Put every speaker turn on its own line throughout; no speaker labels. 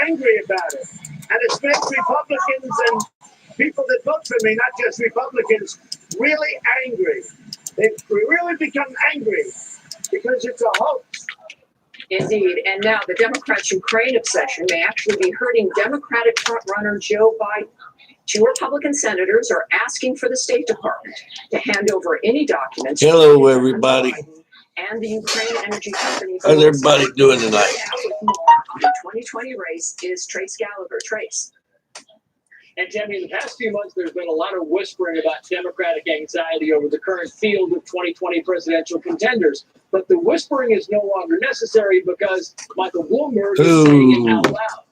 angry about it. And it's made Republicans and people that vote for me, not just Republicans, really angry. They've really become angry because it's a hoax.
Indeed. And now the Democrats' Ukraine obsession may actually be hurting Democratic frontrunner Joe Biden. 2 Republican senators are asking for the State Department to hand over any documents.
Hello, everybody.
And the Ukraine energy company.
How's everybody doing tonight?
On the 2020 race is Trace Gallagher. Trace.
And Tammy, in the past few months, there's been a lot of whispering about Democratic anxiety over the current field of 2020 presidential contenders. But the whispering is no longer necessary because Michael Bloomberg is saying it out loud.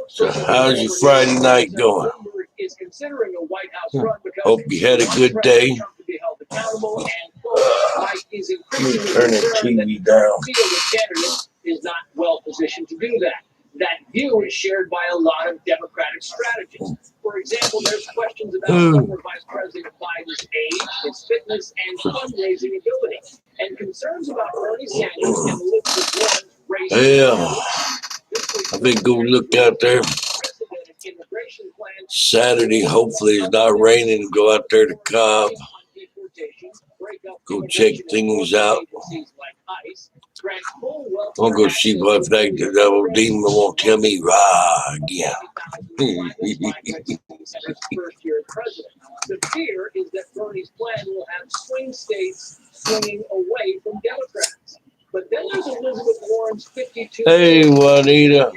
So how's your Friday night going?
Bloomberg is considering a White House run because
Hope you had a good day.
Trump to be held accountable, and Mike is increasingly
Turn the
concerned that
TV
the
down.
field of candidates is not well positioned to do that. That view is shared by a lot of Democratic strategists. For example, there's questions about former Vice President Biden's age, his fitness, and fundraising ability, and concerns about Bernie Sanders and Elizabeth Warren's race.
Yeah, I've been going to look out there Saturday. Hopefully it's not raining. Go out there to Cobb. Go check things out. I'll go see what that old demon won't tell me rah again.
The fear is that Bernie's plan will have swing states swinging away from Democrats. But then there's Elizabeth Warren's 52.
Hey, Juanita,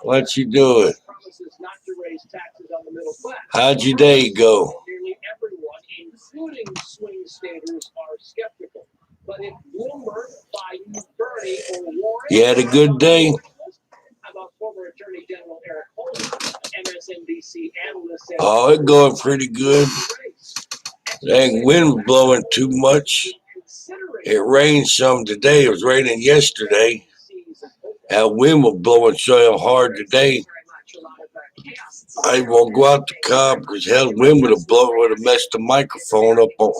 what you doing?
Promises not to raise taxes on the middle class.
How'd your day go?
Nearly everyone, including swing staters, are skeptical. But if Bloomberg, Biden, Bernie, or Warren...
You had a good day?
How about former Attorney General Eric Holder, MSNBC analyst...
Oh, it's going pretty good. Dang, wind blowing too much. It rained some today. It was raining yesterday. That wind was blowing so hard today. I won't go out to Cobb because hell, wind would have messed the microphone up on.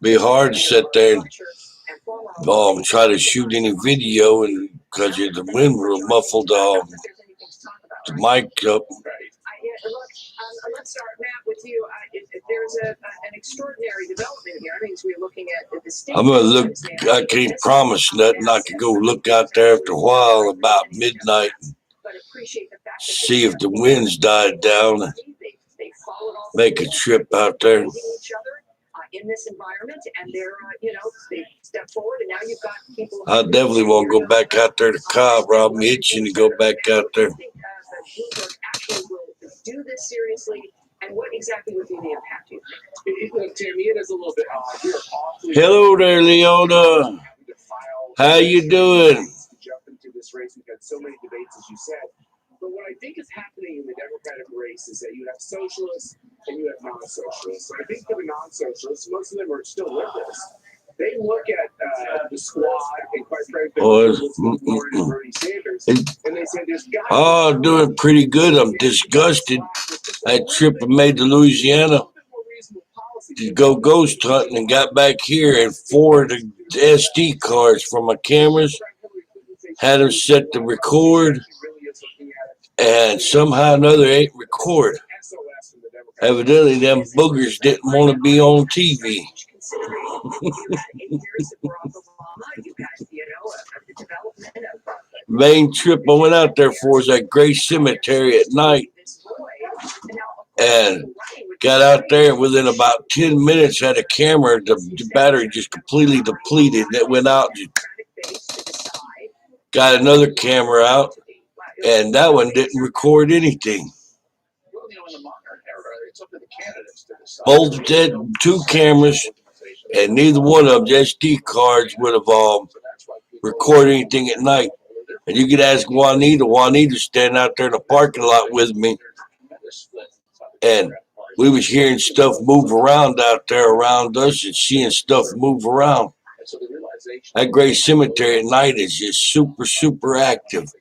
Be hard to sit there and try to shoot any video, and because the wind would have muffled the mic up.
Let's start, Matt, with you. There's an extraordinary development here. I mean, we're looking at the state.
I'm going to look. I can't promise nothing. I could go look out there after a while about midnight, see if the winds died down, and make a trip out there.
In this environment, and they're, they step forward, and now you've got people.
I definitely won't go back out there to Cobb, Rob. I'm itching to go back out there.
I think Bloomberg actually will do this seriously, and what exactly would be the impact, do you think?
Tammy, it is a little bit odd.
Hello there, Leona. How you doing?
Jump into this race. We've had so many debates, as you said. But what I think is happening in the Democratic race is that you have socialists and you have non-socialists. I think for the non-socialists, most of them are still liberals. They look at the squad and quite frankly, Warren and Bernie Sanders, and they say there's got to be
Oh, doing pretty good. I'm disgusted. That trip I made to Louisiana to go ghost hunting and got back here and 4 of the SD cards from my cameras. Had them set to record, and somehow or another ain't record. Evidently, them boogers didn't want to be on TV. Main trip I went out there for was that Gray Cemetery at night, and got out there within about 10 minutes. Had a camera, the battery just completely depleted, and it went out. Got another camera out, and that one didn't record anything. Both did 2 cameras, and neither one of them, the SD cards, would have recorded anything at night. And you could ask Juanita. Juanita's standing out there in the parking lot with me, and we was hearing stuff move around out there around us and seeing stuff move around. That Gray Cemetery at night is just super, super active.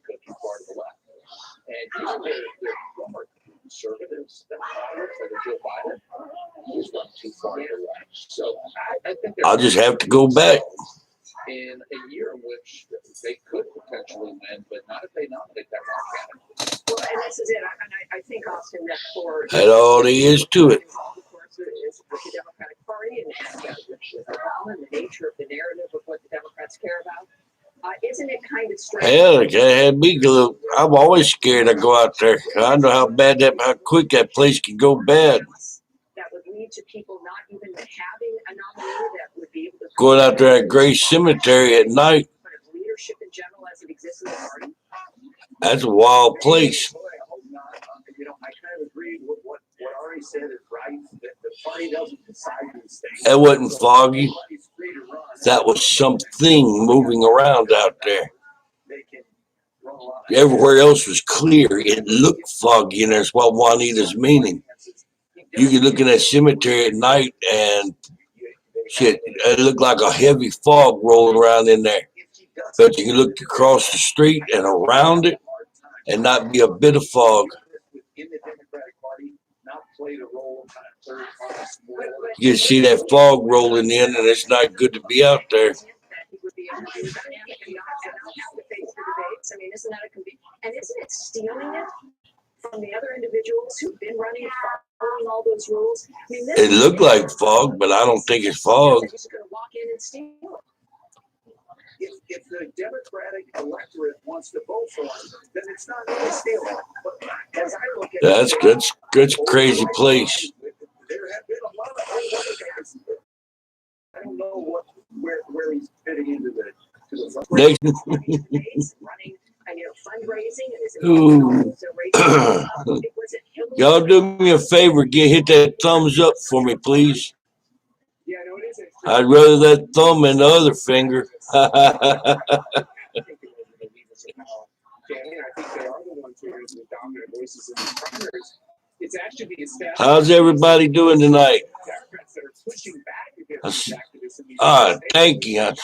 I'll just have to go back.
in a year in which they could potentially win, but not if they nominate that wrong candidate.
Well, and this is it. I think, Austin, that for
That's all there is to it.
of course, is with the Democratic Party and with Obama and the nature of the narrative of what the Democrats care about. Isn't it kind of strange?
Hell, it had me go. I'm always scared to go out there. I know how quick that place can go bad.
That would lead to people not even having a nominee that would be able to
Going out there at Gray Cemetery at night,
but of leadership in general as it exists in the party.
that's a wild place.
Boy, I hope not. I kind of agree with what Ari said is right. That the party doesn't decide these things.
That wasn't foggy.
Everybody's free to run.
That was something moving around out there.
They can run a lot.
Everywhere else was clear. It looked foggy, and that's what Juanita's meaning. You can look in that cemetery at night, and shit, it looked like a heavy fog rolling around in there. But you can look across the street and around it, and not be a bit of fog.
In the Democratic Party, not played a role kind of third class.
You can see that fog rolling in, and it's not good to be out there.
That he would be able to do dynamic and not have to face the debates. I mean, isn't that a and isn't it stealing it from the other individuals who've been running, following all those rules? I mean, this
It looked like fog, but I don't think it's fog.
they're just going to walk in and steal it.
If the Democratic electorate wants to vote for him, then it's not really stealing. But as I look at
That's a crazy place.
there have been a lot of other guys. I don't know where he's fitting into the
Next,
Running, fundraising and his
Ooh. Y'all do me a favor, hit that thumbs up for me, please.
Yeah, no, it is.
I'd rather that thumb than the other finger.
I think they are the ones who are the dominant voices in the primaries. It's actually the established.
How's everybody doing tonight?
Democrats that are pushing back against these activists in these
Thank you.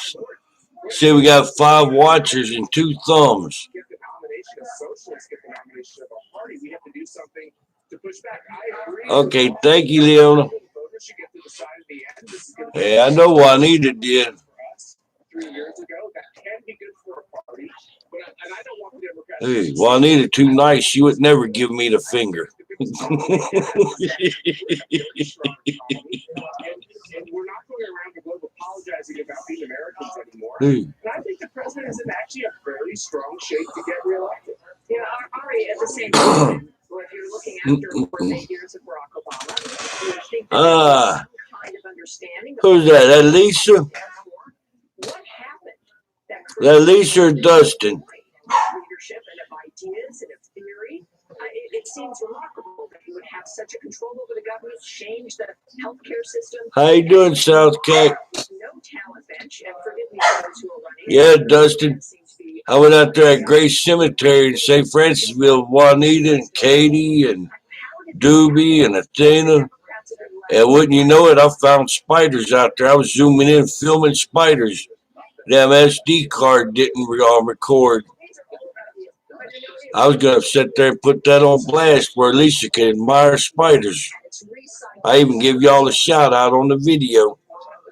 See, we got 5 watchers and 2 thumbs.
Get the nomination of socialists, get the nomination of a party. We have to do something to push back. I agree.
Okay, thank you, Leona.
Voters should get to decide in the end. This is going to be
Hey, I know Juanita did.
for us 3 years ago. That can be good for a party, but I don't want the Democrats.
Hey, Juanita too nice. She would never give me the finger.
And we're not going around the globe apologizing about being Americans anymore.
Hey.
And I think the president is in actually a very strong shape to get reelected.
Yeah, Ari, at the same time, well, if you're looking after 4 8 years of Barack Obama, you would think that there's some kind of understanding.
Who's that? That Lisa?
What happened?
That Lisa or Dustin?
Leadership and of ideas and of theory. It seems remarkable that you would have such a control over the government, change the healthcare system.
How you doing, South Cat?
No talent bench, and forgive me for those who are running.
Yeah, Dustin. I went out there at Grace Cemetery in St. Francisville, Juanita and Katie and Doobie and Athena. And wouldn't you know it, I found spiders out there. I was zooming in, filming spiders. Damn SD card didn't record. I was going to sit there and put that on blast where Lisa could admire spiders. I even give y'all a shout out on the video.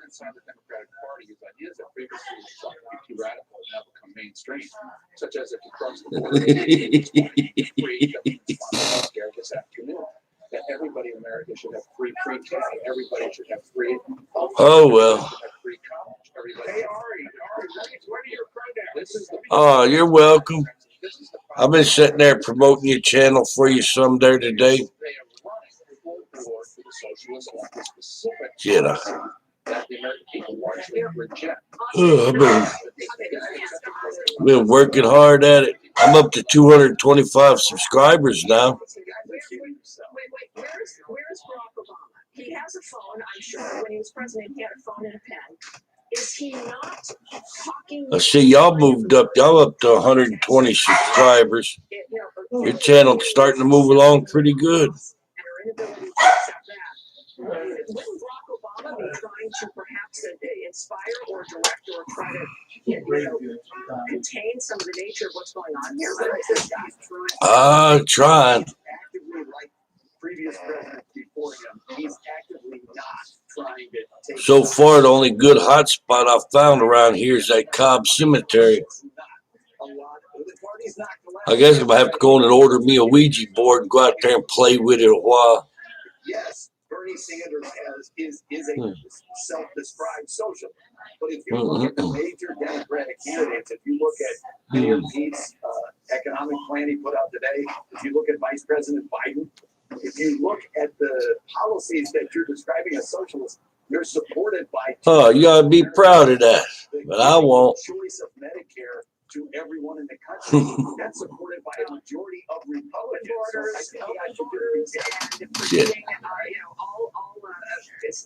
Inside the Democratic Party, his ideas that previously thought to be too radical now become mainstream, such as if you cross the border, free healthcare this afternoon. That everybody in America should have free pre-K. Everybody should have free health.
Oh, well.
Free college. Everybody.
Hey, Ari, what are your pronouns?
This is the.
Oh, you're welcome. I've been sitting there promoting your channel for you some there today. Shit,
That the American people largely reject.
I've been working hard at it. I'm up to 225 subscribers now.
Wait, where's Barack Obama? He has a phone, I'm sure. When he was president, he had a phone and a pen. Is he not talking?
I see y'all moved up. Y'all up to 120 subscribers. Your channel's starting to move along pretty good.
And our inability to accept that. Wouldn't Barack Obama be trying to perhaps inspire or direct or try to contain some of the nature of what's going on here?
Trying.
Actively, like previous presidents before him, he's actively not trying to take
So far, the only good hot spot I've found around here is that Cobb Cemetery.
a lot. The party's not
I guess I'm gonna have to go in and order me a Ouija board and go out there and play with it a while.
Yes, Bernie Sanders is a self-described social. But if you look at the major Democratic candidates, if you look at Mayor Pete's economic plan he put out today, if you look at Vice President Biden, if you look at the policies that you're describing as socialist, you're supported by.
Oh, you gotta be proud of that, but I won't.
Choice of Medicare to everyone in the country. That's supported by a majority of Republicans.
Borders,
So I
open
think I should
borders,
just
and forgiving, all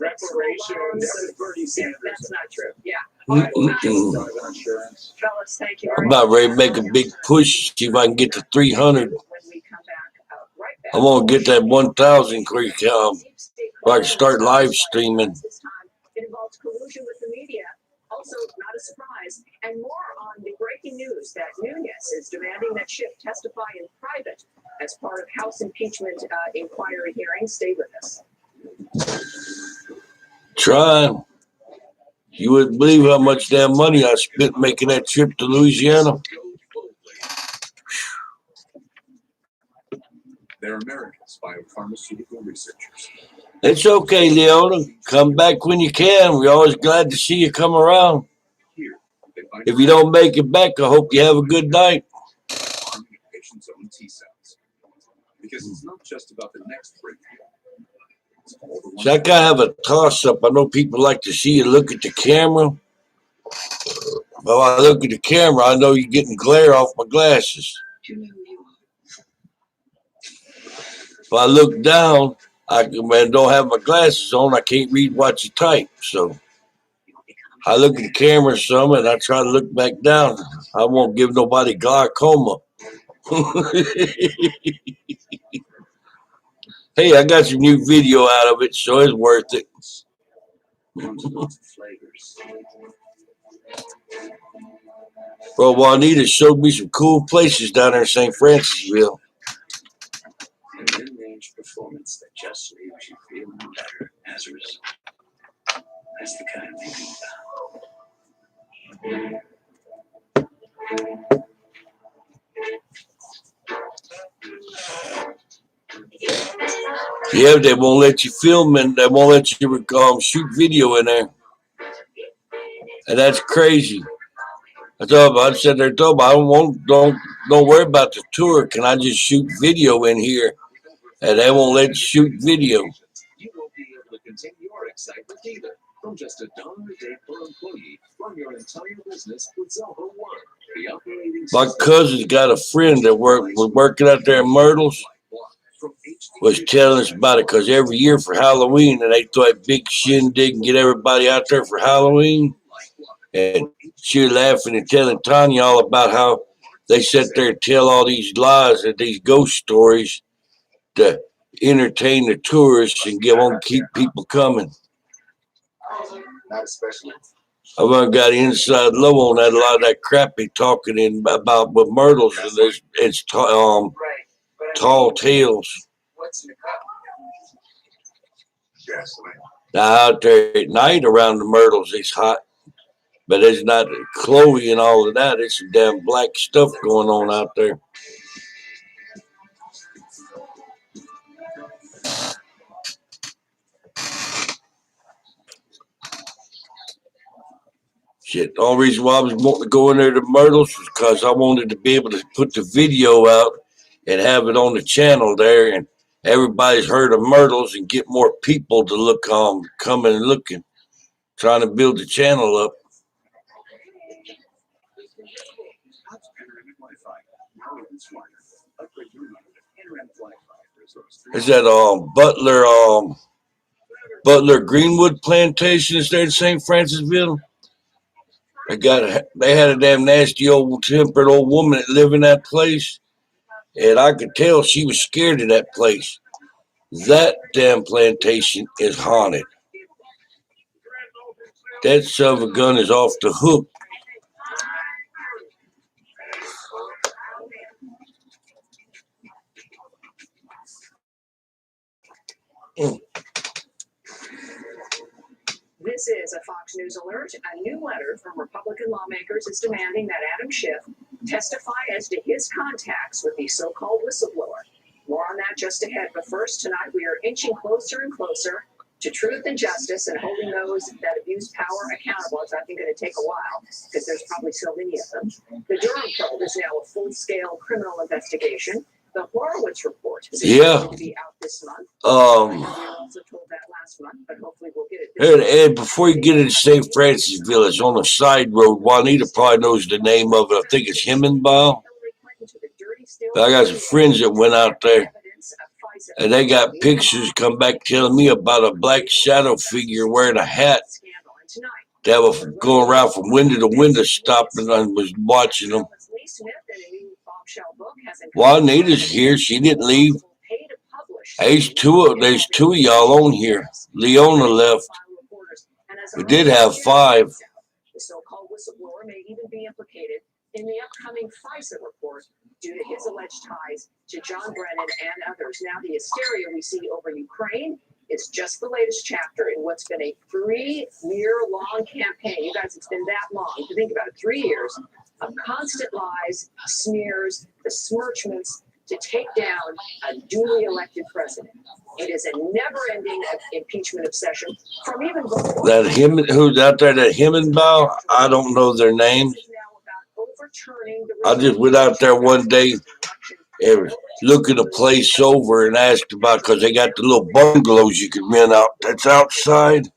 reparations.
loans.
Bernie Sanders.
That's not true. Yeah.
Mm-mm.
Insurance.
Fellas, thank you
I'm
very much.
about ready to make a big push, see if I can get to 300.
When we come back, right back.
I want to get that 1,000 quick, so I can start live streaming.
This time, it involves collusion with the media. Also, not a surprise, and more on the breaking news that Nunes is demanding that Schiff testify in private as part of House impeachment inquiry hearing. Stay with us.
Trying. You wouldn't believe how much damn money I spent making that trip to Louisiana.
They're America's biopharmaceutical researchers.
It's okay, Leona. Come back when you can. We're always glad to see you come around.
Here, they find
If you don't make it back, I hope you have a good night.
farming a patient's own T cells. Because it's not just about the next breakthrough. It's all the ones
So I kind of have a toss-up. I know people like to see you look at the camera. Well, I look at the camera, I know you're getting glare off my glasses. If I look down, I don't have my glasses on. I can't read what you type. So I look at the camera some, and I try to look back down. I won't give nobody glaucoma. Hey, I got some new video out of it, so it's worth it.
flavors.
Bro, Juanita showed me some cool places down there in St. Francisville.
An mid-range performance that just leaves you feeling better as a result. That's the kind of thing
Yeah, they won't let you film and they won't let you shoot video in there. And that's crazy. I said there, don't worry about the tour. Can I just shoot video in here? And they won't let you shoot video.
You won't be able to continue your excitement either. From just $1 a day per employee, run your entire business with Zoho One. The operating
My
system
cousin's got a friend that was working out there in Myrtles. Was telling us about it because every year for Halloween, and they throw a big shindig and get everybody out there for Halloween. And she was laughing and telling Tanya all about how they sit there and tell all these lies and these ghost stories to entertain the tourists and keep people coming.
not especially.
I've got inside low on that, a lot of that crap they talking in about with Myrtles, and it's tall tales.
What's in the cup? Gasoline.
Now out there at night around the Myrtles, it's hot, but it's not Chloe and all of that. It's some damn black stuff going on out there. Shit, the only reason why I was wanting to go in there to Myrtles was because I wanted to be able to put the video out and have it on the channel there, and everybody's heard of Myrtles and get more people to look coming and looking, trying to build the channel up. Is that Butler Greenwood Plantation is there in St. Francisville? They had a damn nasty old tempered old woman that lived in that place, and I could tell she was scared of that place. That damn plantation is haunted. That son of a gun is off the hook.
As a Fox News alert, a new letter from Republican lawmakers is demanding that Adam Schiff testify as to his contacts with the so-called whistleblower. More on that just ahead. But first, tonight we are inching closer and closer to truth and justice and holding those that abuse power accountable. It's, I think, going to take a while because there's probably so many of them. The Durham probe is now a full-scale criminal investigation. The Horowitz report is expected to be out this month. We were also told that last month, but hopefully we'll get it this month.
And before you get into St. Francisville, it's on a side road. Juanita probably knows the name of it. I think it's Himmenbaugh. But I got some friends that went out there, and they got pictures come back telling me about a black shadow figure wearing a hat that was going around from window to window, stopping and was watching them. Juanita's here. She didn't leave. There's two of y'all on here. Leona left. We did have 5.
The so-called whistleblower may even be implicated in the upcoming FISA report due to his alleged ties to John Brennan and others. Now, the hysteria we see over Ukraine is just the latest chapter in what's been a 3-year-long campaign. You guys, it's been that long. If you think about it, 3 years of constant lies, smears, besmirchments to take down a duly elected president. It is a never-ending impeachment obsession from even before.
Who's out there, that Himmenbaugh? I don't know their names. I just went out there one day and was looking the place over and asked about, because they got the little bungalows you can rent out that's outside.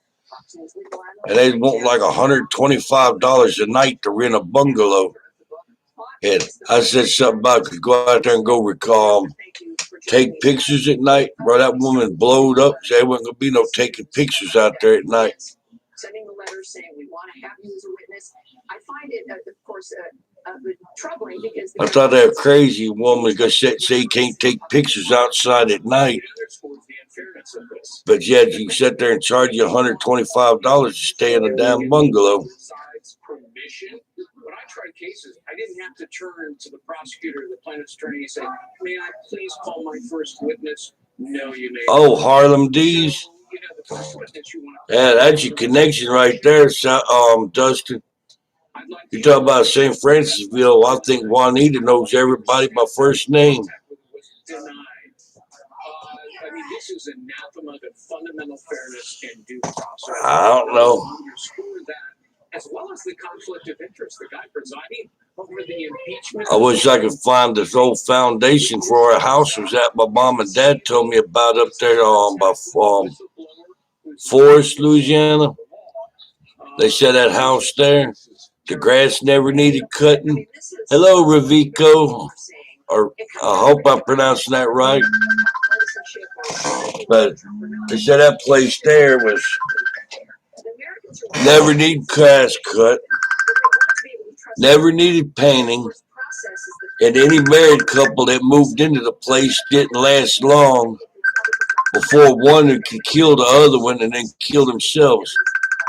And they want like $125 a night to rent a bungalow. And I said something about could go out there and go take pictures at night. Bro, that woman blowed up. There wasn't going to be no taking pictures out there at night.
Sending the letter saying we want to have you as a witness. I find it, of course, troubling because
I thought that crazy woman could say you can't take pictures outside at night. But yet you sit there and charge you $125 to stay in a damn bungalow.
When I tried cases, I didn't have to turn to the prosecutor or the plaintiff's attorney and say, may I please call my first witness? No, you may.
Oh, Harlem D's? Yeah, that's your connection right there, Dustin. You talk about St. Francisville. I think Juanita knows everybody by first name.
I mean, this is anathema to fundamental fairness and due process.
I don't know.
As well as the conflict of interest, the guy presiding over the impeachment.
I wish I could find this old foundation for where our house was at. My mom and dad told me about up there by Forest, Louisiana. They said that house there, the grass never needed cutting. Hello, Ravico. Or I hope I'm pronouncing that right. But they said that place there was never need grass cut, never needed painting, and any married couple that moved into the place didn't last long before one could kill the other one and then kill themselves.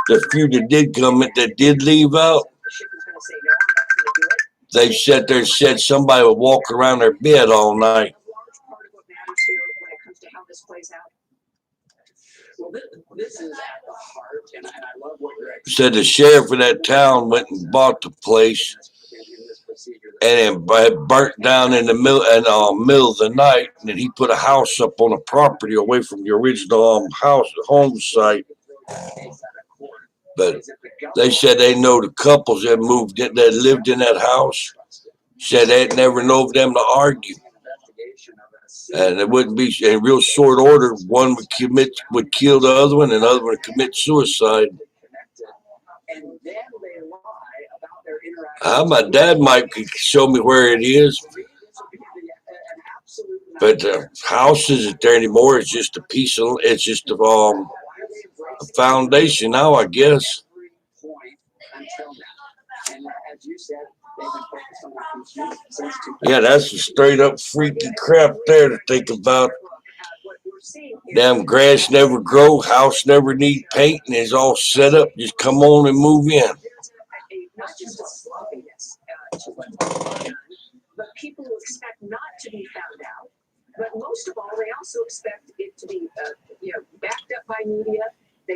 The few that did come, that did leave out, they sat there and said somebody would walk around their bed all night.
This is at the heart, and I love what you're
Said the sheriff of that town went and bought the place and it burnt down in the middle of the night, and then he put a house up on a property away from the original home site. But they said they know the couples that moved in, that lived in that house. Said they'd never know of them to argue. And it wouldn't be in real short order. One would kill the other one, and the other one would commit suicide. My dad might show me where it is, but the house isn't there anymore. It's just a piece of. It's just a foundation now, I guess. Yeah, that's some straight up freaky crap there to think about. Damn grass never grow, house never need painting, it's all set up. Just come on and move in.
Not just a sloppiness but people who expect not to be found out. But most of all, they also expect it to be backed up by media. They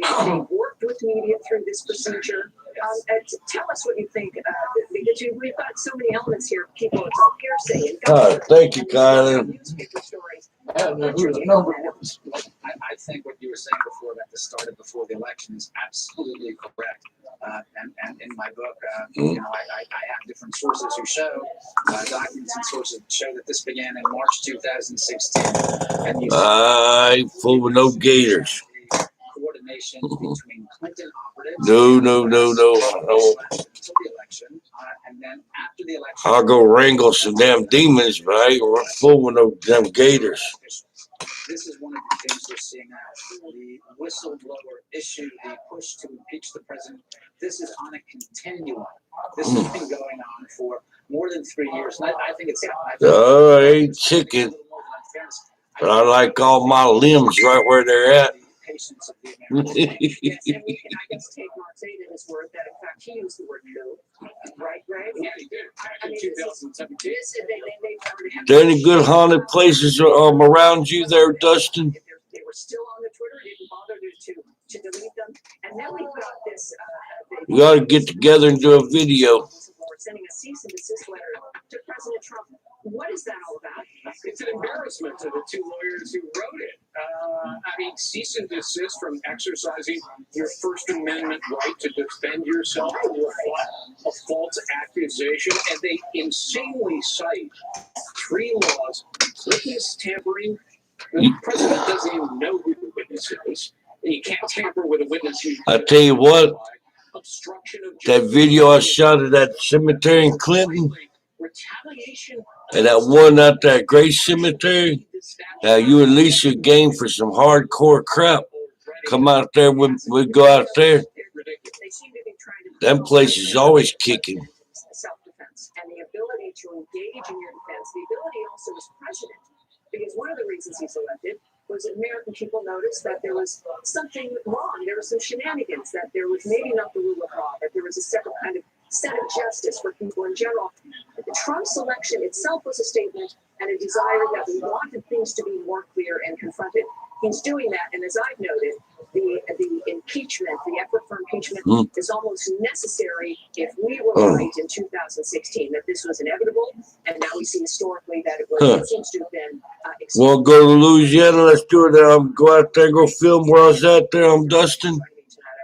worked with media. you through this procedure. Tell us what you think, because we've got so many elements here. People, it's all hearsay and
All right, thank you, Kylan.
newspaper stories.
I don't know who the number was.
I think what you were saying before about the started before the election is absolutely correct. And in my book, you know, I have different sources who show documents and sources that show that this began in March 2016. And you
I ain't full with no gators.
coordination between Clinton operatives.
No.
Until the election, and then after the election,
I'll go wrangle some damn demons, but I ain't full with no damn gators.
This is one of the things we're seeing now. The whistleblower issue, the push to impeach the president. This is on a continuum. This has been going on for more than 3 years. And I think it's.
I ain't chicken, but I like all my limbs right where they're at.
Yes, and we can, I guess, take Mark Zaid at his word that, in fact, he used the word coup. Right, Greg?
Yeah, he did. Back
I
in
mean,
2017.
they covered him.
There any good haunted places around you there, Dustin?
They were still on the Twitter. Didn't bother to delete them. And then we put out this.
We ought to get together and do a video.
Sending a cease and desist letter to President Trump. What is that all about?
It's an embarrassment to the two lawyers who wrote it. I mean, cease and desist from exercising your First Amendment right to defend yourself or refute a false accusation. And they insanely cite 3 laws: witness tampering. The president doesn't even know who the witness is. And you can't tamper with a witness.
I tell you what,
Obstruction of
that video I shot at that cemetery in Clinton,
retaliation,
and that one out there at Grace Cemetery, now you and Lisa game for some hardcore crap. Come out there, we go out there.
They seem to be trying to.
Them places always kicking.
Self-defense and the ability to engage in your defense. The ability also as president, because one of the reasons he's elected was that American people noticed that there was something wrong. There was some shenanigans, that there was maybe not the rule of law, that there was a separate kind of set of justice for people in general. Trump's election itself was a statement and a desire that we wanted things to be more clear and confronted. He's doing that, and as I've noted, the impeachment, the effort for impeachment is almost necessary if we were right in 2016 that this was inevitable, and now we see historically that it was. It seems to have been.
We'll go to Louisiana. Let's do it. Go out there, go film where I was at there. I'm Dustin.
I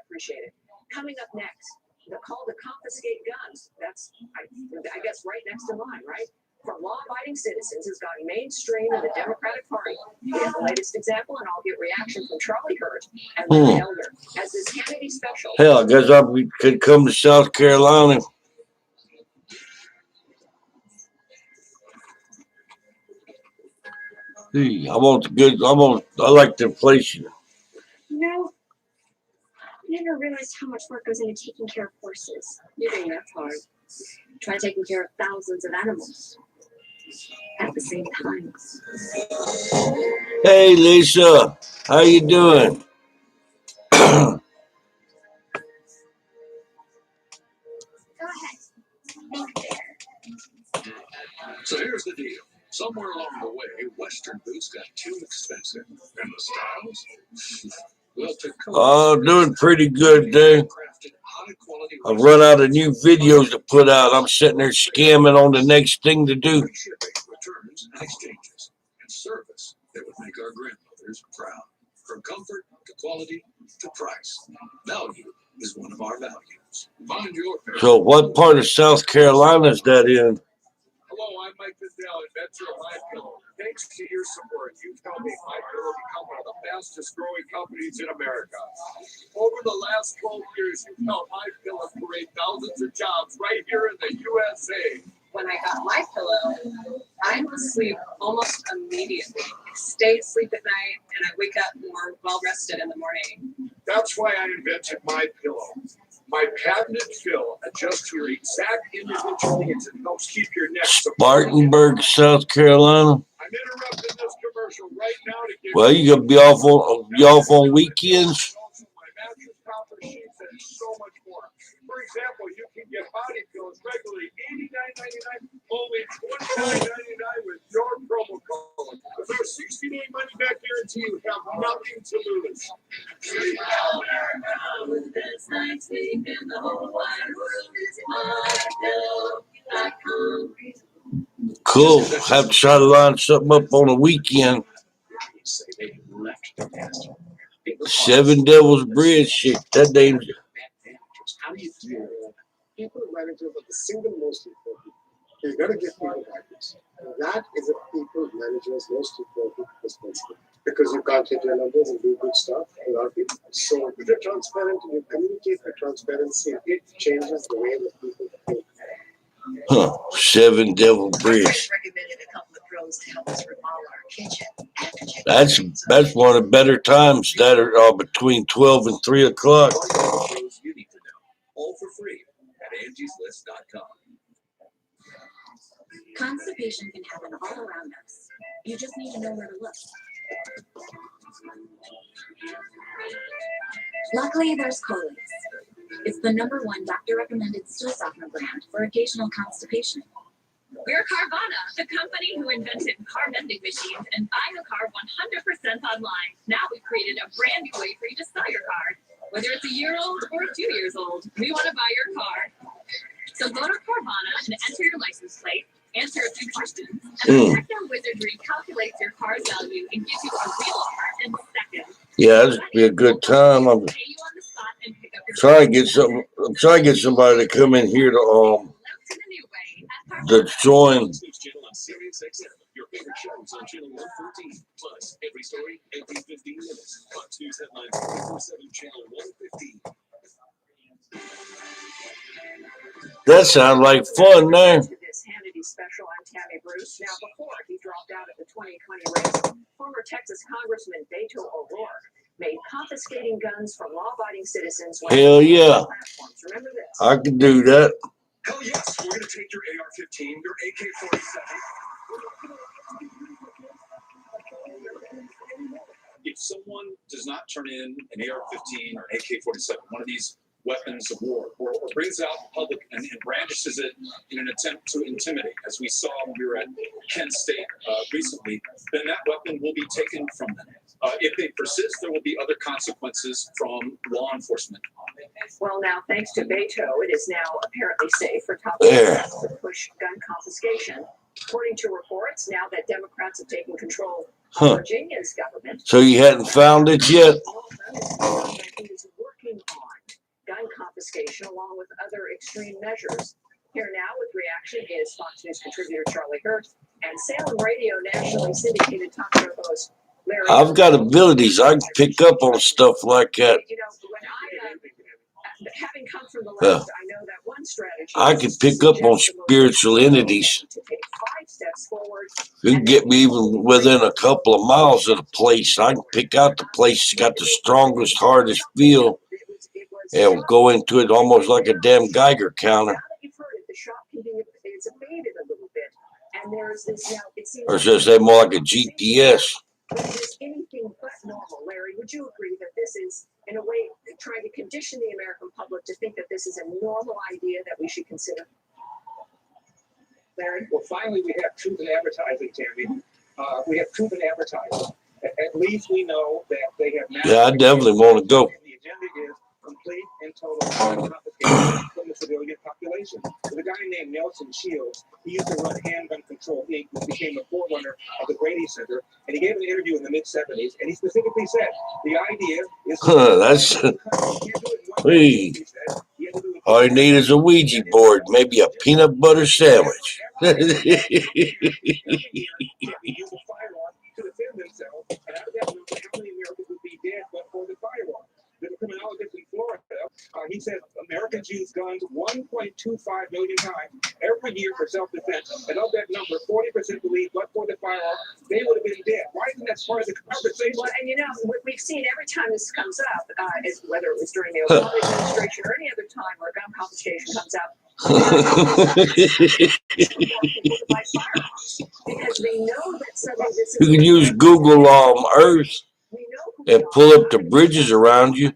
appreciate it. Coming up next, the call to confiscate guns. That's, I guess, right next in line, right? For law-abiding citizens has gone mainstream in the Democratic Party. We have the latest example, and I'll get reaction from Charlie Hurt and Larry Elder as this Kennedy special.
Hell, I guess I could come to South Carolina. Hey, I like the place.
You know, I never realized how much work goes into taking care of horses.
You think that's hard?
Try taking care of thousands of animals at the same time.
Hey, Lisa, how you doing?
Go ahead. Think there.
So here's the deal. Somewhere along the way, Western boots got too expensive. And the styles? Well,
Oh, doing pretty good there. I've run out of new videos to put out. I'm sitting there scamming on the next thing to do.
Returns and exchanges and service that would make our grandmothers proud. From comfort to quality to price, value is one of our values. Find your favorite.
So what part of South Carolina is that in?
Hello, I'm Mike Fidel, inventor of MyPillow. Thanks to your support, you've helped make MyPillow become one of the fastest growing companies in America. Over the last 12 years, you've helped MyPillow create thousands of jobs right here in the USA.
When I got my pillow, I'm asleep almost immediately. I stay asleep at night and I wake up more well rested in the morning.
That's why I invented MyPillow. My patented fill adjusts to your exact individual needs and helps keep your neck supported.
Spartanburg, South Carolina.
I'm interrupting this commercial right now to give
Well, you gonna be off on weekends?
my mattress topper sheets and so much more. For example, you can get body pillows regularly $89.99, only $29.99 with your promo code. With our 60-day money-back guarantee, you have nothing to lose.
cool. Have to try to line something up on a weekend. Seven Devils Bridge, shit. That name's.
How do you feel? People manager are the single most important. You gotta get people practice. And that is a people manager's most important responsibility. Because you can't hit your numbers and do good stuff, a lot of people. So if you're transparent and you communicate with transparency, it changes the way that people think.
Huh. Seven Devil Bridge.
Recommended a couple of pros to help us remodel our kitchen.
That's one of the better times that are between 12 and 3 o'clock.
You need to know. All for free at angieslist.com.
Constipation can happen all around us. You just need to know where to look. Luckily, there's Coley's. It's the '1 doctor-recommended stool softener brand for occasional constipation.
We're Carvana, the company who invented car mending machines and buy a car 100% online. Now we've created a brand new way for you to sell your car. Whether it's a year old or 2 years old, we want to buy your car. So go to Carvana and enter your license plate, answer a few questions, and our techno wizardry calculates your car's value and gives you a real offer in seconds.
Yeah, that'd be a good time. I'm trying to get somebody to come in here to join.
Your favorite shows on channel 114. Plus, every story, every 15 minutes. Fox News headlines 24/7, channel 115.
That sounds like fun, man.
This Hannity special, I'm Tammy Bruce. Now, before he dropped out of the 2020 race, former Texas Congressman Beto O'Rourke made confiscating guns from law-abiding citizens.
Hell yeah.
Remember this?
I could do that.
Hell yes, we're going to take your AR-15, your AK-47. If someone does not turn in an AR-15 or an AK-47, one of these weapons of war, or brings it out in public and brandishes it in an attempt to intimidate, as we saw when we were at Kent State recently, then that weapon will be taken from them. If they persist, there will be other consequences from law enforcement.
Well, now, thanks to Beto, it is now apparently safe for top
There.
to push gun confiscation. According to reports, now that Democrats have taken control of Virginia's government.
So you hadn't found it yet?
He is working on gun confiscation along with other extreme measures. Here now with reaction is Fox News contributor Charlie Hurt and Salem Radio nationally syndicated talk show host Larry.
I've got abilities. I can pick up on stuff like that.
You know, when having come from the left, I know that one strategy.
I can pick up on spiritual entities.
To take 5 steps forward.
You can get me even within a couple of miles of the place. I can pick out the place that's got the strongest, hardest feel and we'll go into it almost like a damn Geiger counter. Or should I say more like a GPS?
Is anything but normal, Larry? Would you agree that this is, in a way, trying to condition the American public to think that this is a normal idea that we should consider? Larry?
Well, finally, we have truth in advertising, Tammy. We have truth in advertising. At least we know that they have.
Yeah, I definitely want to go.
The agenda is complete and total confiscation from the civilian population. There's a guy named Nelson Shields. He used to run Handgun Control Inc., which became the forerunner of the Brady Center. And he gave an interview in the mid-'70s, and he specifically said, the idea is...
That's... Hey. All you need is a Ouija board, maybe a peanut butter sandwich.
There's a criminologist in Florida. He says Americans use guns 1.25 million times every year for self-defense. And of that number, 40% believe but for the firearm, they would have been dead. Why isn't that part of the conversation?
Well, and you know, we've seen every time this comes up, is whether it was during the Obama administration or any other time where gun confiscation comes up, because they know that suddenly this is...
You can use Google Earth and pull up the bridges around you.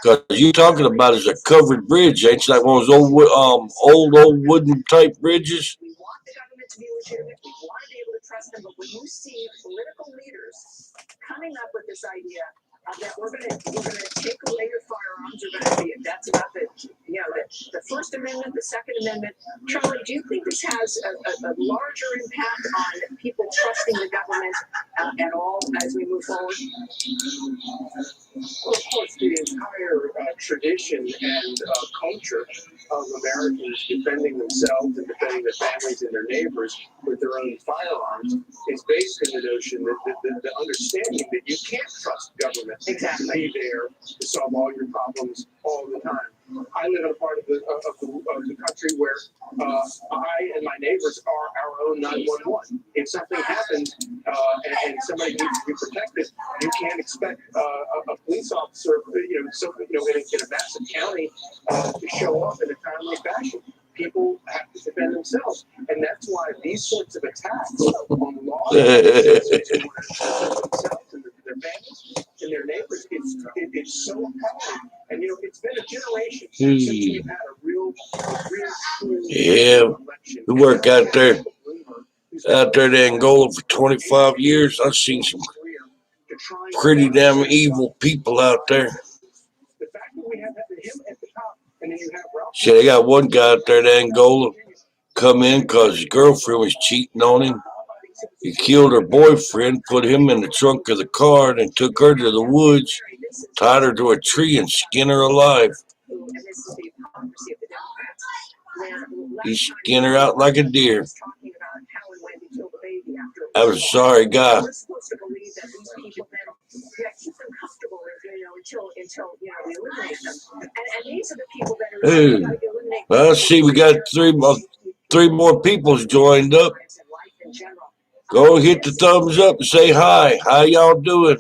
Because you're talking about is a covered bridge, ain't you? Like one of those old wooden type bridges.
We want the government to be legitimate. We want to be able to trust them. But when you see political leaders coming up with this idea that we're gonna take away your firearms. That's about the First Amendment, the Second Amendment. Charlie, do you think this has a larger impact on people trusting the government at all as we move forward?
Well, of course, the entire tradition and culture of Americans defending themselves and defending their families and their neighbors with their own firearms is based on the notion that the understanding that you can't trust government to be there to solve all your problems all the time. I live in a part of the country where I and my neighbors are our own 911. If something happens and somebody needs to be protected, you can't expect a police officer, in a massive county, to show up in a timely fashion. People have to defend themselves, and that's why these sorts of attacks on law enforcement to themselves and their families and their neighbors, it's so appalling. And it's been a generation since we've had a real true election.
We work out there in Angola for 25 years. I've seen some pretty damn evil people out there.
The fact that we have him at the top, and then you have Ralph.
Shit, I got one guy out there in Angola come in because his girlfriend was cheating on him. He killed her boyfriend, put him in the trunk of the car, and took her to the woods, tied her to a tree, and skinned her alive. He skinned her out like a deer. I was a sorry guy. Hey, well, see, we got three more people's joined up. Go hit the thumbs up and say hi. How y'all doing?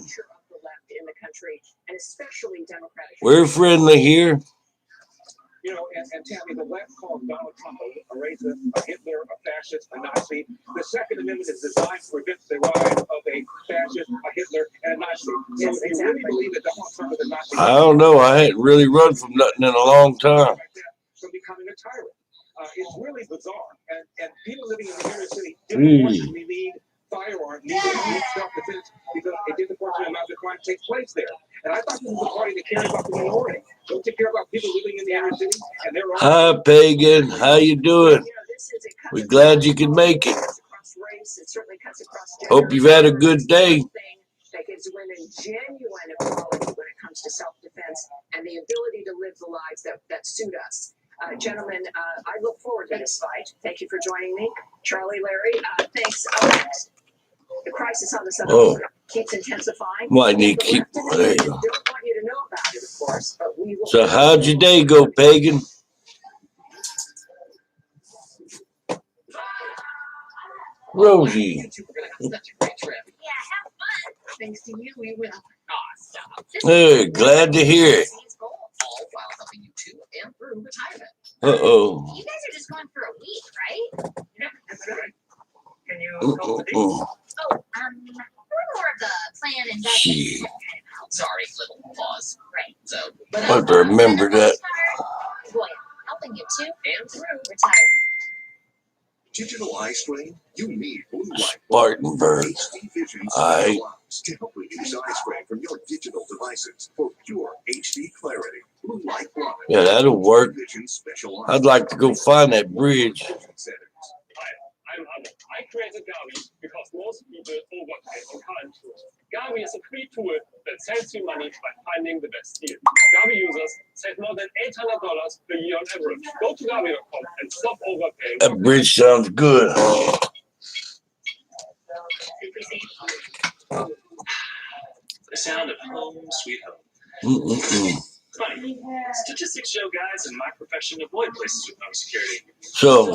We're friendly here.
And Tammy, the left called Donald Trump a racist, a Hitler, a fascist, a Nazi. The Second Amendment is designed to prevent the rise of a fascist, a Hitler, and a Nazi. So if you really believe that Donald Trump is a Nazi,
I don't know. I hadn't really run from nothing in a long time.
from becoming a tyrant. It's really bizarre. And people living in the inner city didn't want to need firearms, need self-defense, because a disproportionate amount of crime takes place there. And I thought this was a party that cared about the minority. Don't take care about people living in the inner city. And they're all
Hi, Pagan. How you doing? We're glad you could make it. Hope you've had a good day.
That gives women genuine equality when it comes to self-defense and the ability to live the lives that suit us. Gentlemen, I look forward to this fight. Thank you for joining me. Charlie, Larry, thanks. The crisis on the southern border keeps intensifying.
Might need to keep. There you go.
Don't want you to know about it, of course, but we will.
So, how'd your day go, Pagan? Rosie.
Yeah, have fun. Thanks to you, we will. Aw, stop.
Hey, glad to hear it.
All while helping you to and through retirement.
Uh-oh.
You guys are just going for a week, right? Yeah, that's right. Can you
Uh-oh.
we're more of the plan and
Shit.
Sorry, little pause. Right. So,
I have to remember that.
Boy, helping you to and through retirement.
Digital eye strain? You need blue light.
Spartanburg.
HD Vision's
Aye.
to help reduce eye strain from your digital devices for pure HD clarity. Blue light product.
Yeah, that'll work.
Vision special
I'd like to go find that bridge.
I'm Adam. I created Gavi because most people overpay on car insurance. Gavi is a free tool that saves you money by finding the best deal. Gavi users save more than $800 per year on average. Go to Gavi.com and stop overpaying.
That bridge sounds good.
The sound of home, sweet home. Funny, statistics show guys in my profession avoid places with no security.
So,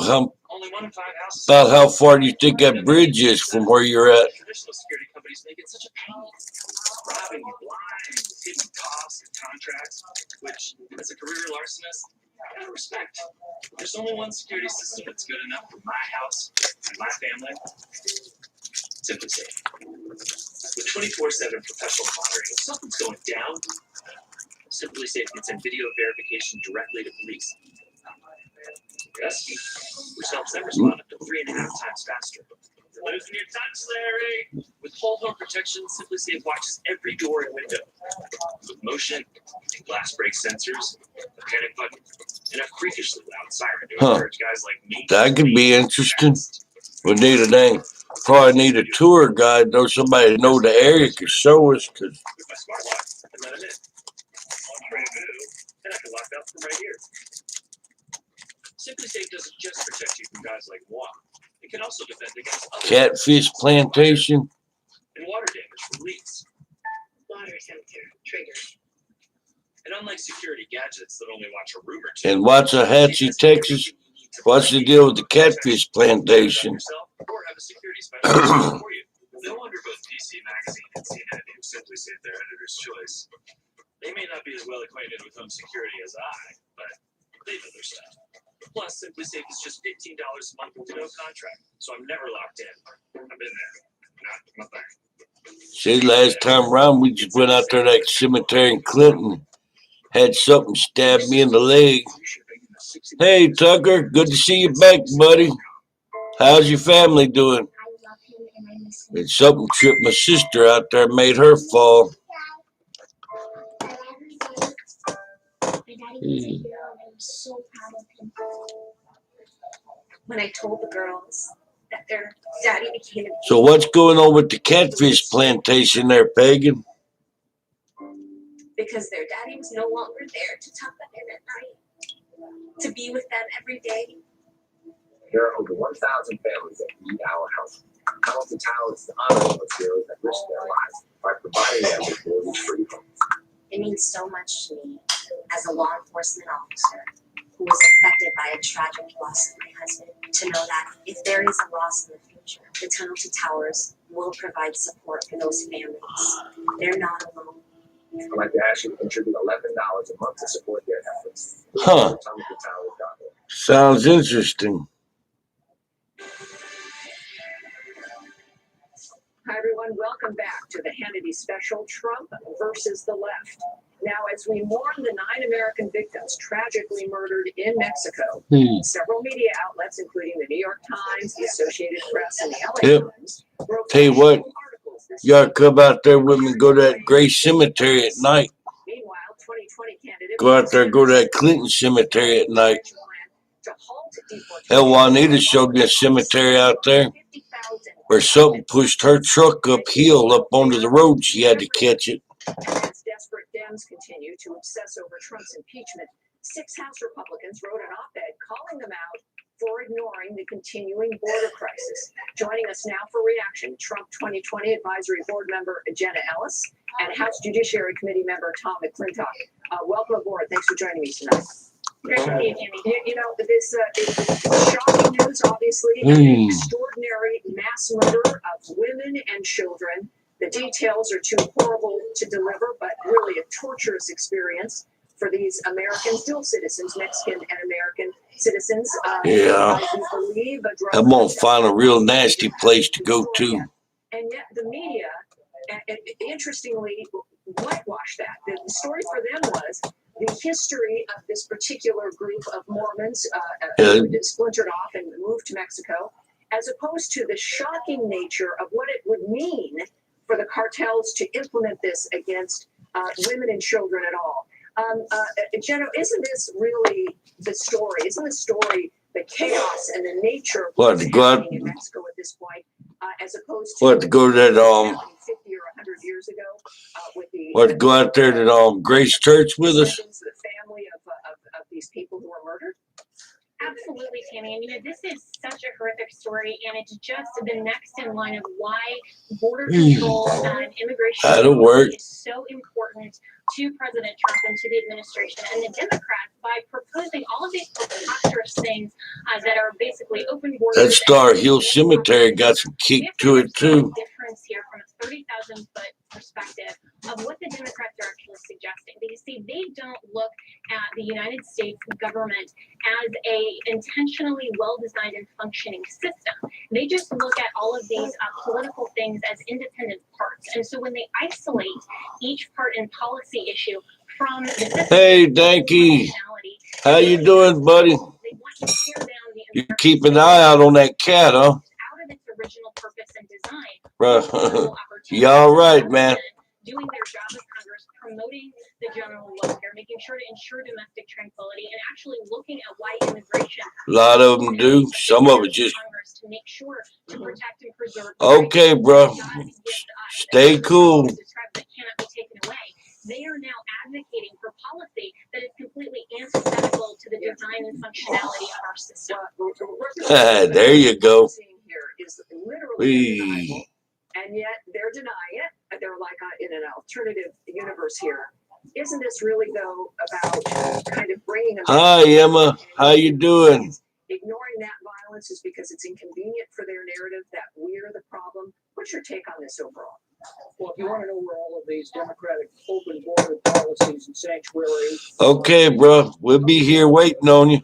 Only 1 in 5 houses.
about how far do you think that bridge is from where you're at?
Traditional security companies make it such a pain. Robbing you blind, hidden costs and contracts, which, as a career larcenist, I gotta respect. There's only one security system that's good enough for my house and my family. Simply Safe. With 24/7 professional monitoring, if something's going down, Simply Safe can send video verification directly to police. Yes, which helps them respond up to 3.5 times faster. Losing your touch, Larry. With whole home protection, Simply Safe watches every door and window. With motion and glass break sensors, a panic button, and a freakishly loud siren to encourage guys like me.
That could be interesting. We need a dang. Probably need a tour guide, though. Somebody to know the area could show us. Cause
With my smartwatch, and let it in. Entree move, and I can lock up from right here. Simply Safe doesn't just protect you from guys like moi. It can also defend against other
Catfish Plantation.
and water damage from leaks.
Water sensor triggered.
And unlike security gadgets that only watch a room or two,
In Waxahachie, Texas. What's the deal with the Catfish Plantation?
or have a security specialist for you. No wonder both PC Magazine and CNN named Simply Safe their editor's choice. They may not be as well acquainted with home security as I, but they know their stuff. Plus, Simply Safe is just $15 a month with no contract, so I'm never locked in. I've been there. Not my thing.
See, last time around, we just went out there to that cemetery in Clinton. Had something stab me in the leg. Hey, Tucker, good to see you back, buddy. How's your family doing? And something tripped my sister out there, made her fall.
When I told the girls that their daddy became a
So what's going on with the Catfish Plantation there, Pagan?
because their daddy was no longer there to tuck them in at night, to be with them every day.
There are over 1,000 families that need our help. Hamilton Town is to honor those heroes that risk their lives by providing them with mortgage-free homes.
It means so much to me as a law enforcement officer who was affected by a tragic loss of my husband to know that if there is a loss in the future, the Tunnel to Towers will provide support for those families. They're not alone.
I'd like to ask you to contribute $11 a month to support their efforts.
Huh. Sounds interesting.
Hi, everyone. Welcome back to the Hannity special, Trump versus the left. Now, as we mourn the 9 American victims tragically murdered in Mexico, several media outlets, including the New York Times, the Associated Press, and the LA Times, broke
Tell you what,
articles this
you gotta come out there with me and go to that Gray Cemetery at night.
Meanwhile, 2020 candidate
Go out there, go to that Clinton Cemetery at night. Hell, Juanita showed me a cemetery out there where something pushed her truck uphill up onto the road. She had to catch it.
As desperate Dems continue to obsess over Trump's impeachment, 6 House Republicans wrote an op-ed calling them out for ignoring the continuing border crisis. Joining us now for reaction, Trump 2020 Advisory Board member Jenna Ellis and House Judiciary Committee member Tom McClintock. Welcome aboard. Thanks for joining me tonight.
Great to be here.
You know, this is shocking news, obviously, an extraordinary mass murder of women and children. The details are too horrible to deliver, but really a torturous experience for these Americans, dual citizens, Mexican and American citizens.
Yeah. I'm gonna find a real nasty place to go to.
And yet the media, interestingly, whitewashed that. The story for them was the history of this particular group of Mormons who splintered off and moved to Mexico, as opposed to the shocking nature of what it would mean for the cartels to implement this against women and children at all. Jenna, isn't this really the story? Isn't the story the chaos and the nature of what's happening in Mexico at this point, as opposed to
what to go to that
50 or 100 years ago with the
what to go out there to Grace Church with us?
The family of these people who were murdered?
Absolutely, Tammy. And this is such a horrific story, and it's just the next in line of why border control and immigration is so important to President Trump and to the administration and the Democrats by proposing all of these preposterous things that are basically open borders.
That Star Hill Cemetery got some kick to it too.
Difference here from a 30,000-foot perspective of what the Democrats are actually suggesting. Because see, they don't look at the United States government as a intentionally well-designed and functioning system. They just look at all of these political things as independent parts. And so when they isolate each part and policy issue from the system,
hey, Danky, how you doing, buddy? You keep an eye out on that cat, huh?
original purpose and design.
Bruh, y'all right, man.
Doing their job as Congress, promoting the general welfare, making sure to ensure domestic tranquility, and actually looking at why immigration.
A lot of them do. Some of it just.
Congress to make sure to protect and preserve.
Okay, bro. Stay cool.
That cannot be taken away. They are now advocating for policy that is completely antithetical to the design and functionality of our system.
There you go.
Here is literally and yet they're denying it. They're like in an alternative universe here. Isn't this really though about kind of bringing them?
Hi, Emma. How you doing?
Ignoring that violence is because it's inconvenient for their narrative that we're the problem. What's your take on this overall?
Well, if you want to know where all of these Democratic open border policies and sanctuaries.
Okay, bro. We'll be here waiting on you.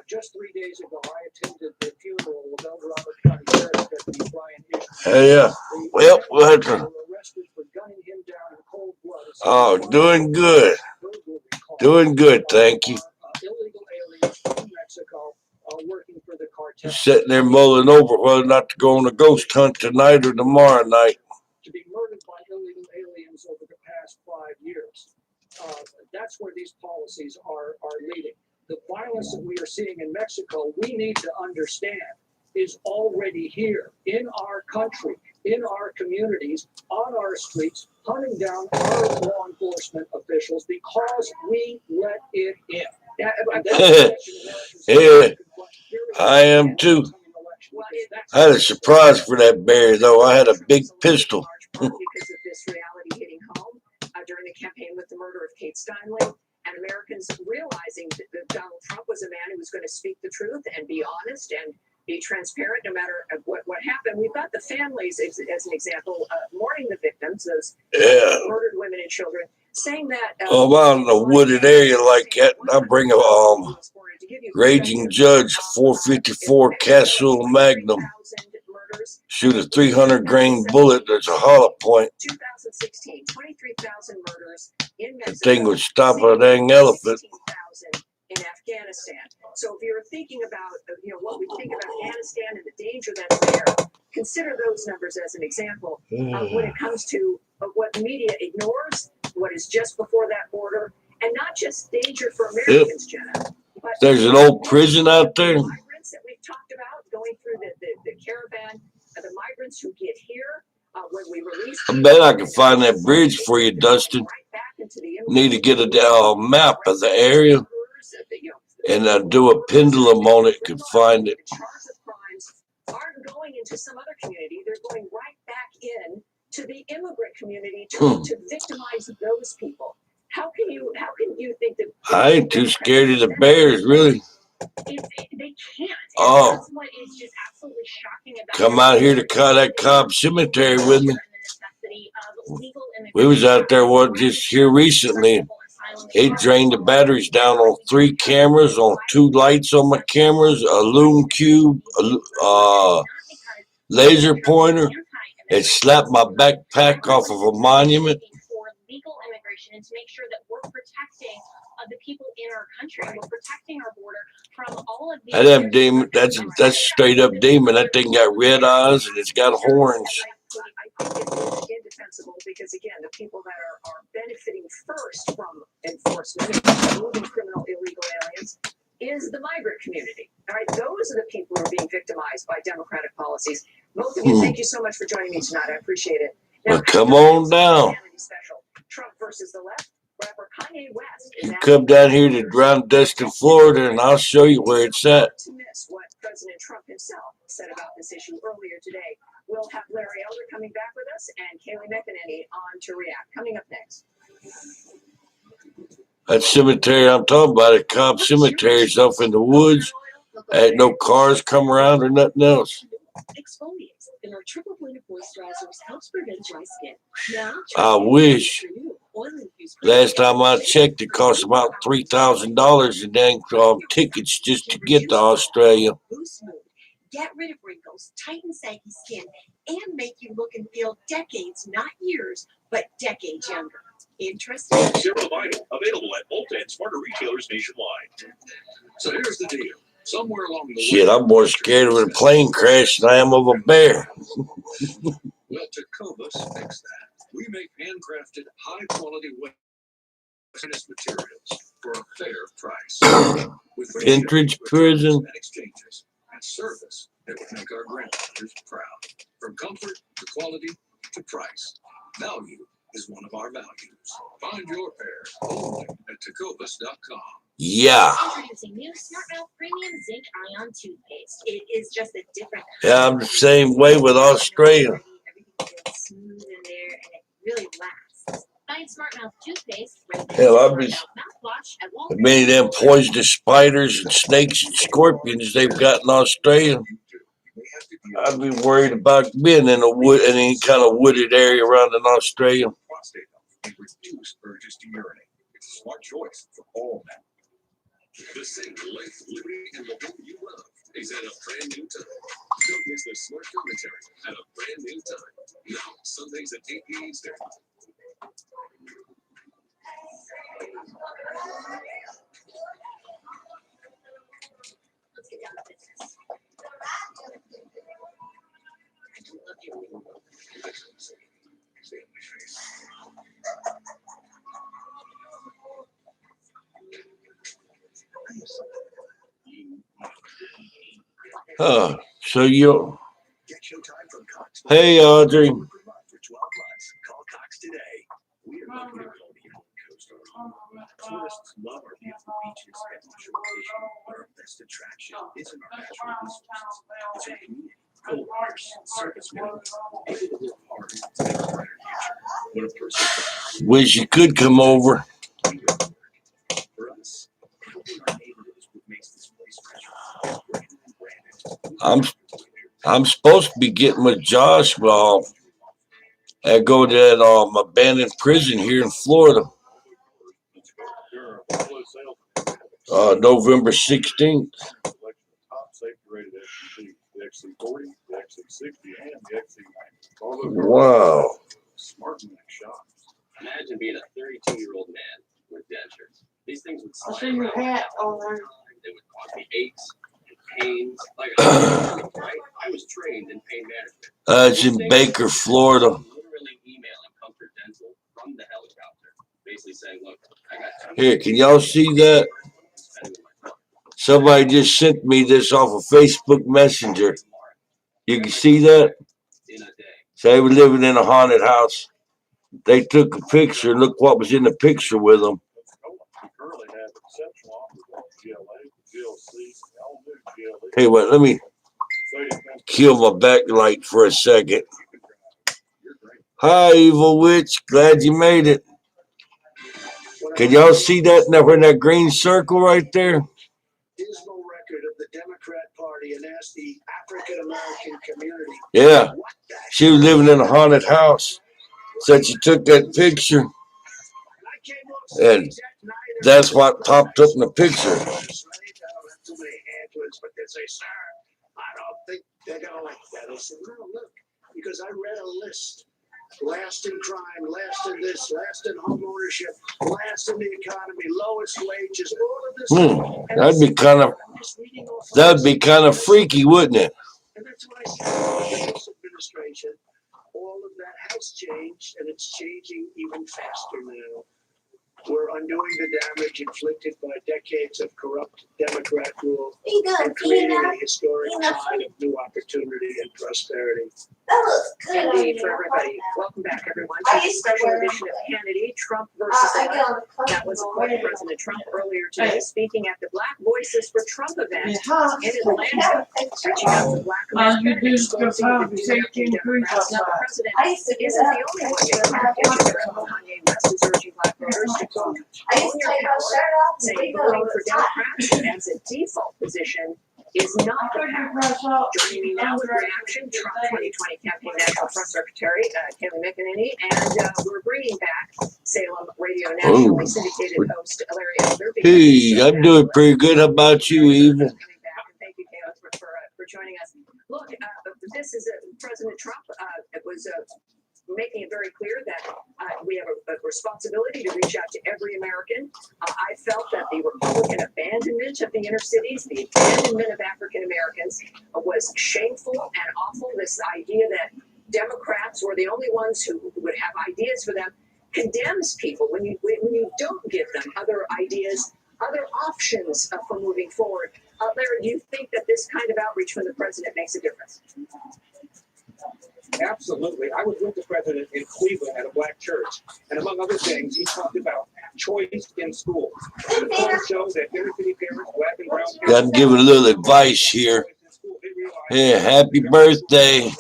Just 3 days ago, I attended the funeral of El Dorado County Sheriff Deputy Brian Ishmael.
Hey, yeah. Well, we'll have to.
Arrested for gunning him down in cold blood.
Oh, doing good. Doing good, thank you.
Illegal aliens from Mexico working for the cartel.
Just sitting there mulling over whether or not to go on a ghost hunt tonight or tomorrow night.
To be murdered by illegal aliens over the past 5 years. That's where these policies are leading. The violence that we are seeing in Mexico, we need to understand, is already here in our country, in our communities, on our streets, hunting down our law enforcement officials because we let it in.
Yeah, I am too. I had a surprise for that bear, though. I had a big pistol.
Because of this reality hitting home during the campaign with the murder of Kate Steinle. And Americans realizing that Donald Trump was a man who was going to speak the truth and be honest and be transparent no matter what happened. We've got the families, as an example, mourning the victims, those murdered women and children, saying that...
I'm out in a wooded area like that. I bring a Raging Judge 454 Castle Magnum. Shoot a 300 grain bullet. There's a hollow point.
2016, 23,000 murders in Mexico.
The thing would stop a dang elephant.
In Afghanistan. So if you're thinking about, what we think of Afghanistan and the danger that's there, consider those numbers as an example of when it comes to what the media ignores, what is just before that border, and not just danger for Americans, Jenna. But
there's an old prison out there.
The migrants that we've talked about going through the caravan, the migrants who get here when we release.
I bet I can find that bridge for you, Dustin. Need to get a map of the area and do a pendulum on it. Could find it.
Charge of crimes aren't going into some other community. They're going right back in to the immigrant community to victimize those people. How can you think that?
I ain't too scared of the bears, really.
They can't.
Oh,
that's what is just absolutely shocking about
come out here to that Cobb Cemetery with me. We was out there just here recently. They drained the batteries down on 3 cameras, on 2 lights on my cameras, a lume cube, a laser pointer. It slapped my backpack off of a monument.
For legal immigration and to make sure that we're protecting the people in our country. We're protecting our border from all of these.
That damn demon, that's straight up demon. That thing got red eyes and it's got horns.
I think it's indefensible because, again, the people that are benefiting first from enforcement, moving criminal illegal aliens, is the migrant community. All right, those are the people who are being victimized by Democratic policies. Both of you, thank you so much for joining me tonight. I appreciate it. Now,
come on down.
Trump versus the left. Rapper Kanye West.
You come down here to Round Destin, Florida, and I'll show you where it's at.
To miss what President Trump himself said about this issue earlier today. We'll have Larry Elder coming back with us and Kaylee McEnany on to react. Coming up next.
That cemetery I'm talking about, at Cobb Cemetery, is off in the woods. Ain't no cars come around or nothing else.
Exfoliates and our triple blend of moisturizers helps prevent dry skin. Now,
I wish. Last time I checked, it cost about $3,000 in dang tickets just to get to Australia.
Boost mood, get rid of wrinkles, tighten saggy skin, and make you look and feel decades, not years, but decades younger. Interesting?
Zero Vital, available at Ulta and smarter retailers nationwide. So here's the deal. Somewhere along the
Shit,
way,
I'm more scared of a plane crash than I am of a bear.
well, Tecovas fixed that. We make handcrafted, high-quality weapons materials for a fair price. With free
Pentridge
shipping,
Prison.
returns, and exchanges, and service that would make our grandmothers proud. From comfort to quality to price, value is one of our values. Find your pair only at Tecovas.com.
Yeah.
Introducing new Smartmouth Premium Zinc Ion Toothpaste. It is just a different.
Yeah, I'm the same way with Australia.
Everything feels smooth in there, and it really lasts. Find Smartmouth toothpaste.
Hell, many of them poisonous spiders and snakes and scorpions they've got in Australia. I'd be worried about being in any kind of wooded area around in Australia.
Prostate health and reduce urges to urinate. It's a smart choice for all men. The same life, liberty, and the home you love is at a brand new time. Don't miss the smart commentary at a brand new time. Now, Sundays at 8 p.m. Eastern.
Let's get down to business.
So you. Hey, Audrey.
For 12 months, call Cox today. We are located on the coast of home. Tourists love our beautiful beaches and mushroom fishing, but our best attraction isn't our natural resources. It's our community. Co-workers, servicemen, able to work hard to make a brighter future. When a person
Wish you could come over.
for us, helping our neighborhoods what makes this place special.
I'm supposed to be getting with Josh. Well, I go to that abandoned prison here in Florida. November 16th. Wow.
Imagine being a 32-year-old man with dentures. These things would
I
slide
see your
around
hat
all
on
the
there.
time. They would cause me aches and pains. Like, right? I was trained in pain management.
It's in Baker, Florida.
Literally emailing Comfort Dental from the helicopter, basically saying, "Look, I got."
Here, can y'all see that? Somebody just sent me this off of Facebook Messenger. You can see that? So they were living in a haunted house. They took a picture. Look what was in the picture with them. Hey, what? Let me kill my backlight for a second. Hi, Evil Witch. Glad you made it. Can y'all see that number in that green circle right there?
Dismal record of the Democrat Party and asked the African American community.
Yeah. She was living in a haunted house. Said she took that picture. And that's what popped up in the picture.
But they say, sir, I don't think they're going to like that. I said, no, look, because I read a list. Last in crime, last in this, last in home ownership, last in the economy, lowest wages, all of this.
That'd be kind of freaky, wouldn't it?
And that's what I said in this administration. All of that has changed, and it's changing even faster now. We're undoing the damage inflicted by decades of corrupt Democrat rule and creating a historic time of new opportunity and prosperity.
Indeed, for everybody. Welcome back, everyone, to a special edition of Kennedy, Trump versus Life. That was, of course, President Trump earlier today speaking at the Black Voices for Trump event in Atlanta, reaching out to Black America and exposing the American Democrats. Now, the president isn't the only one making accusations. Kanye West is urging Black voters to quote, own your power, saying voting for Democrats as a default position is not the power. Joining me now with reaction, Trump 2020 campaign national press secretary Kayleigh McEnany, and we're bringing back Salem radio nationally syndicated host Larry Elder.
Hey, I'm doing pretty good. How about you, Eva?
Thank you, Kayleigh, for joining us. Look, this is President Trump was making it very clear that we have a responsibility to reach out to every American. I felt that the Republican abandonment of the inner cities, the abandonment of African Americans, was shameful and awful. This idea that Democrats were the only ones who would have ideas for them condemns people when you don't give them other ideas, other options for moving forward. Larry, do you think that this kind of outreach from the president makes a difference?
Absolutely. I was with the president in Cleveland at a black church, and among other things, he talked about choice in schools. The poll shows that inner city parents, black and brown parents,
Got to give it a little advice here. Yeah, happy birthday.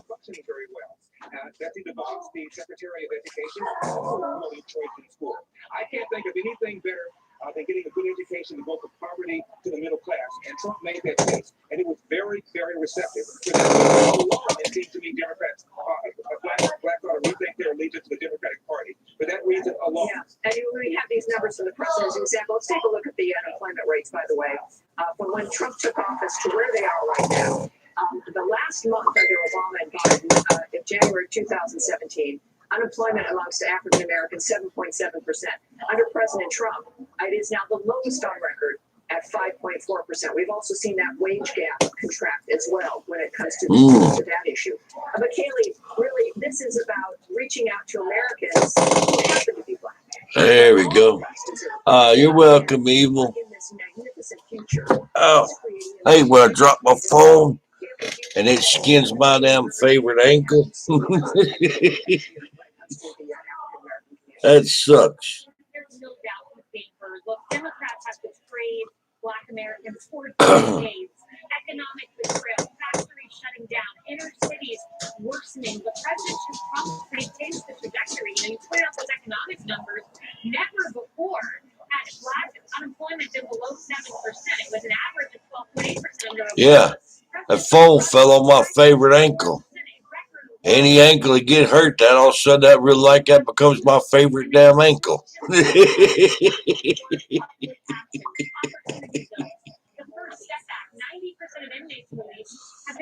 Functioning very well. Athena, the Secretary of Education, also promoting choice in school. I can't think of anything better than getting a good education to go from poverty to the middle class. And Trump made that case, and it was very, very receptive. For that reason alone, it seems to me Democrats, black ought to rethink their allegiance to the Democratic Party. For that reason alone.
Yeah, and we have these numbers from the president as an example. Let's take a look at the unemployment rates, by the way, from when Trump took office to where they are right now. The last month under Obama and Biden, in January 2017, unemployment amongst African Americans, 7.7%. Under President Trump, it is now the lowest on record at 5.4%. We've also seen that wage gap contract as well when it comes to that issue. But Kaylee, really, this is about reaching out to Americans who happen to be black.
There we go. You're welcome, Evil. Oh, hey, when I drop my phone and it skins my damn favorite ankle. That sucks.
There's no doubt in favor. Look, Democrats have betrayed Black Americans for decades. Economic betrayal, factories shutting down, inner cities worsening. The president should probably change the trajectory. And you point out those economic numbers. Never before had Black unemployment been below 7%. It was an average of 12.8% under Obama.
Yeah, that phone fell on my favorite ankle. Any ankle that get hurt, that all of a sudden that real like that becomes my favorite damn ankle.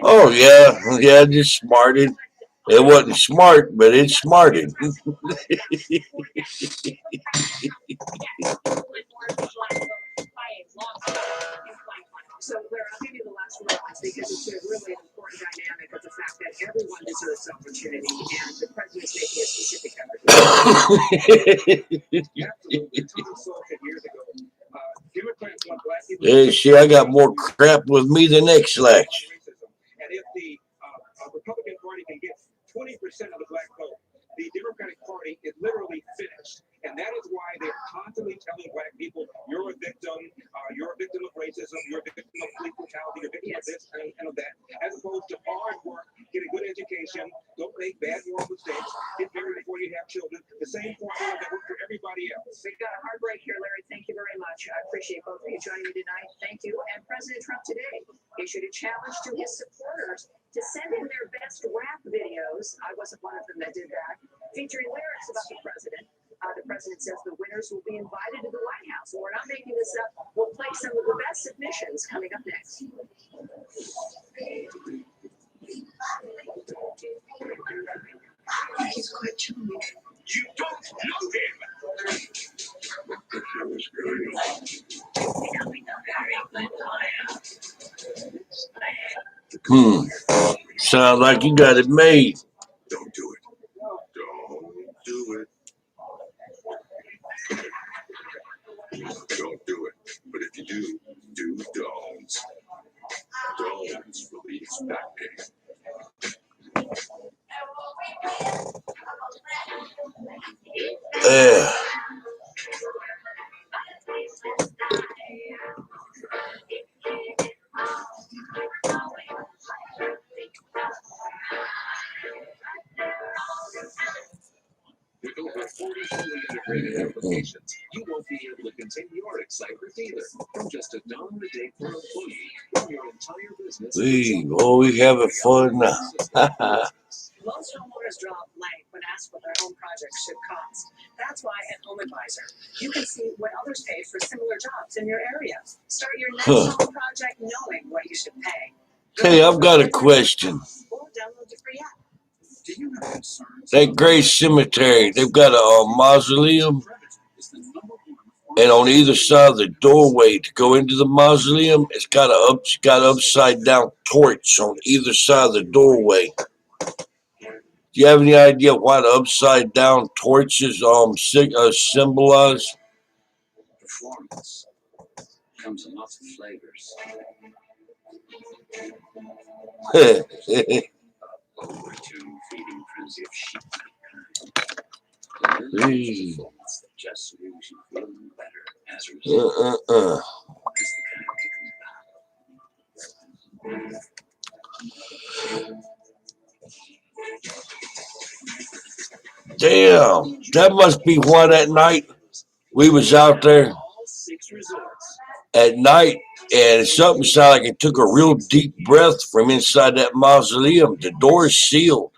Oh yeah, just smarted. It wasn't smart, but it smarted.
So, Claire, I'll give you the last word because it's a really important dynamic of the fact that everyone deserves opportunity, and the president's making a specific effort.
Yeah, see, I got more crap with me than X-Lax.
And if the Republican Party can get 20% of the black vote, the Democratic Party is literally finished. And that is why they're constantly telling black people, you're a victim of racism, you're a victim of police brutality, you're a victim of this and of that, as opposed to hard work, get a good education, don't make bad moral mistakes, get married before you have children, the same formula that worked for everybody else.
We've got a hard break here, Larry. Thank you very much. I appreciate both of you joining me tonight. Thank you. And President Trump today issued a challenge to his supporters to send in their best rap videos. I wasn't one of them that did that, featuring lyrics about the president. The president says the winners will be invited to the White House. And we're not making this up. We'll play some of the best submissions coming up next.
He's quite charming. You don't know him.
Sounds like you got it made.
Don't do it. Don't do it. Don't do it. But if you do don'ts. Don'ts release back pain.
Yeah.
With over 40 fully integrated applications, you won't be able to continue your excitement either. From just $1 a day per employee, run your entire business.
We having fun now.
Most homeowners draw a blank when asked what their home projects should cost. That's why at Home Advisor, you can see what others paid for similar jobs in your area. Start your next home project knowing what you should pay.
Hey, I've got a question.
Or download the free app.
Do
That Gray Cemetery, they've got a mausoleum, and on either side of the doorway to go into the mausoleum, it's got an upside down torch on either side of the doorway. Do you have any idea why the upside down torches symbolize?
Performance comes in lots of flavors. Over to feeding frenzy of sheep. Performance that just leaves you feeling better as a result. As the
Damn, that must be why that night we was out there at night and something sounded like it took a real deep breath from inside that mausoleum. The door is sealed.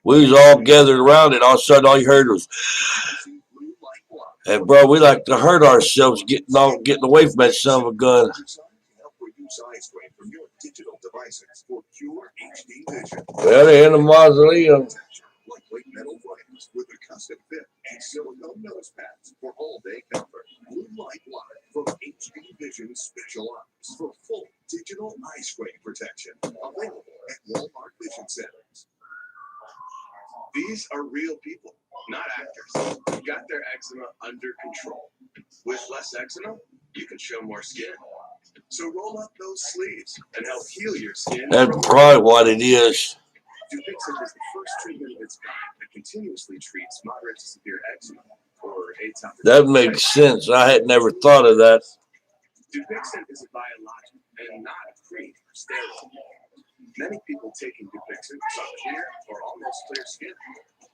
We was all gathered around it. All of a sudden, all you heard was, and bro, we like to hurt ourselves getting away from that son of a gun. Well, they're in the mausoleum.
Lightweight metal frames with a custom fit and silicone nose pads for all-day comfort. Blue Light Line from HD Vision Specialized for full digital eye strain protection. Available at Walmart Vision Centers. These are real people, not actors, who got their eczema under control. With less eczema, you can show more skin. So roll up those sleeves and help heal your skin.
That's probably what it is.
Dupixent is the first treatment of its kind that continuously treats moderate to severe eczema or atopic.
That makes sense. I had never thought of that.
Dupixent is a biologic and not a cream or steroid. Many people taking Dupixent saw clear or almost clear skin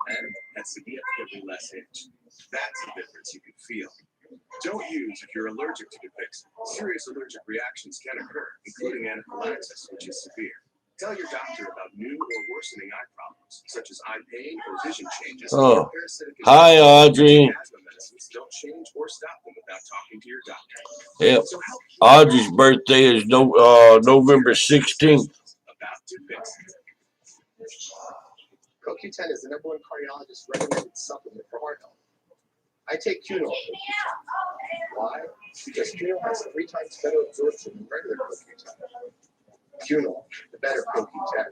and had significantly less itch. That's a difference you can feel. Don't use if you're allergic to Dupixent. Serious allergic reactions can occur, including anaphylaxis, which is severe. Tell your doctor about new or worsening eye problems, such as eye pain or vision changes.
Oh. Hi, Audrey.
Asthma medicines don't change or stop them without talking to your doctor.
Yep. Audrey's birthday is November 16th.
About Dupixent.
CoQ10 is the #1 cardiologist recommended supplement for heart health. I take Cunol. Why? Because Cunol has 3 times better absorption than regular CoQ10. Cunol, the better CoQ10.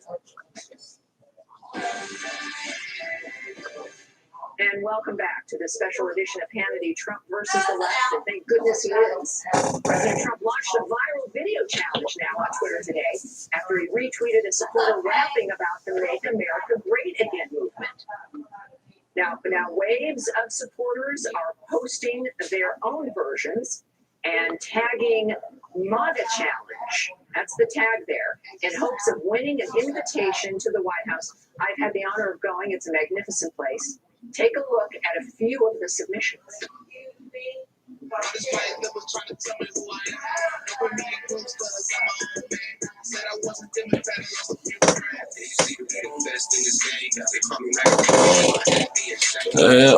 And welcome back to this special edition of Hannity, Trump versus the left, and thank goodness he is. President Trump launched a viral video challenge now on Twitter today after he retweeted a supporter rapping about the Make America Great Again movement. Now waves of supporters are posting their own versions and tagging MAGA Challenge. That's the tag there, in hopes of winning an invitation to the White House. I've had the honor of going. It's a magnificent place. Take a look at a few of the submissions.
Yeah.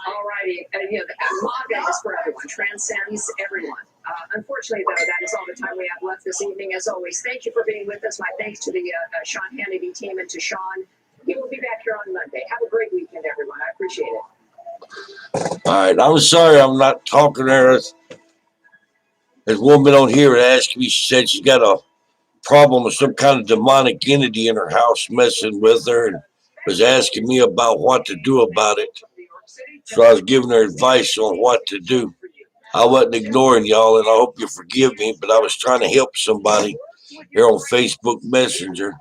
All righty. MAGA is for everyone, transcends everyone. Unfortunately, though, that is all the time we have left this evening. As always, thank you for being with us. My thanks to the Sean Hannity team and to Sean. He will be back here on Monday. Have a great weekend, everyone. I appreciate it.
All right. I'm sorry I'm not talking to her. There's a woman on here that asked me, she said she's got a problem with some kind of demonic entity in her house messing with her and was asking me about what to do about it. So I was giving her advice on what to do. I wasn't ignoring y'all, and I hope you forgive me, but I was trying to help somebody here on Facebook Messenger.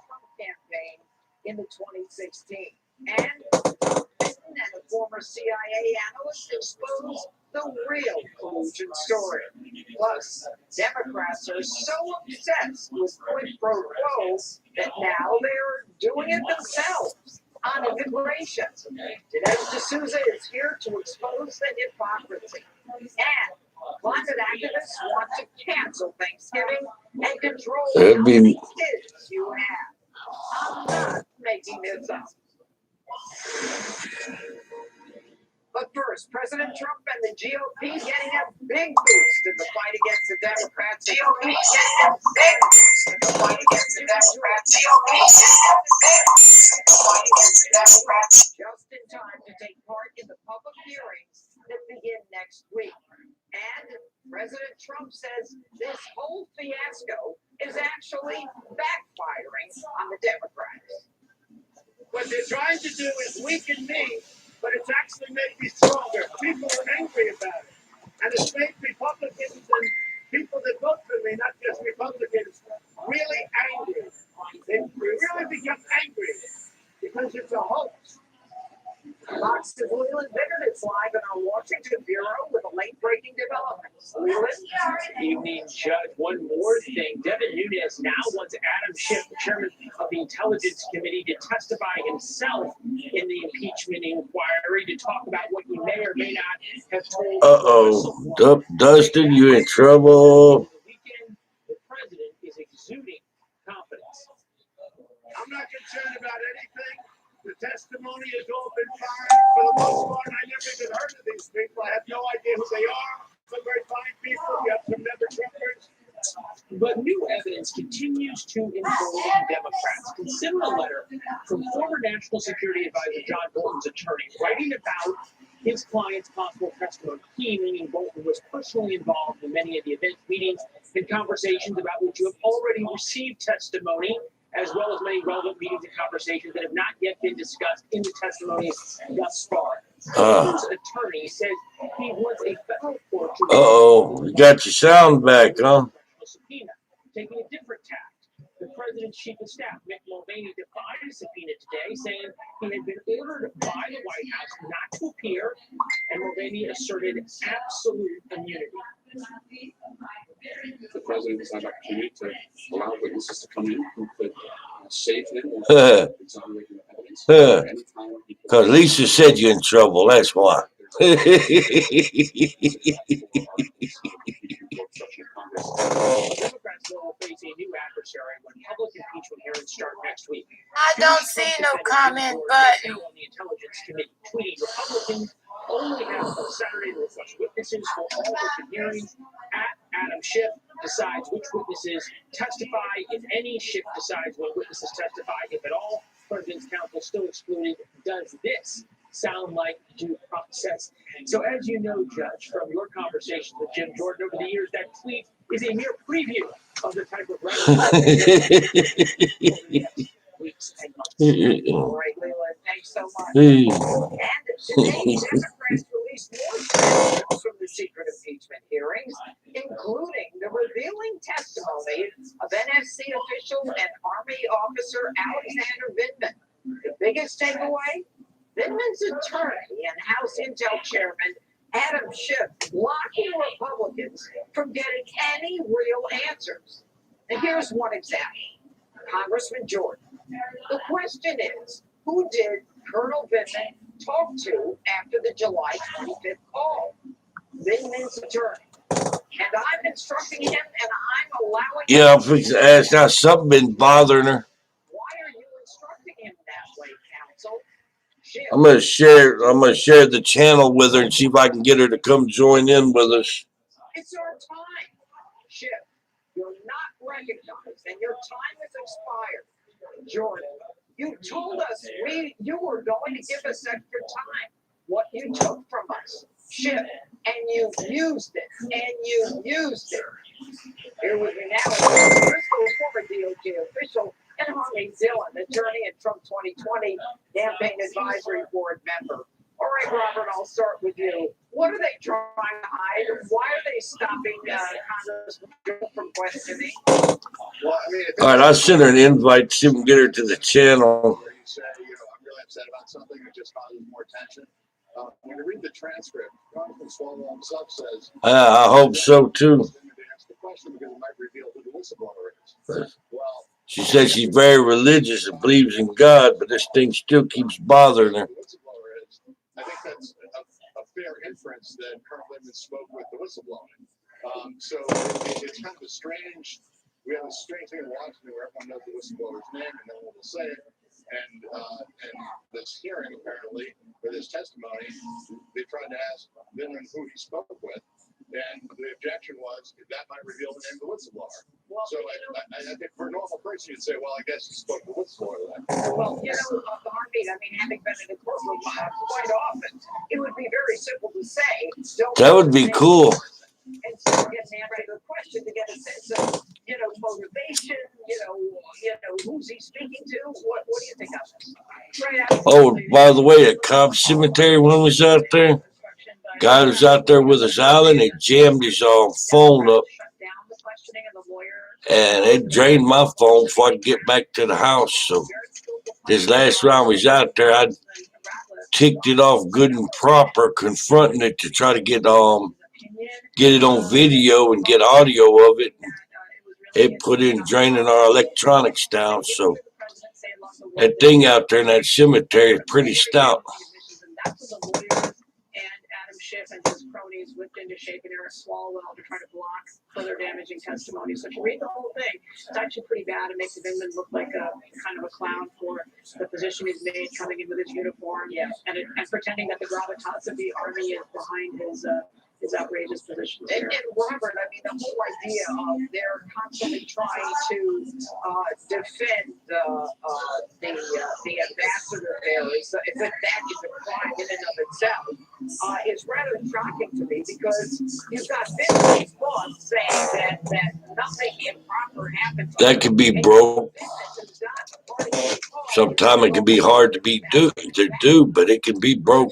In the 2016, and a former CIA analyst exposed the real collusion story. Plus, Democrats are so obsessed with quid pro quo that now they're doing it themselves on immigration. Dinesh D'Souza is here to expose the hypocrisy. And climate activists want to cancel Thanksgiving and control how many kids you have. making this up. But first, President Trump and the GOP getting a big boost in the fight against the Democrats. GOP getting a big boost in the fight against the Democrats. GOP getting a big boost in the fight against the Democrats. Just in time to take part in the public hearings that begin next week. And President Trump says this whole fiasco is actually backfiring on the Democrats.
What they're trying to do is weaken me, but it's actually made me stronger. People are angry about it. And it's made Republicans and people that vote for me, not just Republicans, really angry. They really become angry because it's a hoax.
Fox's Leland Biggert is live in our Washington bureau with a late-breaking development. Leland?
Evening, Judge. One more thing. Devin Nunes now wants Adam Schiff, the chairman of the Intelligence Committee, to testify himself in the impeachment inquiry to talk about what he may or may not have told.
Dustin, you in trouble.
The president is exuding confidence.
I'm not concerned about anything. The testimony has all been fine. For the most part, I never even heard of these people. I have no idea who they are. Some very fine people. You have some never Trumpers.
But new evidence continues to embolden Democrats. Consider a letter from former National Security Advisor John Bolton's attorney writing about his client's possible testimony. He, meaning Bolton, was personally involved in many of the event meetings and conversations about which you have already received testimony, as well as many relevant meetings and conversations that have not yet been discussed in the testimony thus far. Bolton's attorney says he wants a federal court to
You got your sound back, huh?
subpoena, taking a different tact. The president's chief of staff, Mick Mulvaney, defied a subpoena today, saying he had been ordered by the White House not to appear, and Mulvaney asserted absolute immunity.
The president has had opportunity to allow witnesses to come in who could save him or exonerate him of evidence.
Because Lisa said you're in trouble, that's why.
Democrats will face a new adversary when public impeachment hearings start next week.
I don't see no comment button.
On the Intelligence Committee, tweeting Republicans only have until Saturday to request witnesses for all open hearings. At Adam Schiff decides which witnesses testify, if any. Schiff decides when witnesses testify, if at all. President's counsel still excluded. Does this sound like due process? So as you know, Judge, from your conversations with Jim Jordan over the years, that tweet is a mere preview of the type of weeks and months.
All right, Leland, thanks so much. And today, Democrats released more transcripts from the secret impeachment hearings, including the revealing testimony of NSC official and Army officer Alexander Vindman. The biggest takeaway? Vindman's attorney and House Intel Chairman Adam Schiff blocking Republicans from getting any real answers. And here's one example. Congressman Jordan. The question is, who did Colonel Vindman talk to after the July 25th call? Vindman's attorney. And I'm instructing him and I'm allowing
Yeah, I'm fixing to ask now. Something been bothering her.
Why are you instructing him that way, counsel? Schiff.
I'm gonna share the channel with her and see if I can get her to come join in with us.
It's our time. Schiff, you're not recognized and your time has expired. Jordan, you told us you were going to give us extra time. What you took from us. Schiff, and you used it. And you used it. Here with me now is Bristol's former DOJ official and Harvey Dillon, attorney and Trump 2020 campaign advisory board member. All right, Robert, I'll start with you. What are they trying to hide? Why are they stopping Congressman Joe from questioning?
Well, I mean,
All right, I'll send her an invite to see if we can get her to the channel.
where you say, I'm really upset about something, it just causes more tension. When you read the transcript, Congressman Swalwell himself says,
I hope so too.
the question because it might reveal who the whistleblower is. Well,
She says she's very religious and believes in God, but this thing still keeps bothering her.
the whistleblower is. I think that's a fair inference that Colonel Vindman spoke with the whistleblower. So it's kind of a strange. We have a strange thing in Washington where everyone knows the whistleblower's name and no one will say it. And this hearing, apparently, for this testimony, they tried to ask Vindman who he spoke with. And the objection was that might reveal the name of the whistleblower. So I think for a normal person, you'd say, well, I guess he spoke to the whistleblower then.
Well, Harvey, I mean, having been in the courtroom quite often, it would be very simple to say.
That would be cool.
And so get an answer to the question to get a sense of, motivation, who's he speaking to? What do you think of this? Right.
Oh, by the way, the Cobb Cemetery one was out there. Guy was out there with his island. He jammed his phone up, and it drained my phone before I could get back to the house. So this last round was out there, I ticked it off good and proper, confronting it to try to get it on video and get audio of it. It put in draining our electronics down. So that thing out there in that cemetery is pretty stout.
Schiff and his cronies whipped into shape and Eric Swalwell to try to block further damaging testimony. So if you read the whole thing, it's actually pretty bad. It makes Vindman look like a kind of a clown for the position he's made, coming in with his uniform, and pretending that the gravitas of the army is behind his outrageous position. And Robert, I mean, the whole idea of they're constantly trying to defend the ambassador there is that is a crime in and of itself is rather shocking to me, because you've got Vindman's boss saying that nothing improper happened.
That could be broke. Sometimes it can be hard to do, but it can be broke.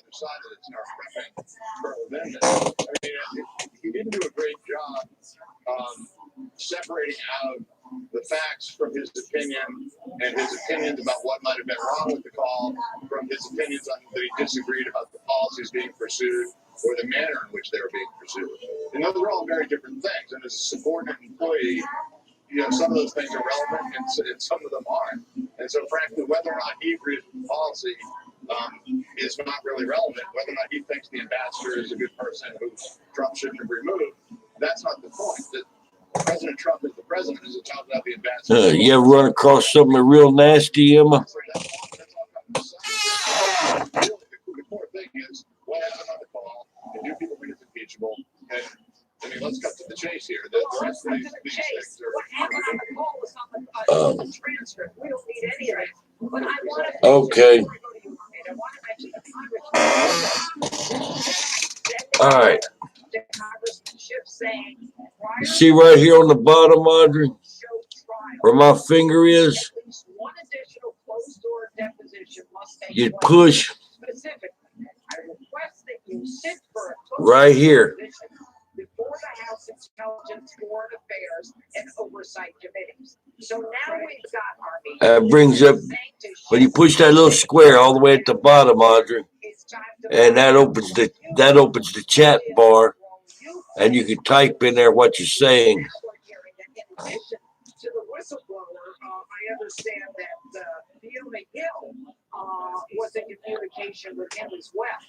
Side that it's not preventing Colonel Vindman. I mean, he didn't do a great job separating out the facts from his opinion, and his opinions about what might have been wrong with the call from his opinions on that he disagreed about the policies being pursued or the manner in which they were being pursued. And those are all very different things. And as a subordinate employee, some of those things are relevant and some of them aren't. And so, frankly, whether or not he agrees with the policy is not really relevant. Whether or not he thinks the ambassador is a good person who Trump shouldn't have removed, that's not the point. That President Trump is the president, as it talks about the ambassador.
You ever run across something real nasty, Emma?
The core thing is what happened on the call, and do people think it's impeachable? And I mean, let's cut to the chase here. The rest of these things are.
The transcript. We don't need any of it. But I want to.
Okay. All right. You see right here on the bottom, Audrey, where my finger is? You push right here.
Before the House Intelligence, Foreign Affairs, and Oversight Committees. So now we've got Army.
That brings up, when you push that little square all the way at the bottom, Audrey, and that opens the chat bar, and you can type in there what you're saying.
To the whistleblower, I understand that Fiona Hill was in communication with him as well.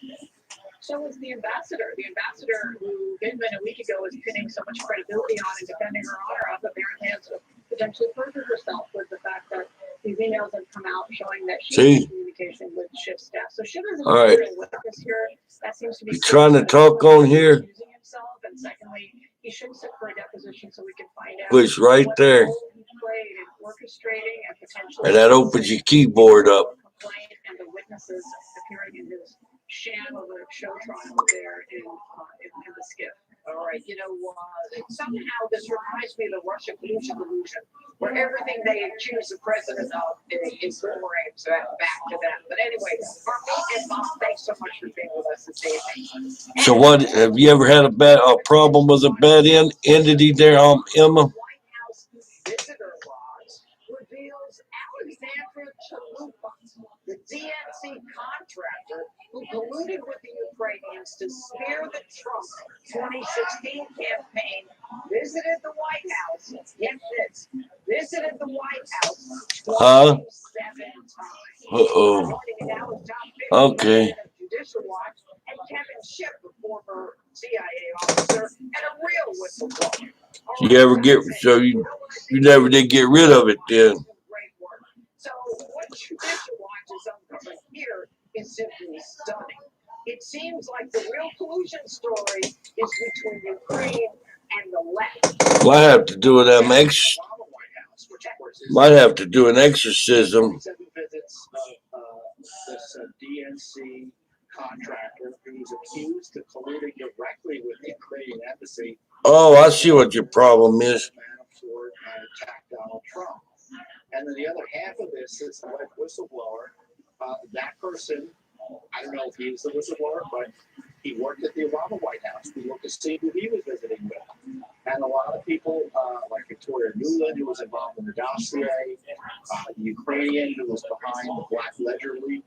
So is the ambassador. The ambassador who Vindman a week ago was pinning so much credibility on and defending her honor of, apparently has potentially perjured herself with the fact that these emails have come out showing that she's in communication with Schiff's staff. So Schiff is a witness here. That seems to be
trying to talk on here.
Himself. And secondly, he should sit for a deposition so we can find out.
Push right there.
Orchestrating and potentially.
And that opens your keyboard up.
And the witnesses appearing in his sham of a show trial there in the skiff. All right, somehow this reminds me of the Russia collusion, where everything they accuse the president of is boomerangs back to them. But anyway, Harvey and Bob, thanks so much for being with us this evening.
So what, have you ever had a problem with a bad entity there, Emma?
White House visitor logs reveals Alexandra Chalupa, the DNC contractor who colluded with the Ukrainians to smear the Trump 2016 campaign, visited the White House. Get this, visited the White House 27 times.
Okay.
Judicial Watch and Kevin Schiff, a former CIA officer and a real whistleblower.
You never did get rid of it then?
Judicial Watch has uncovered here is simply stunning. It seems like the real collusion story is between Ukraine and the left.
Might have to do with them might have to do an exorcism.
7 visits of this DNC contractor who's accused of colluding directly with the Ukrainian embassy.
Oh, I see what your problem is.
Manafort attacked Donald Trump. And then the other half of this is a whistleblower. That person, I don't know if he was the whistleblower, but he worked at the Obama White House. We looked to see who he was visiting with. And a lot of people, like Victoria Nuland, who was involved in the dossier, the Ukrainian who was behind the Black Ledger leak.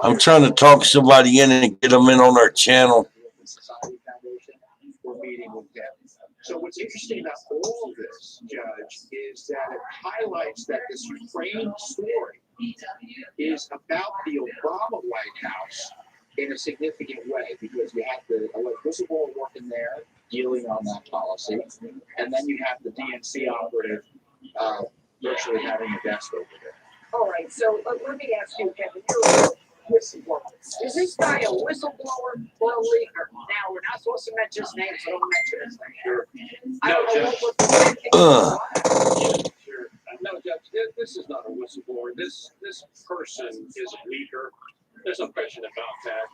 I'm trying to talk somebody in and get them in on our channel.
The Society Foundation, we're meeting with them. So what's interesting about all of this, Judge, is that it highlights that this Ukraine story is about the Obama White House in a significant way, because you have the whistleblower working there dealing on that policy, and then you have the DNC operative virtually having a desk over there.
All right, so let me ask you, Kevin, you're a whistleblower. Is this guy a whistleblower or a leaker? Now, we're not supposed to mention his name, so don't mention his name.
Sure.
I don't know what
Sure. No, Judge, this is not a whistleblower. This person is a leaker. There's no question about that.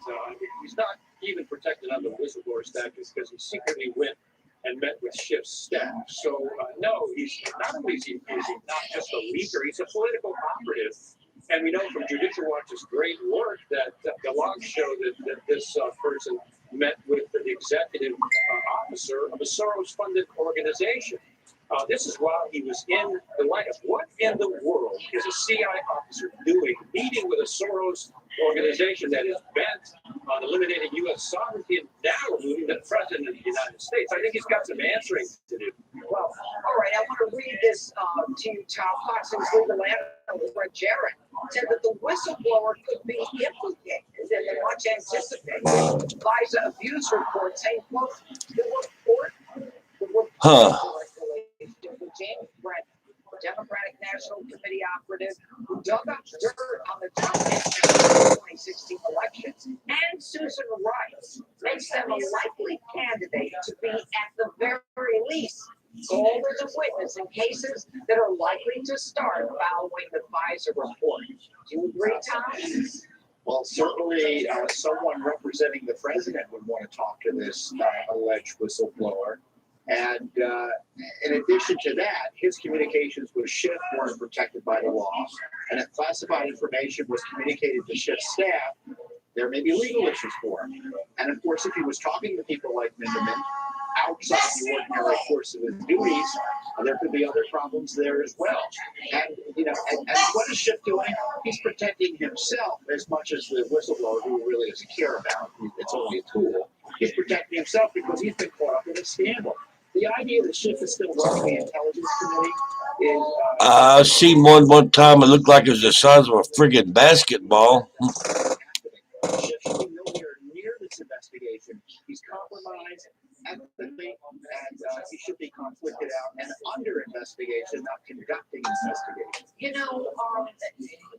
He's not even protected under whistleblower status because he secretly went and met with Schiff's staff. So, no, he's not only is he not just a leaker, he's a political operative. And we know from Judicial Watch's great work that the logs show that this person met with the executive officer of a Soros-funded organization. This is while he was in the White House. What in the world is a CIA officer doing, meeting with a Soros organization that is bent on eliminating U.S. sovereignty and now removing the president of the United States? I think he's got some answering to do.
Well, all right, I want to read this to you, Tom. Fox News legal analyst Brett Jarrett said that the whistleblower could be implicated in the much anticipated FISA abuse report, saying, quote, the report with James Brett, Democratic National Committee operative who dug up dirt on the Trump 2016 elections, and Susan Rice makes them a likely candidate to be, at the very least, called as a witness in cases that are likely to start following the FISA report. Do you agree, Tom?
Well, certainly someone representing the president would want to talk to this alleged whistleblower. And in addition to that, his communications with Schiff weren't protected by the law. And if classified information was communicated to Schiff's staff, there may be legal issues for him. And of course, if he was talking to people like Minderman outside the ordinary course of his duties, there could be other problems there as well. And, and what is Schiff doing? He's protecting himself as much as the whistleblower, who really doesn't care about. It's only a tool. He's protecting himself because he's been caught up in a scandal. The idea that Schiff is still running the Intelligence Committee is...
I seen one time. It looked like it was the size of a friggin' basketball.
Schiff should be nowhere near this investigation. He's compromised ethically, and he should be conflicted out and under investigation, not conducting investigation.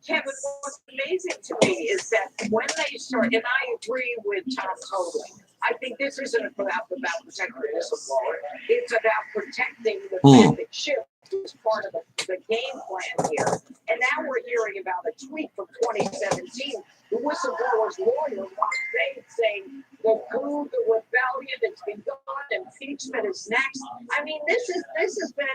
Kevin, what's amazing to me is that when they start, and I agree with Tom totally, I think this isn't about protecting the whistleblower. It's about protecting the fact that Schiff is part of the game plan here. And now we're hearing about a tweet from 2017. The whistleblower's lawyer, Mark Bates, saying the coup, the rebellion, it's begun, impeachment is next. I mean, this has been,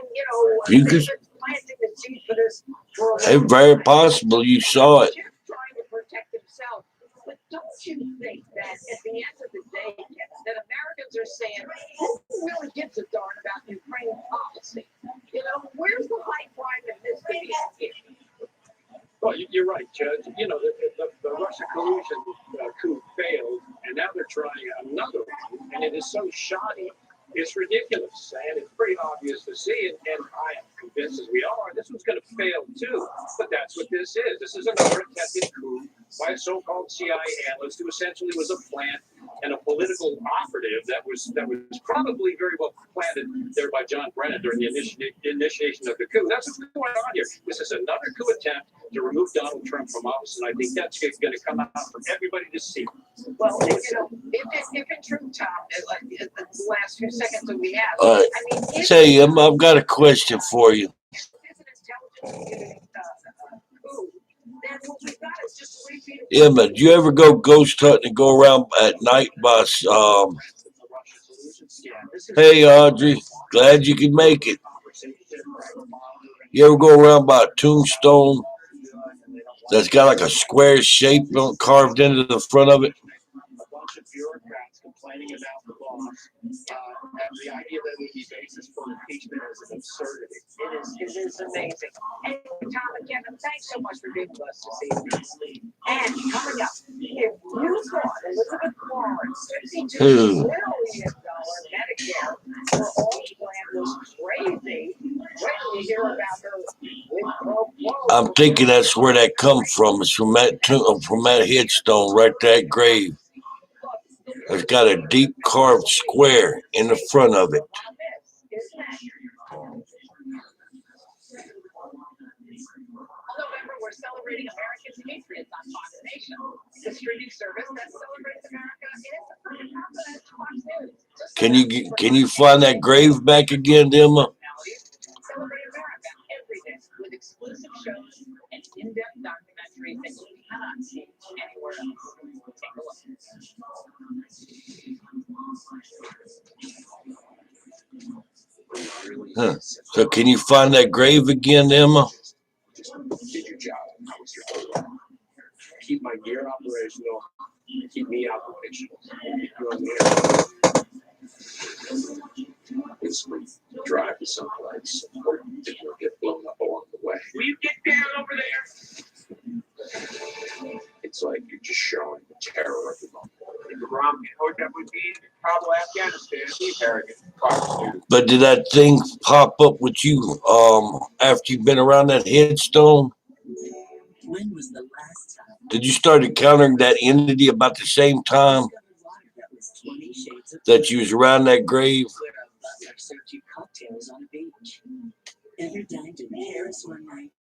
You could,
planting the seed for this for a
it's
long
very
time.
possible you saw it.
Schiff trying to protect himself. But don't you think that at the end of the day, that Americans are saying, who really gives a darn about Ukraine policy? Where's the high crime investigation?
Well, you're right, Judge. The Russia collusion coup failed, and now they're trying another one, and it is so shoddy. It's ridiculous, and it's pretty obvious to see, and I am convinced, as we are, this one's going to fail too. But that's what this is. This is another attempted coup by a so-called CIA analyst who essentially was a plant
and a political operative that was probably very well planted there by John Brennan during the initiation of the coup. That's what's going on here. This is another coup attempt to remove Donald Trump from office, and I think that's going to come out for everybody to see.
Well, if in truth, Tom, the last few seconds that we have,
All right.
I mean, if
Say, I've got a question for you.
it's an intelligence community coup, then what we've got is just a repeat of
Yeah, but do you ever go ghost hunting and go around at night by hey Audrey, glad you could make it. You ever go around by a tombstone that's got like a square shape carved into the front of it?
A bunch of bureaucrats complaining about the boss, and the idea that would be basis for impeachment is an absurdity.
It is amazing. And Tom and Kevin, thanks so much for being with us this evening. And coming up, if you thought Elizabeth Warren's $52 million Medicare for all plan was crazy, wait till you hear about her with pro quo.
I'm thinking that's where that comes from. It's from that headstone right there, that grave. It's got a deep carved square in the front of it.
November, we're celebrating American Patriots on Fox Nation, the streaming service that celebrates America in its confidence. Fox News.
Can you find that grave back again, Emma?
Celebrate America every day with exclusive shows and in-depth documentaries that you cannot see anywhere else. Take a look.
Huh. So can you find that grave again, Emma?
Just did your job. How was your job? Keep my gear operational. Keep me operational. Keep you on the air. Basically, drive to someplace or you'll get blown up along the way.
Will you get down over there?
It's like you're just showing the terror of the moment.
That would be probably Afghanistan. Be arrogant.
But did that thing pop up with you after you've been around that headstone?
When was the last time?
Did you start encountering that entity about the same time that you was around that grave?
Butler served you cocktails on a beach. Ever dined in Paris one night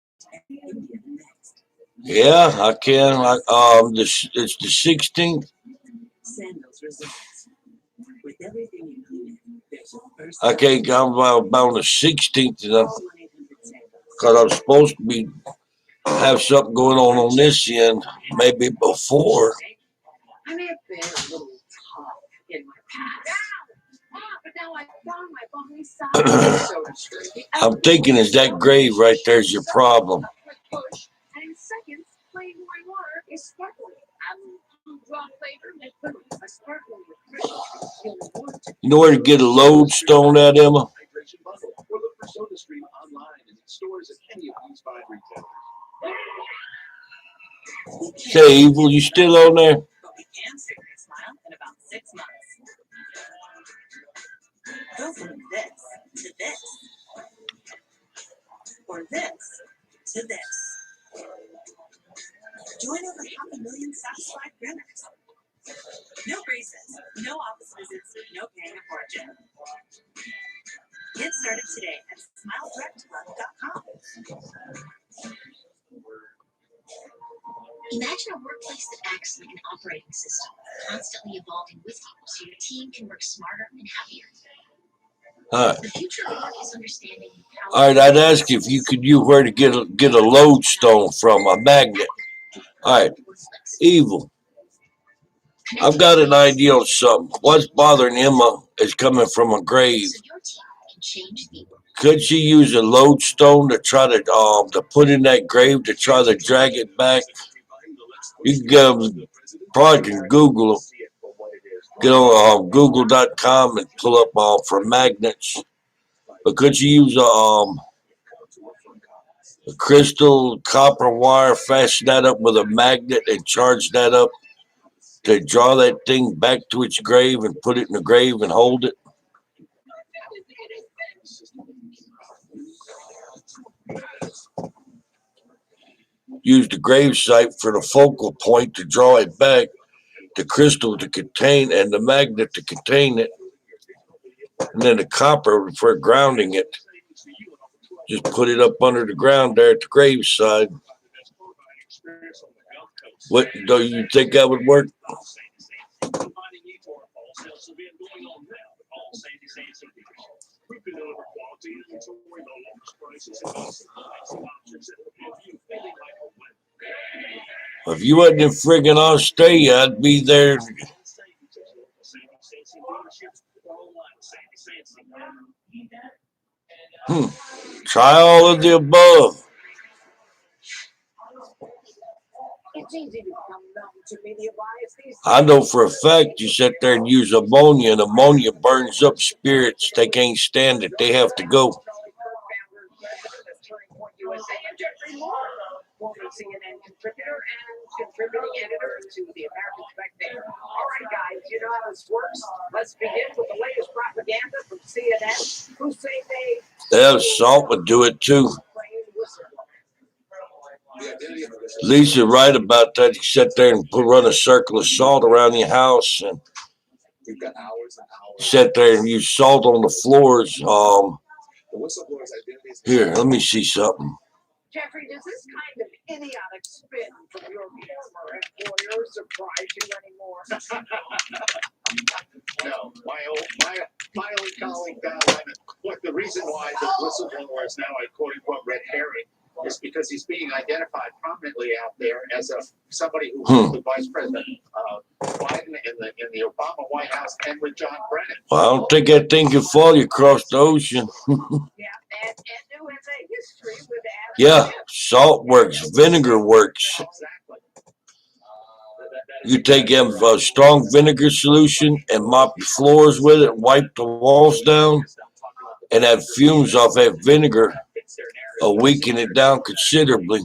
and India the next?
Yeah, I can. It's the 16th.
Sandals results. With everything included, there's a first.
I can't come about on the 16th because I'm supposed to be have something going on this end, maybe before.
I may have been a little tough in my past. But now I found my bony side, so to speak.
I'm thinking is that grave right there is your problem.
And in seconds, plain white water is sparkling. Raw flavor, a sparkling refreshing.
You know where to get a lodestone at, Emma?
Hydration bundle. Or look for SodaStream online and in stores at any of these fine retailers.
Say, Evil, you still on there?
But we can fix your smile in about 6 months. Go from this to this. Or this to this. Join over 500,000 satisfied grinners. No braces, no office visits, no paying a fortune. Get started today at SmileDirectClub.com.
Imagine a workplace that acts like an operating system, constantly evolving with you so your team can work smarter and happier.
All right.
The future of work is understanding how.
All right, I'd ask you if you could use where to get a lodestone from, a magnet. All right, Evil. I've got an idea on something. What's bothering Emma is coming from a grave. Could she use a lodestone to try to put in that grave to try to drag it back? You can probably can Google get on Google.com and pull up for magnets. But could you use a crystal copper wire, fasten that up with a magnet and charge that up to draw that thing back to its grave and put it in the grave and hold it? Use the grave site for the focal point to draw it back. the crystal to contain and the magnet to contain it, and then the copper for grounding it. Just put it up under the ground there at the graveside. What do you think that would work? If you wasn't in friggin' Australia, I'd be there. Try all of the above.
It's easy to become numb to media bias these days.
I know for a fact you sit there and use ammonia, and ammonia burns up spirits. They can't stand it. They have to go.
USA and Jeffrey Moore, former CNN contributor and contributing editor to the American Spectator. All right, guys, you know how this works. Let's begin with the latest propaganda from CNN, who say they...
Yeah, Salt would do it too. Lisa right about that. You sit there and run a circle of salt around your house, and sit there and use salt on the floors. Here, let me see something.
Jeffrey, does this kind of idiotic spin from your former employer surprise you anymore?
No, my old colleague Don Lemon. Look, the reason why the whistleblower is now a quote unquote red herring is because he's being identified prominently out there as somebody who was with Vice President Biden in the Obama White House and with John Brennan.
Well, I don't think that thing can follow you across the ocean.
Yeah, and who has a history with Adam?
Yeah, salt works, vinegar works. You take a strong vinegar solution and mop your floors with it, wipe the walls down, and have fumes off that vinegar will weaken it down considerably.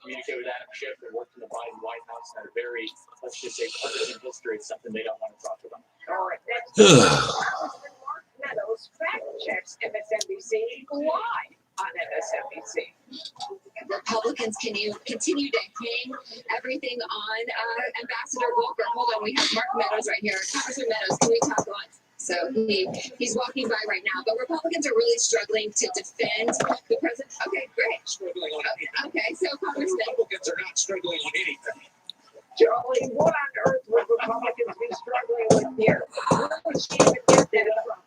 Communicate with Adam Schiff and worked in the Biden White House and had a very, let's just say, partisan history. It's something they don't want to talk about.
All right, next, Mark Meadows fact checks MSNBC live on MSNBC.
Republicans continue to hang everything on Ambassador Volker. Hold on, we have Mark Meadows right here. Congressman Meadows, can we talk on? So he's walking by right now. But Republicans are really struggling to defend the president. Okay, great. Okay, so Congressman.
Republicans are not struggling on anything.
Charlie, what on earth would Republicans be struggling with here? Where would she even get that from?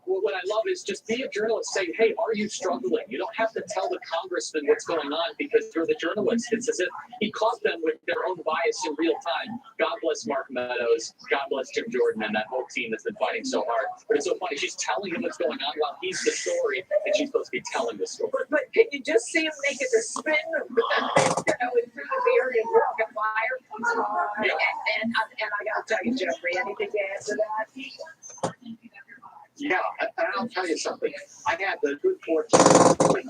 Well, what I love is just be a journalist. Say, hey, are you struggling? You don't have to tell the congressman what's going on because you're the journalist. It's as if he caught them with their own bias in real time. God bless Mark Meadows. God bless Jim Jordan and that whole team that's been fighting so hard. But it's so funny. She's telling him what's going on while he's the story, and she's supposed to be telling the story.
But can you just see him make it a spin? Through the beard and rocket fire. And I got to tell you, Jeffrey, anything to add to that?
Yeah, and I'll tell you something. I had the good fortune to spend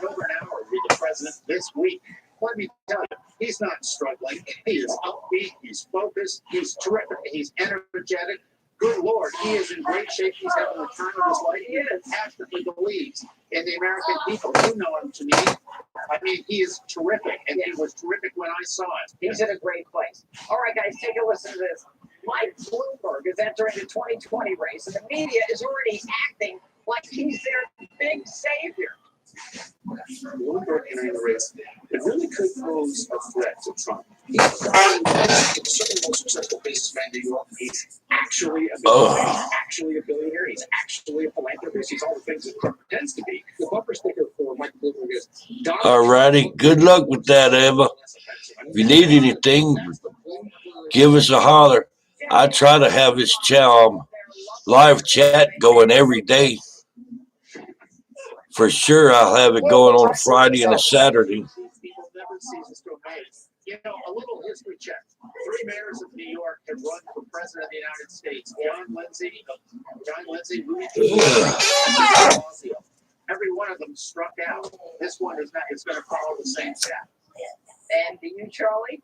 over an hour with the president this week. Let me tell you, he's not struggling. He is upbeat. He's focused. He's terrific. He's energetic. Good Lord, he is in great shape. He's having the time of his life. He passionately believes in the American people. You know him to me. I mean, he is terrific, and he was terrific when I saw him.
He's in a great place. All right, guys, take a listen to this. Mike Bloomberg is entering the 2020 race, and the media is already acting like he's their big savior.
Bloomberg entering the race, it really could pose a threat to Trump. He's certainly the most successful businessman in New York. He's actually a billionaire. He's actually a billionaire. He's actually a philanthropist. He's all the things that Trump tends to be. The bumper sticker for Mike Bloomberg is
All righty. Good luck with that, Eva. If you need anything, give us a holler. I try to have this live chat going every day. For sure, I'll have it going on a Friday and a Saturday.
You know, a little history check. 3 mayors of New York have run for president of the United States. John Lindsay, Louis Blumenthal. Every one of them struck out. This one is going to follow the same path.
And do you, Charlie?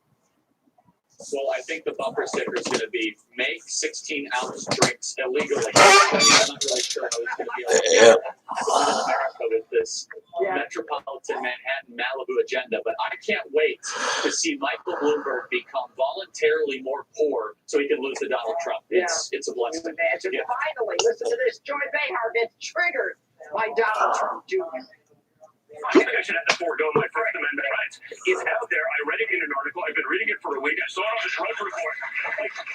Well, I think the bumper sticker is going to be make 16-ounce drinks illegally. I'm not really sure how it's going to be able to do America with this metropolitan Manhattan, Malibu, agenda. But I can't wait to see Michael Bloomberg become voluntarily more poor so he can lose to Donald Trump. It's a blessing.
Imagine.
Yeah.
Finally, listen to this. Joy Behar gets triggered by Donald Trump Jr.
I think I should have to forego my First Amendment rights. It's out there. I read it in an article. I've been reading it for a week. I saw it on the Drudge Report.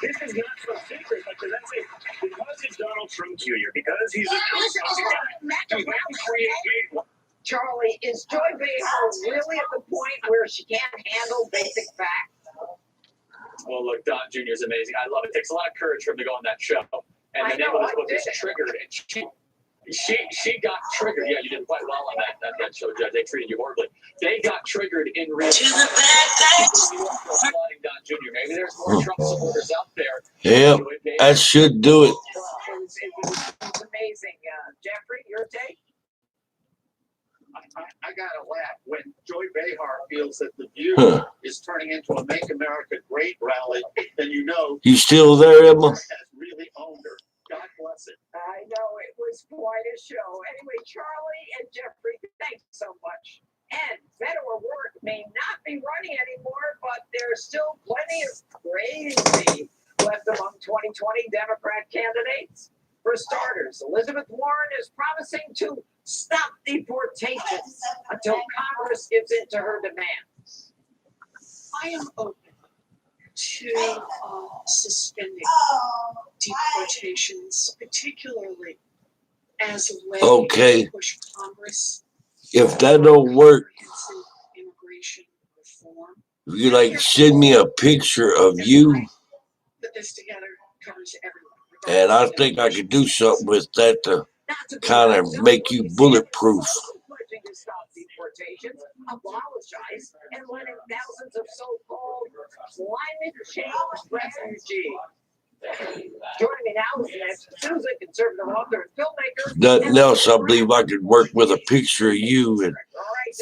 This is not so secret, but to that say, because it's Donald Trump Jr., because he's a
Charlie, is Joy Behar really at the point where she can't handle basic facts?
Well, look, Don Jr. is amazing. I love it. It takes a lot of courage for him to go on that show. And the name of his book is Triggered. And she got triggered. Yeah, you did quite well on that show, Judge. They treated you horribly. They got triggered in real time. Applauding Don Jr. Maybe there's more Trump supporters out there.
Yep, that should do it.
It's amazing. Jeffrey, your take?
I gotta laugh when Joy Behar feels that the View is turning into a Make America Great rally, then you know
You still there, Emma?
has really owned her. God bless it.
I know, it was quite a show. Anyway, Charlie and Jeffrey, thanks so much. And Beto O'Rourke may not be running anymore, but there's still plenty of crazy left among 2020 Democrat candidates. For starters, Elizabeth Warren is promising to stop deportations until Congress gives in to her demands.
I am open to suspending deportations, particularly as a way to push Congress.
If that don't work,
Immigration reform.
you like send me a picture of you,
Put this together covers everyone.
and I think I could do something with that to kind of make you bulletproof.
Pledging to stop deportations, apologize, and letting thousands of so-called climate change refugees. Joining me now is next Susan, conservative author and filmmaker.
Nothing else, I believe I could work with a picture of you and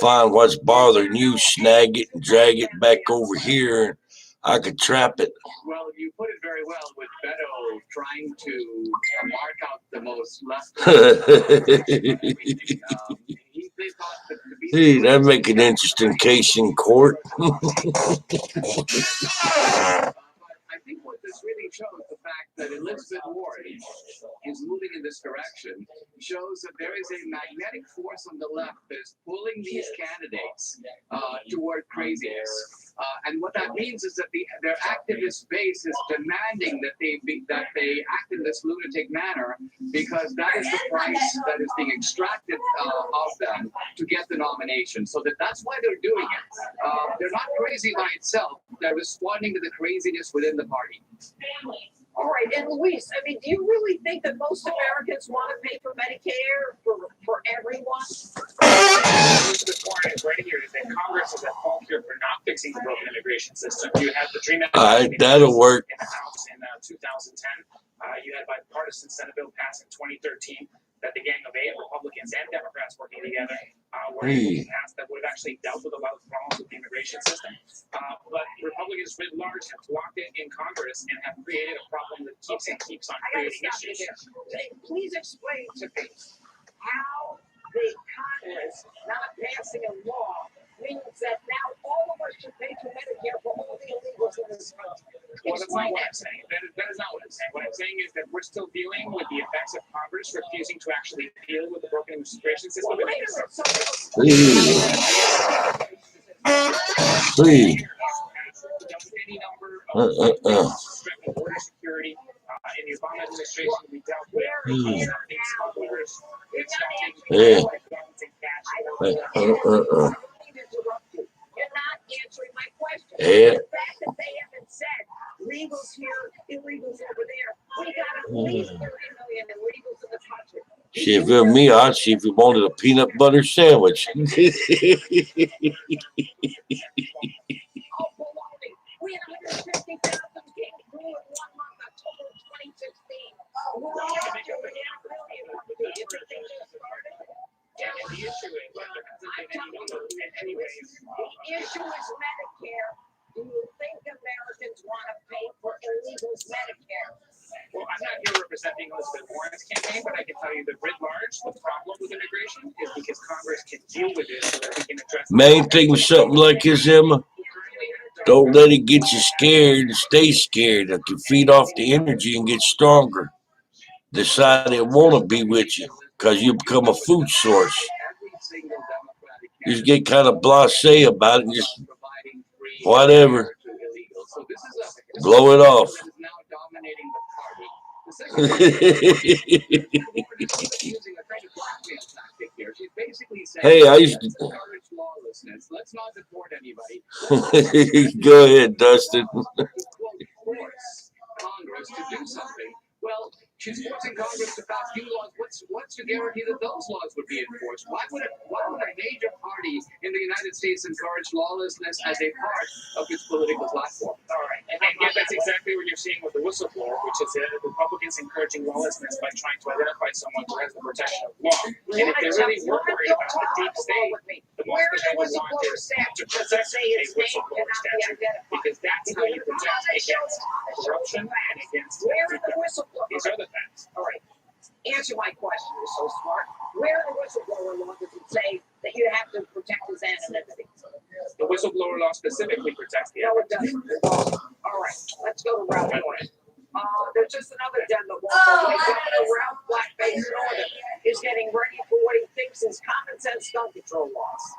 find what's bothering you, snag it and drag it back over here, and I could trap it.
Well, you put it very well with Beto trying to mark out the most left.
Hey, that'd make an interesting case in court.
I think what this really shows, the fact that Elizabeth Warren is moving in this direction, shows that there is a magnetic force on the left that is pulling these candidates toward craziness. And what that means is that their activist base is demanding that they act in this lunatic manner, because that is the price that is being extracted of them to get the nomination. So that's why they're doing it. They're not crazy by itself. They're responding to the craziness within the party.
All right, and Luis, I mean, do you really think that most Americans want to pay for Medicare for everyone?
Elizabeth Warren is right here is that Congress is at fault here for not fixing the broken immigration system. You had the Dream Act
That'll work.
in the House in 2010. You had bipartisan Senate bill passed in 2013 that the Gang of Eight, Republicans and Democrats working together, were able to pass that would have actually dealt with a lot of problems with the immigration system. But Republicans writ large have blocked it in Congress and have created a problem that keeps on creating issues.
Please explain to me how the Congress not passing a law means that now all of us should pay for Medicare for all the illegals in this country.
Well, that's not what I'm saying. That is not what I'm saying. What I'm saying is that we're still dealing with the effects of Congress refusing to actually deal with the broken immigration system.
Please.
Any number of border security. In the Obama administration, we dealt with smugglers. It's
You're not answering my question. The fact that they haven't said legals here, illegals over there. We got at least 30 million illegals in the country.
See, if it were me, I'd see if he wanted a peanut butter sandwich.
Oh, baloney. We had 150,000 came through in 1 month, October 2016. We're all at 2.5 million. You think they just started?
Yeah, and the issue is that there hasn't been any number in any ways.
The issue is Medicare. Do you think Americans want to pay for illegals' Medicare?
Well, I'm not here representing Elizabeth Warren's campaign, but I can tell you that writ large, the problem with immigration is because Congress can deal with it so that we can address.
Main thing with something like this, Emma, don't let it get you scared. Stay scared. If you feed off the energy and get stronger, decide it want to be with you because you become a food source. You just get kind of blasé about it and just whatever. Blow it off. Hey, I used to. Go ahead, Dustin.
Congress to do something. Well, she's forcing Congress to pass new laws. What's to guarantee that those laws would be enforced? Why would a major party in the United States encourage lawlessness as a part of its political platform? All right, and yet that's exactly what you're seeing with the whistleblower, which is Republicans encouraging lawlessness by trying to identify someone who has the protection of law. And if they really were worried about the deep state, the most that they would want is to protect a whistleblower statute, because that's how you protect against corruption and against.
Where are the whistleblowers?
These are the facts.
All right. Answer my question. You're so smart. Where in the whistleblower law does it say that you have to protect his anonymity?
The whistleblower law specifically protects the
No, it doesn't. All right. Let's go to Ralph Norton. There's just another den that won't go away. Governor Ralph Blackface Norton is getting ready for what he thinks is common sense gun control laws.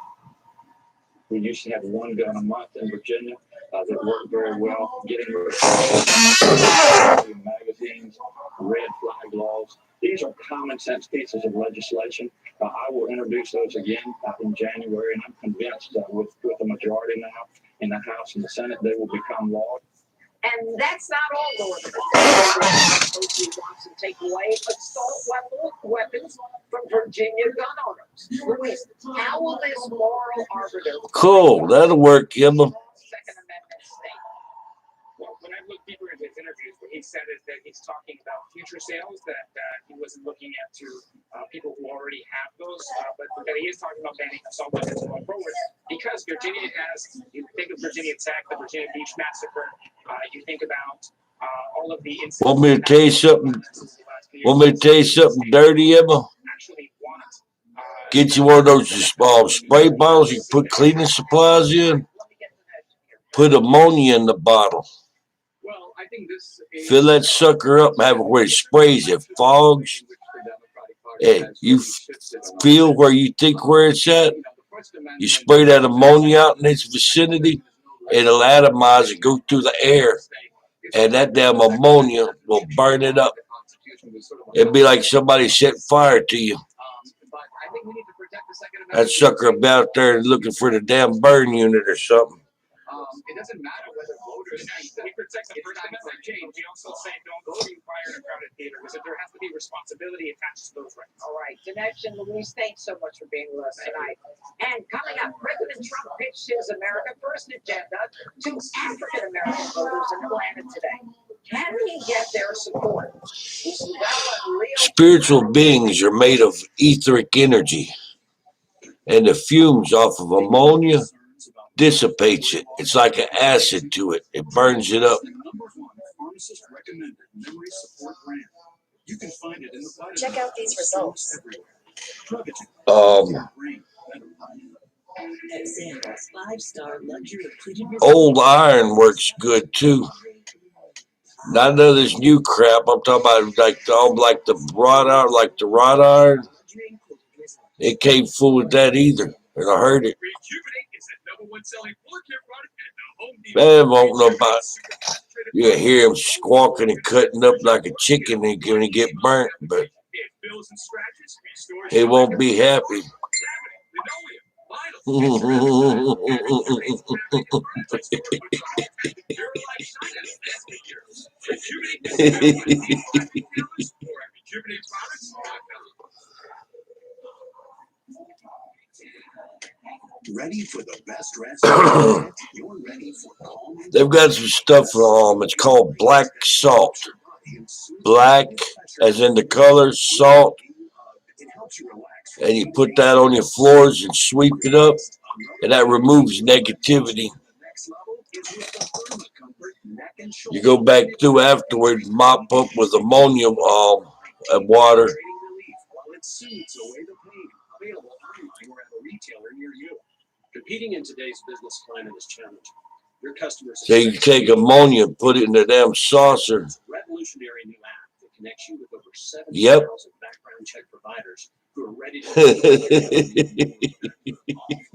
We used to have one gun a month in Virginia that worked very well. Getting rid of magazines, red flag laws. These are common sense pieces of legislation. I will introduce those again in January, and I'm convinced with a majority now in the House and the Senate, they will become law.
And that's not all Northern he wants to take away assault weapons from Virginia gun owners. Luis, how will this moral arbiter?
Cool, that'll work, Emma.
Second Amendment state.
Well, when I look deeper into his interviews, what he said is that he's talking about future sales, that he wasn't looking at to people who already have those, but that he is talking about banning assault weapons going forward, because Virginia has, you think of Virginia Tech, the Virginia Beach Massacre, you think about all of the incidents.
Want me to tell you something? Want me to tell you something dirty, Emma? Get you one of those spray bottles you put cleaning supplies in. Put ammonia in the bottle. Fill that sucker up and have it where it sprays, it fogs. Hey, you feel where you think where it's at. You spray that ammonia out in its vicinity, it'll atomize and go through the air. And that damn ammonia will burn it up. It'd be like somebody set fire to you. That sucker will be out there looking for the damn burn unit or something.
It doesn't matter whether voters we protect the First Amendment change. We also say don't vote fire in a crowded theater, because there has to be responsibility attached to those rights.
All right, Dinesh and Luis, thanks so much for being with us tonight. And coming up, President Trump pitched his America First agenda to African American voters in Atlanta today. Can he get their support?
Spiritual beings are made of etheric energy, and the fumes off of ammonia dissipates it. It's like an acid to it. It burns it up.
Check out these results.
Old iron works good too. None of this new crap. I'm talking about like the wrought iron. It can't fool with that either. And I heard it. Man, won't know about it. You hear him squawking and cutting up like a chicken and gonna get burnt, but he won't be happy.
Ready for the best rest? You're ready for calm.
They've got some stuff it's called black salt. Black as in the color, salt. And you put that on your floors and sweep it up, and that removes negativity. You go back through afterwards, mop up with ammonia and water.
Competing in today's business climate is challenging. Your customers.
So you take ammonia and put it in a damn saucer.
Revolutionary new app that connects you with over 7,000 background check providers who are ready to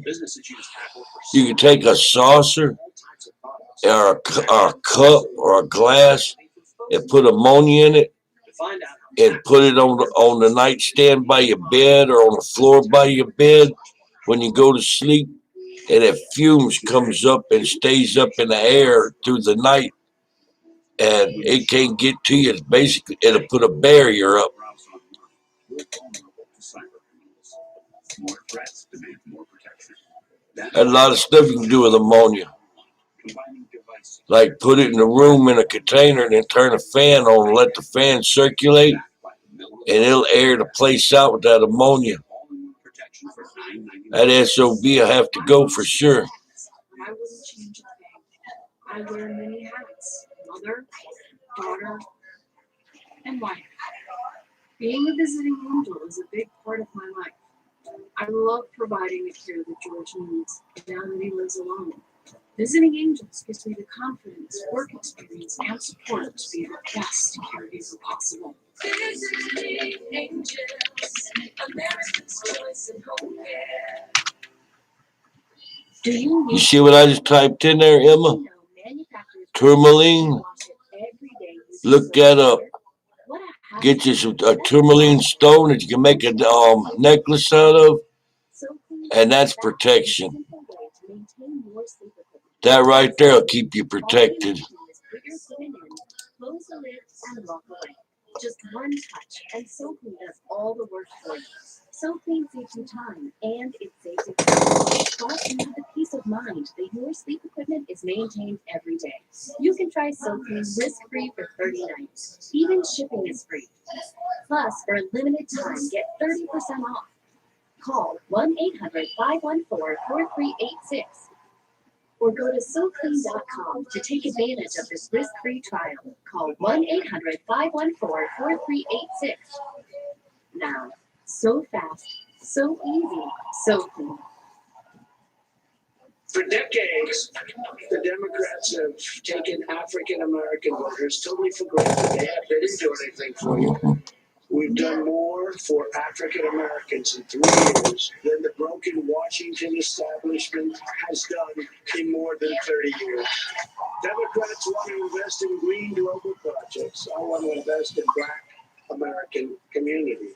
businesses use Apple for
You can take a saucer or a cup or a glass and put ammonia in it and put it on the nightstand by your bed or on the floor by your bed when you go to sleep, and it fumes comes up and stays up in the air through the night, and it can't get to you. It's basically, it'll put a barrier up. A lot of stuff you can do with ammonia. Like put it in a room in a container and then turn a fan on and let the fan circulate, and it'll air the place out with that ammonia. That SOB will have to go for sure.
I wouldn't change a thing. I wear many hats: mother, daughter, and wife. Being a visiting angel is a big part of my life. I love providing the care that George needs now that he lives alone. Visiting angels gives me the confidence, work experience, and support to be the best caregiver possible. Visiting angels, America's choice of home care.
You see what I just typed in there, Emma? Tourmaline. Look that up. Get you a tourmaline stone that you can make a necklace out of, and that's protection. That right there will keep you protected.
Close the lids and walk away. Just one touch, and SoClean does all the work for you. SoClean saves you time, and it saves you time. Plus, you have the peace of mind that your sleep equipment is maintained every day. You can try SoClean risk-free for 30 nights. Even shipping is free. Plus, for a limited time, get 30% off. Call 1-800-514-4386. Or go to SoClean.com to take advantage of this risk-free trial. Call 1-800-514-4386. Now, so fast, so easy, SoClean.
For decades, the Democrats have taken African American voters totally for granted. They didn't do anything for you. We've done more for African Americans in 3 years than the broken Washington establishment has done in more than 30 years. Democrats want to invest in green global projects. I want to invest in Black American communities.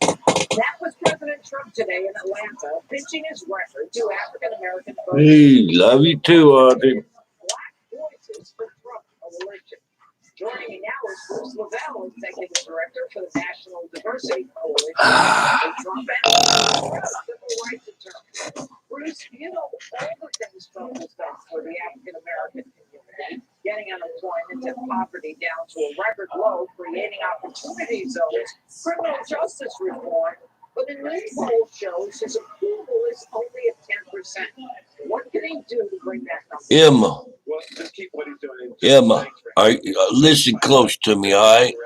That was President Trump today in Atlanta, pitching his record to African American voters.
Hey, love you too, Audrey.
Black voices for Trump election. Joining me now is Bruce Lavelle, Executive Director for the National Diversity Coalition. And Trump and civil rights attorney. Bruce, you know all the things Trump has done for the African American community, getting unemployment and poverty down to a record low, creating opportunity zones, criminal justice reform. But a new poll shows his approval is only at 10%. What can he do to bring that number?
Emma.
Well, just keep what he's doing.
Emma, listen close to me, all right?
A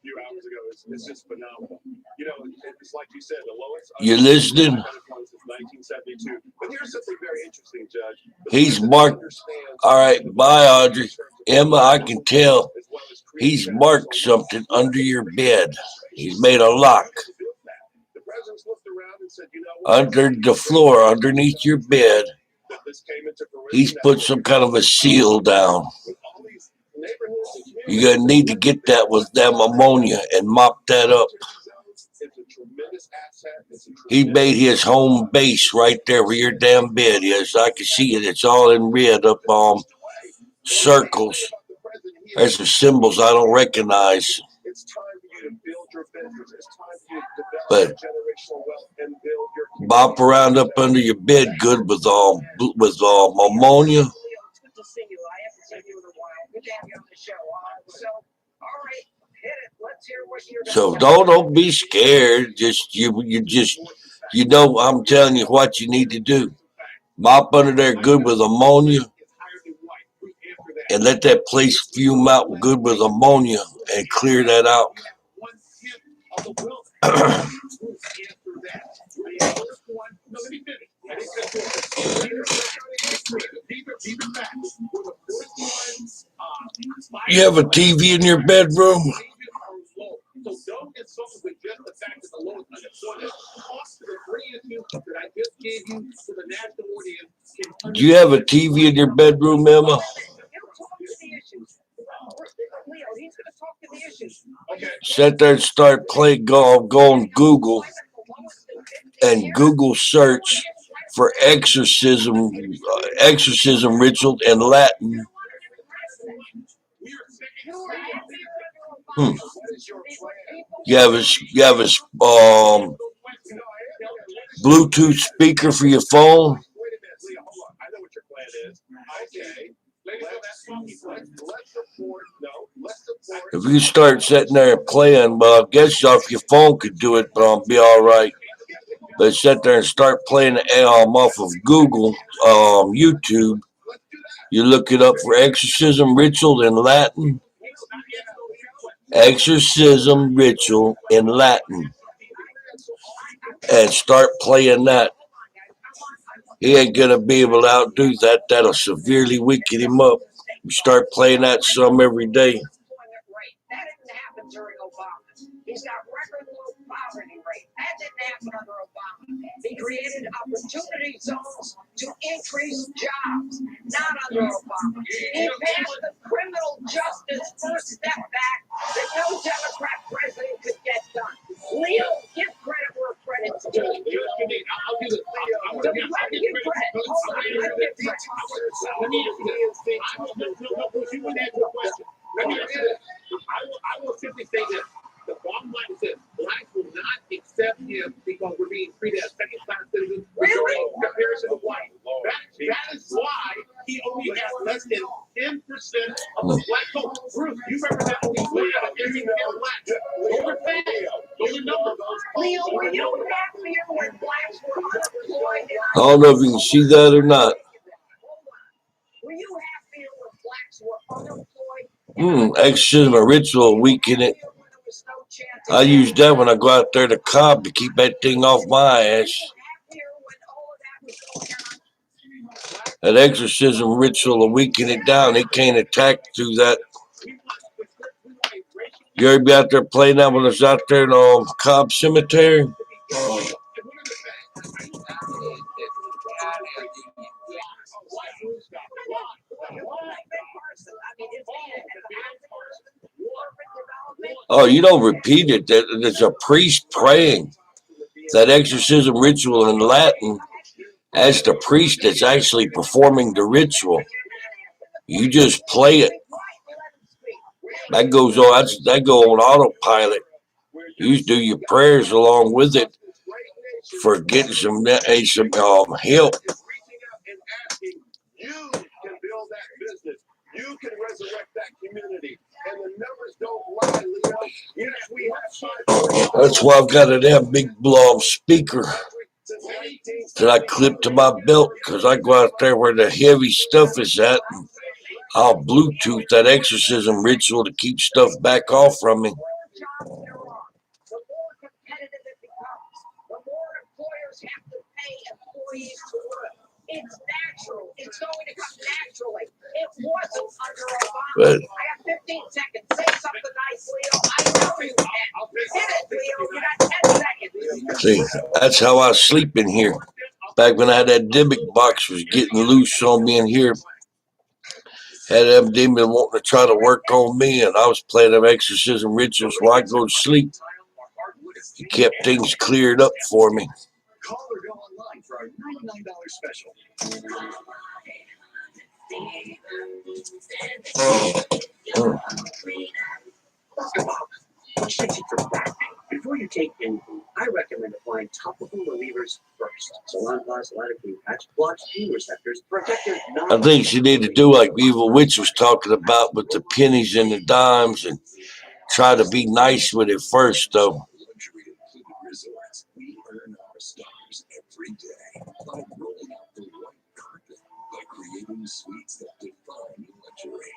few hours ago, it's just phenomenal. You know, it's like you said, the lowest.
You listening?
Since 1972. But here's something very interesting, Judge.
He's marked. All right, bye, Audrey. Emma, I can tell he's marked something under your bed. He's made a lock. Under the floor, underneath your bed, he's put some kind of a seal down. You're gonna need to get that with them ammonia and mop that up. He made his home base right there where your damn bed is. I can see it. It's all in red up on circles. There's some symbols I don't recognize. But bop around up under your bed good with ammonia. So don't be scared. I'm telling you what you need to do. Mop under there good with ammonia and let that place fume out good with ammonia and clear that out. You have a TV in your bedroom? Do you have a TV in your bedroom, Emma? Sit there and start playing, go on Google and Google search for exorcism ritual in Latin. You have a Bluetooth speaker for your phone. If you start sitting there and playing, well, I guess if your phone could do it, but I'll be all right. But sit there and start playing off of Google, YouTube. You look it up for exorcism ritual in Latin. Exorcism ritual in Latin. And start playing that. He ain't going to be able to outdo that. That'll severely weaken him up. You start playing that some every day.
That didn't happen during Obama. He's got record low poverty rate. That didn't happen under Obama. He created opportunity zones to increase jobs. Not under Obama. He passed the criminal justice first step back that no Democrat president could get done. Leo, give credit where credit's due.
I'll do this. I'm going to give credit.
Hold on, let me give credit.
Let me answer this. You wouldn't answer the question. Let me answer this. I will simply say this. The bottom line is this. Blacks will not accept him because we're being treated as second-class citizens.
Really?
In comparison to white. That is why he only has less than 10% of the black vote. Bruce, you represent only one out of every male black. Those are facts. Those are numbers.
Leo, were you happier when blacks were unemployed?
I don't know if you can see that or not.
Were you happier when blacks were unemployed?
Exorcism ritual weaken it. I use that when I go out there to cob to keep that thing off my ass. That exorcism ritual will weaken it down. It can't attack through that. You ever be out there playing that when it's out there in Cobb Cemetery? Oh, you don't repeat it. There's a priest praying. That exorcism ritual in Latin, as the priest that's actually performing the ritual. You just play it. That goes on. That go on autopilot. You do your prayers along with it for getting some help.
You can build that business. You can resurrect that community. And the numbers don't lie, Leo. Yes, we have 5.
That's why I've got a damn big speaker that I clip to my belt, because I go out there where the heavy stuff is at, and I'll Bluetooth that exorcism ritual to keep stuff back off from me.
It's natural. It's going to come naturally. It wasn't under Obama.
But,
I have 15 seconds. Say something nice, Leo. I know you can. Hit it, Leo. You got 10 seconds.
see, that's how I sleep in here. Back when I had that Dybbuk box was getting loose on me in here. Had them demons wanting to try to work on me, and I was playing them exorcism rituals while I go to sleep. It kept things cleared up for me.
Call or go online for our $99 special.
What should you take for back pain? Before you take anything, I recommend applying topical relievers first. Salon Plus lidocaine patch blocks pain receptors, protective
I think you need to do like Evil Witch was talking about with the pennies and the dimes, and try to be nice with it first, though.
Resorts, we earn our stars every day by rolling out the white carpet, by creating suites that define luxury.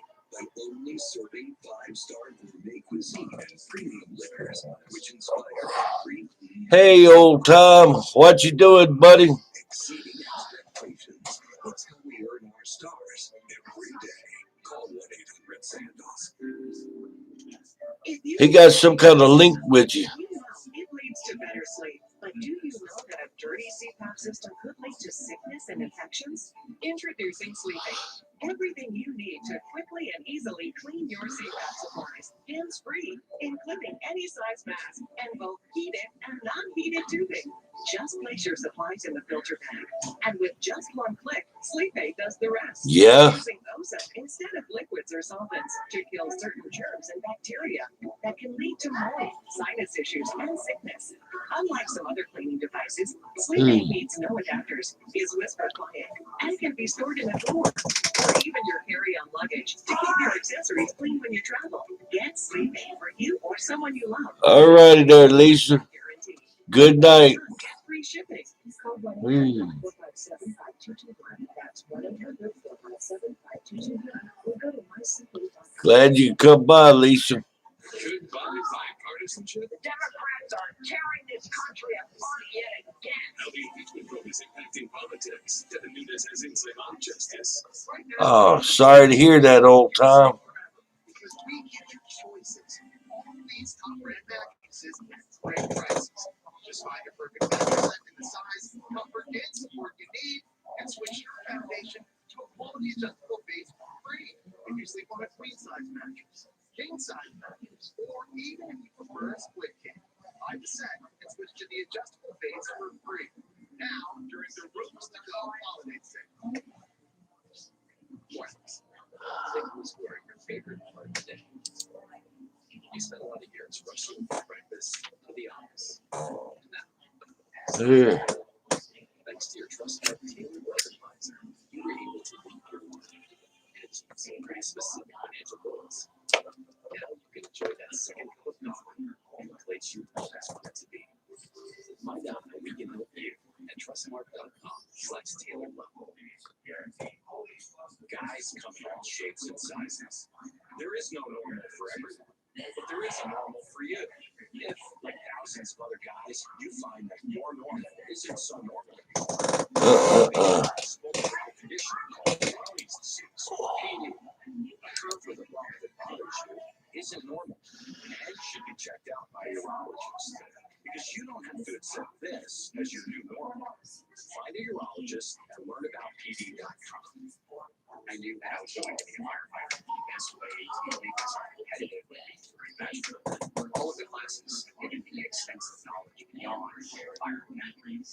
Hey, old Tom, what you doing, buddy?
Exceeding expectations. It's how we earn our stars every day. Call 1-800-SANDOS.
He got some kind of link with you.
It leads to better sleep. But do you know that a dirty CPAP system could lead to sickness and infections? Introducing SleepAid. Everything you need to quickly and easily clean your CPAP supplies, hands-free, including any size mask, and both heated and non-heated tubing. Just place your supplies in the filter bag, and with just one click, SleepAid does the rest.
Yeah.
Using ozone instead of liquids or solvents to kill certain germs and bacteria that can lead to mold, sinus issues, and sickness. Unlike some other cleaning devices, SleepAid needs no adapters, is whisper quiet, and can be stored in a drawer or even your carry-on luggage to keep your accessories clean when you travel. Get SleepAid for you or someone you love.
All righty there, Lisa. Good night.
Get free shipping.
Glad you could come by, Lisa.
Goodbye, bipartisanship.
The Democrats are tearing this country apart yet again.
Now the impeachment vote is impacting politics. Devin Nunes has insight on justice.
Oh, sorry to hear that, old Tom.
Because we give you choices. These top brand mattresses at great prices. Just find your perfect mattress in the size, comfort, and support you need, and switch your foundation to a quality adjustable base for free. If you sleep on a queen size mattress, king size mattress, or even if you prefer a split king, buy the set and switch to the adjustable base for free. Now, during the Rooms to Go holiday sale. Who's wearing your favorite part of the day? You spent a lot of years rushing from breakfast to the office.
Yeah.
Thanks to your trusted tailored wealth advisor, you were able to meet your and some pretty specific financial goals. Now you can enjoy that second cup of coffee in the place you always wanted to be. Find out how we can help you at trustmark.com/tailored level. Guys come in all shapes and sizes. There is no normal for everyone, but there is a normal for you. If, like thousands of other guys, you find that your normal isn't so normal anymore. Condition called Crohn's disease, PD, a conflict of love that bothers you, isn't normal and should be checked out by a urologist. Because you don't have to accept this as your new normal. Find a urologist and learn about PD.com. I knew that I was going to be a firefighter. The best way to make this competitive would be through bachelor. All of the classes giving me extensive knowledge beyond firefighting.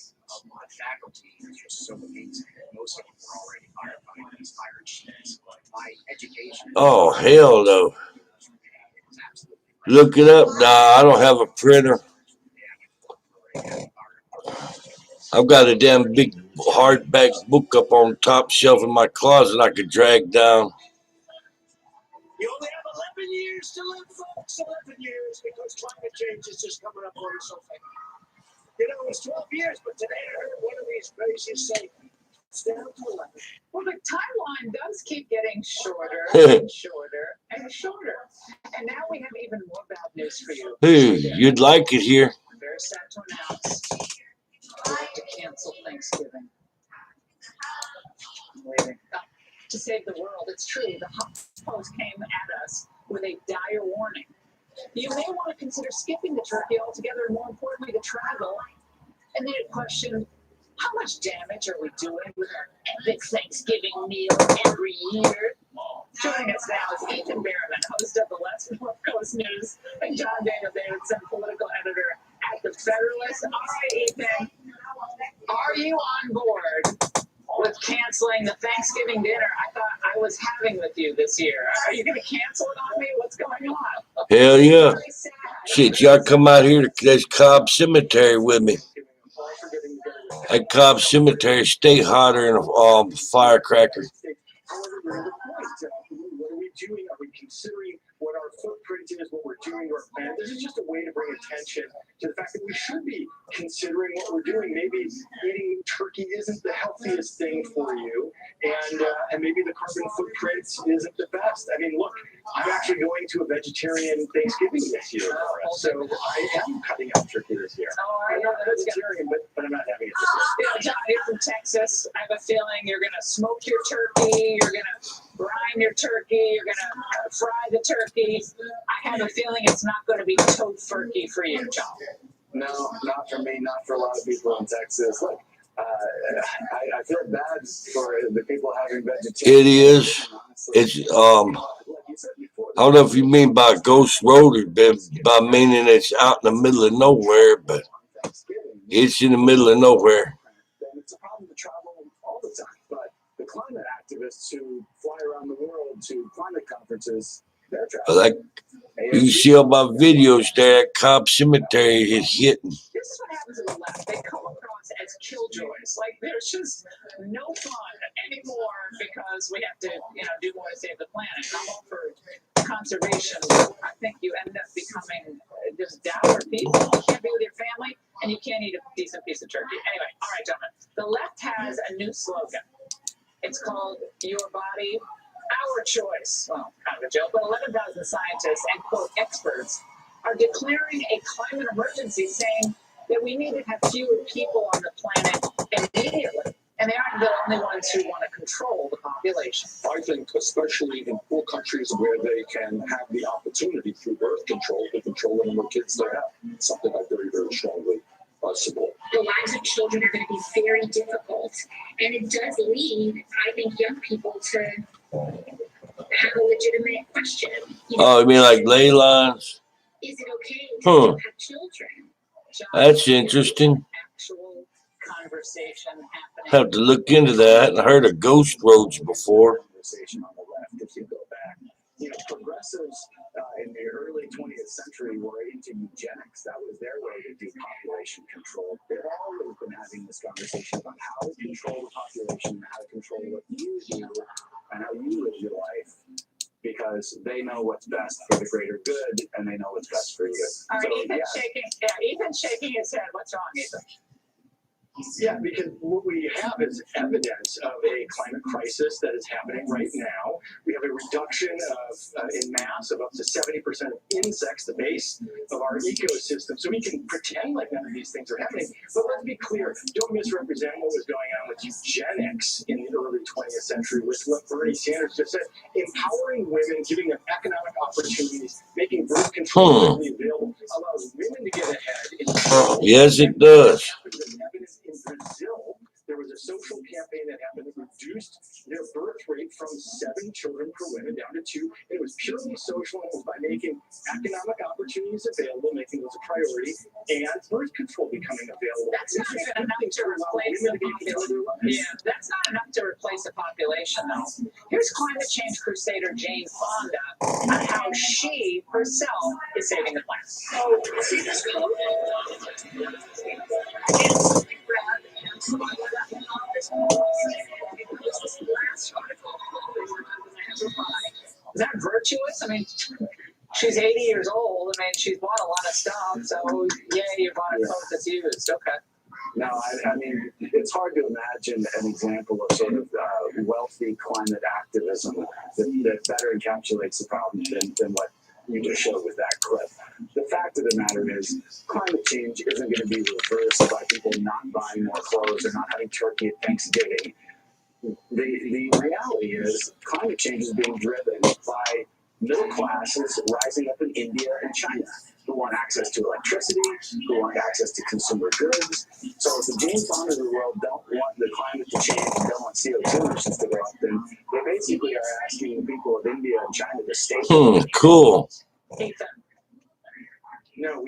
My faculty is just so amazing. Most of them were already firefighters, fire chiefs. My education.
Oh, hell no. Look it up. Nah, I don't have a printer. I've got a damn big hardback book up on the top shelf in my closet I could drag down.
You only have 11 years to live, folks. 11 years, because climate change is just coming up on us so fast. You know, it's 12 years, but today I heard one of these crazies say it's down to 11.
Well, the timeline does keep getting shorter and shorter and shorter. And now we have even more bad news for you.
Hey, you'd like it here.
I'm very sad to announce we have to cancel Thanksgiving. I'm waiting. To save the world, it's true. The HuffPost came at us with a dire warning. You may want to consider skipping the turkey altogether, and more importantly, the travel. And then it questioned, how much damage are we doing with our epic Thanksgiving meal every year? Joining us now is Ethan Berriman, host of the West North Coast News, and John Daniel Davidson, political editor at The Federalist. All right, Ethan, are you on board with canceling the Thanksgiving dinner I thought I was having with you this year? Are you going to cancel it on me? What's going on?
Hell yeah. Shit, y'all come out here to this Cobb Cemetery with me. That Cobb Cemetery stay hotter than a firecracker.
What are we doing? Are we considering what our footprint is, what we're doing to our planet? This is just a way to bring attention to the fact that we should be considering what we're doing. Maybe eating turkey isn't the healthiest thing for you, and maybe the carbon footprint isn't the best. I mean, look, I'm actually going to a vegetarian Thanksgiving this year, so I am cutting out turkey this year.
Oh, I know.
vegetarian, but I'm not having it this
Yeah, John, you're from Texas. I have a feeling you're going to smoke your turkey. You're going to brine your turkey. You're going to fry the turkey. I have a feeling it's not going to be tofurkey for you, John.
No, not for me, not for a lot of people in Texas. Look, I feel bad for the people having vegetarian.
It is. It's I don't know if you mean by ghost road or by meaning it's out in the middle of nowhere, but it's in the middle of nowhere.
It's a problem to travel all the time, but the climate activists who fly around the world to climate conferences, they're traveling.
Like you see all my videos there, Cobb Cemetery is hitting.
This is what happens in the left. They come across as killjoys. Like there's just no fun anymore because we have to, do more to save the planet. I'm all for conservation. I think you end up becoming just dour people. You can't be with your family and you can't eat a decent piece of turkey. Anyway, all right, gentlemen. The left has a new slogan. It's called Your Body, Our Choice. Well, kind of a joke, but 11,000 scientists and, quote, experts are declaring a climate emergency, saying that we need to have fewer people on the planet immediately. And they aren't the only ones who want to control the population.
I think, especially in poor countries where they can have the opportunity through birth control to control the number of kids they have, something I very, very strongly support.
The lives of children are going to be very difficult, and it does lead, I think, young people to have a legitimate question.
Oh, you mean like ley lines?
Is it okay to have children?
That's interesting.
Actual conversation happening.
Have to look into that. I heard of ghost roads before.
Conversation on the left, if you go back, progressives in the early 20th century were into eugenics. That was their way to do population control. They've always been having this conversation about how to control the population, how to control what you do, and how you live your life, because they know what's best for the greater good, and they know what's best for you.
All right,
So,
Ethan's shaking his head. What's wrong, Ethan?
Yeah, because what we have is evidence of a climate crisis that is happening right now. We have a reduction of in mass of up to 70% of insects, the base of our ecosystem. So we can pretend like none of these things are happening. But let's be clear, don't misrepresent what was going on with eugenics in the early 20th century, with what Bernie Sanders just said. Empowering women, giving them economic opportunities, making birth control available, allows women to get ahead.
Yes, it does.
In Brazil, there was a social campaign that happened that reduced their birth rate from 7 children per woman down to 2. And it was purely social, and it was by making economic opportunities available, making those a priority, and birth control becoming available.
That's not even enough to replace the population. Yeah, that's not enough to replace the population, though. Here's climate change crusader Jane Fonda on how she herself is saving the planet. Oh, see this code? Is that virtuous? I mean, she's 80 years old. I mean, she's bought a lot of stuff, so yay, you bought a coat that's used. Okay.
No, I mean, it's hard to imagine an example of sort of wealthy climate activism that better encapsulates the problem than what you just showed with that clip. The fact of the matter is, climate change isn't going to be reversed by people not buying more clothes or not having turkey at Thanksgiving. The reality is, climate change is being driven by middle classes rising up in India and China, who want access to electricity, who want access to consumer goods. So if the Jane Fondas of the world don't want the climate to change and don't want CO2 emissions to go up, then they basically are asking the people of India and China to stay.
Cool.
No,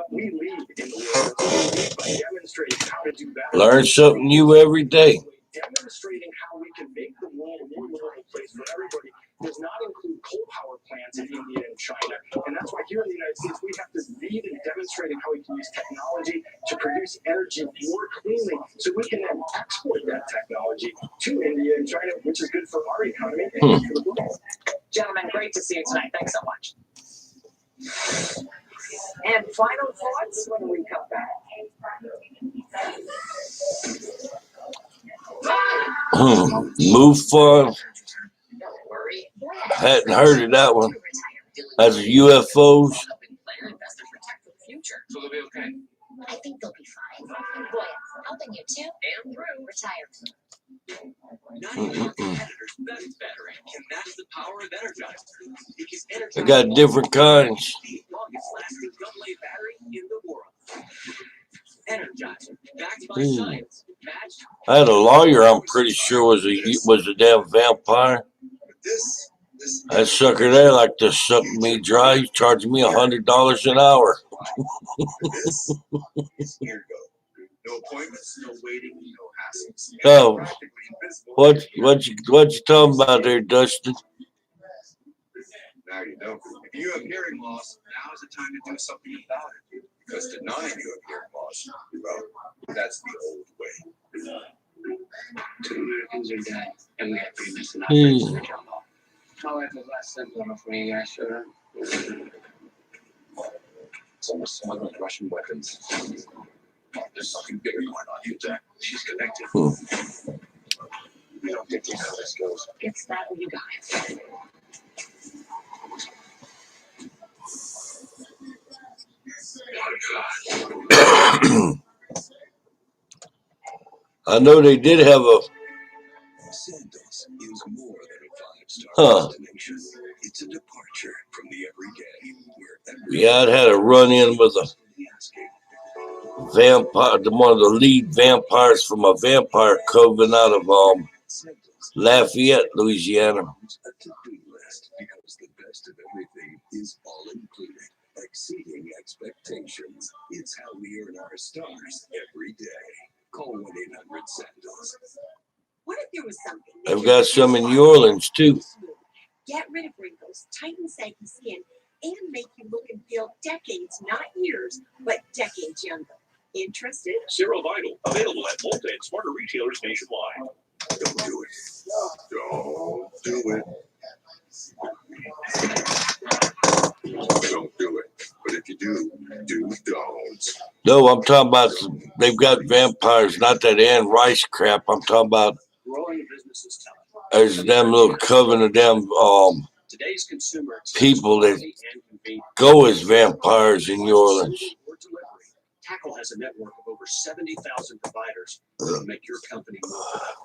we lead in the world. We lead by demonstrating how to do better.
Learn something new every day.
Demonstrating how we can make the world a more livable place for everybody does not include coal power plants in India and China. And that's why here in the United States, we have to lead in demonstrating how we can use technology to produce energy more cleanly so we can then export that technology to India and China, which is good for our economy and good for the world.
Gentlemen, great to see you tonight. Thanks so much. And final thoughts when we come back.
Move for. Hadn't heard of that one. That's UFOs.
So they'll be okay.
I think they'll be fine.
competitor's best battery, and that's the power of Energizer. Because
They got different kinds.
the longest lasting AA battery in the world. Energizer, backed by science, matched.
I had a lawyer I'm pretty sure was a damn vampire. That sucker there like to suck me dry. He charged me $100 an hour.
No appointments, no waiting, no hassles.
So, what you talking about there, Dustin?
Now you know. If you have hearing loss, now is the time to do something about it. Because denying you have hearing loss, well, that's the old way.
2 Americans are dead, and we have 3 missing
Hmm.
operators in the jungle. However, less simple enough for you guys, sure.
Someone's smuggling Russian weapons. There's something bigger going on here, Jack. She's connected. We don't get to how this goes.
It's that you guys.
I know they did have a.
Santos is more than a 5-star destination. It's a departure from the everyday.
Yeah, I'd had a run-in with a vampire, one of the lead vampires from a vampire coven out of Lafayette, Louisiana.
Because the best of everything is all included, exceeding expectations. It's how we earn our stars every day. Call 1-800-SANTOS.
What if there was something?
They've got some in New Orleans too.
Get rid of wrinkles, tighten saggy skin, and make you look and feel decades, not years, but decades younger. Interested?
Zero Vital, available at Ulta and smarter retailers nationwide. Don't do it. Don't do it. Don't do it. But if you do don't.
No, I'm talking about they've got vampires, not that Anne Rice crap. I'm talking about
Growing businesses tell.
there's them little coven of them
Today's consumer
people that go as vampires in New Orleans.
Tackle has a network of over 70,000 providers that make your company more productive.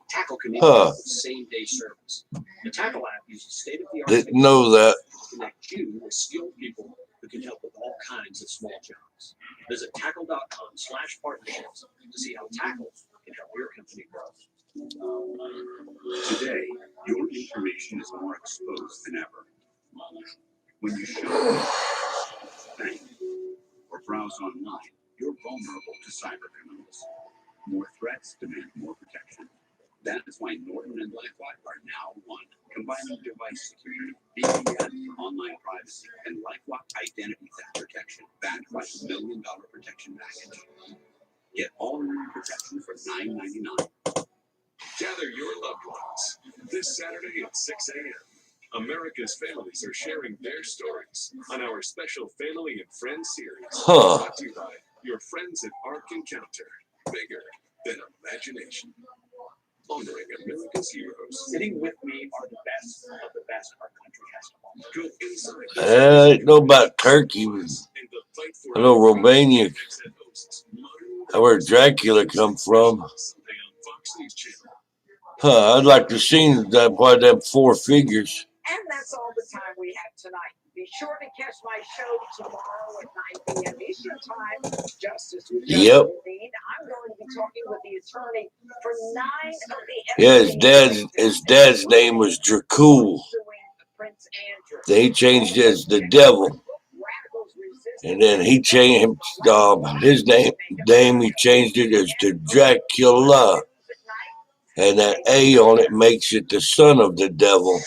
Tackle can even offer same-day service. The Tackle app uses state-of-the-art
Didn't know that.
to connect you with skilled people who can help with all kinds of small jobs. Visit tackle.com/partnerships to see how Tackle can help your company grow.
Today, your information is more exposed than ever. When you shop, bank, or browse online, you're vulnerable to cyber criminals. More threats demand more protection. That is why Norton and LifeLock are now one, combining device security, VPN for online privacy, and LifeLock identity theft protection, backed by a $1 million protection package. Get all-in-one protection for $9.99. Gather your loved ones this Saturday at 6 a.m. America's families are sharing their stories on our special Family and Friends series. Brought to you by your friends at Ark Encounter. Bigger than imagination. Honoring America's heroes.
Sitting with me are the best of the best our country has to offer.
Go inside.
I know about Turkey. I know Romania. Where Dracula come from. I'd like to see that why them 4 figures.
And that's all the time we have tonight. Be sure to catch my show tomorrow at 9 p.m. Eastern Time. Justice with Judge Levine. I'm going to be talking with the attorney for 9 of the
his dad's name was Dracul. They changed it as the devil. And then he changed his name. He changed it as to Dracula. And that A on it makes it the son of the devil.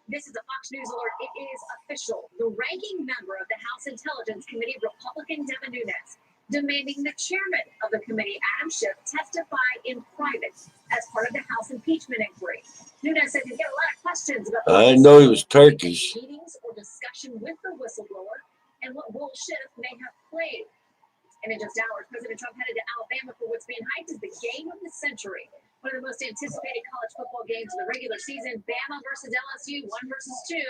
This is a Fox News alert. It is official. The ranking member of the House Intelligence Committee, Republican Devin Nunes, demanding the chairman of the committee, Adam Schiff, testify in private as part of the House impeachment inquiry. Nunes said he's got a lot of questions about
I know he was Turkish.
meetings or discussion with the whistleblower and what role Schiff may have played. And in just hours, President Trump headed to Alabama for what's being hyped as the game of the century. One of the most anticipated college football games of the regular season, Bama versus LSU, 1 versus 2.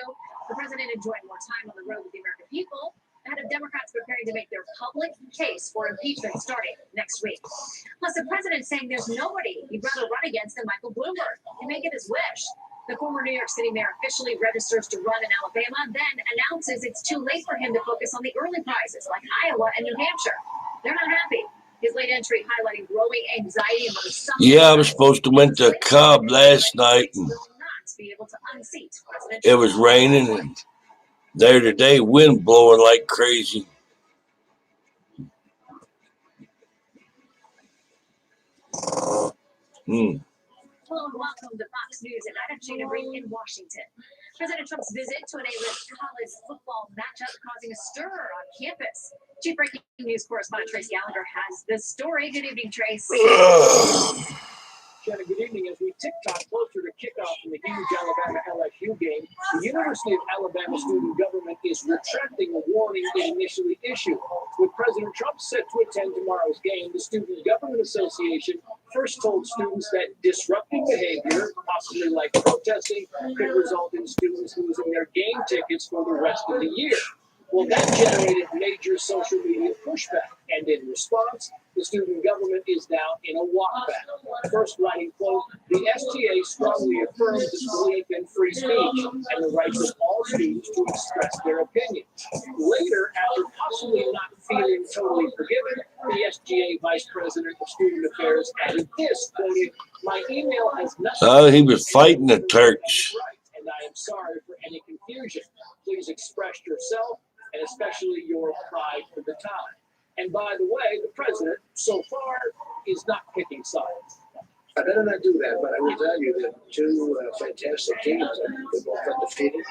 The president enjoyed more time on the road with the American people
ahead of Democrats preparing to make their public case for impeachment starting next week. Plus, the president saying there's nobody he'd rather run against than Michael Bloomberg. He may get his wish. The former New York City mayor officially registers to run in Alabama, then announces it's too late for him to focus on the early prizes like Iowa and New Hampshire. They're not happy. His late entry highlighting growing anxiety among some.
Yeah, I was supposed to went to Cobb last night, and it was raining, and there today, wind blowing like crazy.
Hello and welcome to Fox News at night. I'm Shana Green in Washington. President Trump's visit to an A-list college football matchup causing a stir on campus. Chief breaking news correspondent Trace Gallagher has the story. Good evening, Trace.
Shannon, good evening. As we tick-tock closer to kickoff in the huge Alabama-LSU game, the University of Alabama student government is retracting a warning it initially issued. With President Trump set to attend tomorrow's game, the Student Government Association first told students that disrupting behavior, possibly like protesting, could result in students losing their game tickets for the rest of the year. Well, that generated major social media pushback, and in response, the student government is now in a walkback. First writing, quote, the SGA strongly affirms its belief in free speech and the rights of all students to express their opinion. Later, after possibly not feeling totally forgiven, the SGA Vice President of Student Affairs added this, quoting, my email has nothing.
He was fighting the Turks.
And I am sorry for any confusion. Please express yourself and especially your pride for the time. And by the way, the president, so far, is not picking sides.
I better not do that, but I will tell you that two fantastic teams. They're both undefeated.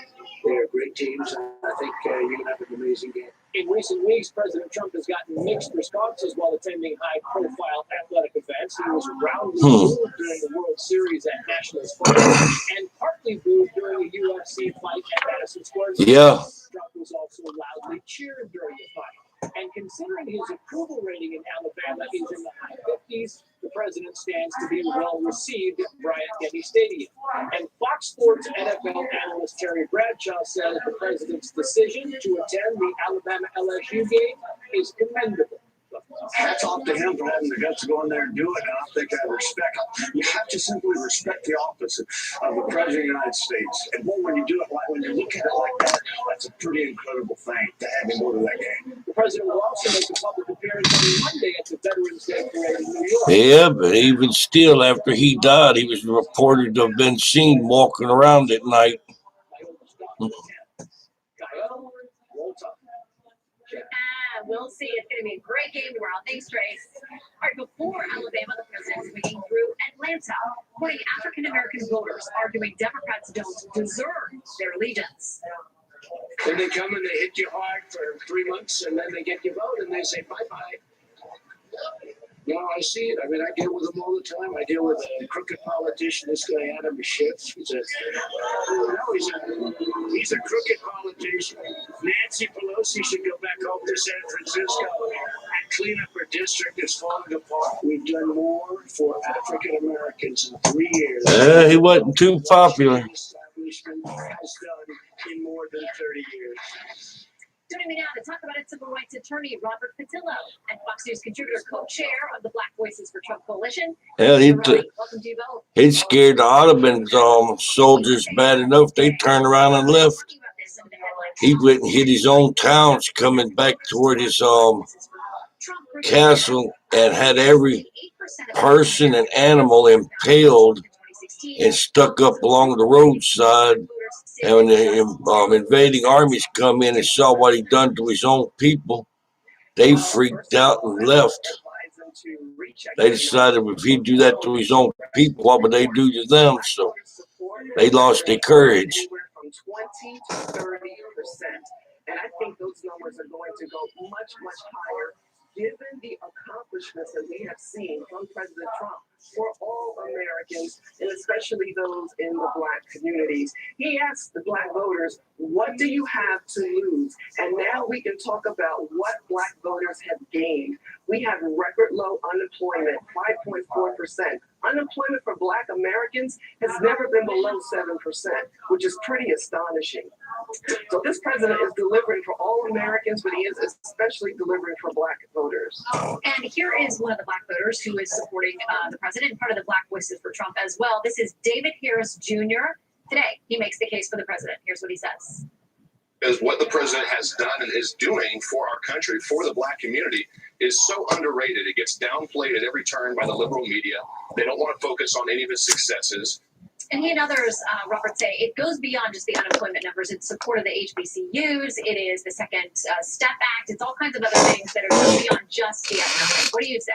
They are great teams, and I think you're going to have an amazing game.
In recent weeks, President Trump has gotten mixed responses while attending high-profile athletic events. He was roundly booed during the World Series at Nationals Park and partly booed during the UFC fight at Madison Square Garden.
Yeah.
Trump was also loudly cheered during the fight. And considering his approval rating in Alabama is in the high 50s, the president stands to be well received at Bryant-Denny Stadium. And Fox Sports NFL analyst Terry Bradshaw says the president's decision to attend the Alabama-LSU game is commendable.
Hats off to him for having the guts to go in there and do it, and I think I respect him. You have to simply respect the office of the President of the United States. And when you do it, when you look at it like that, that's a pretty incredible thing to have him go to that game.
The president will also make a public appearance on Monday at the Veterans Day Parade in New York.
Yeah, but even still, after he died, he was reported to have been seen walking around at night.
We'll see. It's going to be a great game tomorrow. Thanks, Trace. All right, before Alabama, the president's meeting through Atlanta, quoting African-American voters arguing Democrats don't deserve their allegiance.
Then they come and they hit you hard for 3 months, and then they get your vote, and they say bye-bye. No, I see it. I mean, I deal with them all the time. I deal with a crooked politician. This guy, Adam Schiff, he's a crooked politician. Nancy Pelosi should go back home to San Francisco and clean up her district that's falling apart. We've done more for African Americans in 3 years.
He wasn't too popular.
The establishment has done in more than 30 years.
Joining me now to talk about it, civil rights attorney Robert Patillo and Fox News contributor, co-chair of the Black Voices for Trump Coalition.
Hell,
Welcome to you both.
he scared the Ottoman soldiers bad enough they turned around and left. He went and hit his own towns coming back toward his castle and had every person and animal impaled and stuck up along the roadside. And when the invading armies come in and saw what he'd done to his own people, they freaked out and left. They decided if he'd do that to his own people, what would they do to them? So they lost their courage.
From 20 to 30%. And I think those numbers are going to go much, much higher, given the accomplishments that we have seen from President Trump for all Americans, and especially those in the Black communities. He asked the Black voters, what do you have to lose? And now we can talk about what Black voters have gained. We have record low unemployment, 5.4%. Unemployment for Black Americans has never been below 7%, which is pretty astonishing. So this president is delivering for all Americans, but he is especially delivering for Black voters.
And here is one of the Black voters who is supporting the president, part of the Black Voices for Trump as well. This is David Harris Jr. Today, he makes the case for the president. Here's what he says.
Is what the president has done and is doing for our country, for the Black community, is so underrated. It gets downplayed at every turn by the liberal media. They don't want to focus on any of his successes.
And he and others, Robert, say it goes beyond just the unemployment numbers. It's support of the HBCUs. It is the Second Step Act. It's all kinds of other things that are going beyond just the economic. What do you say?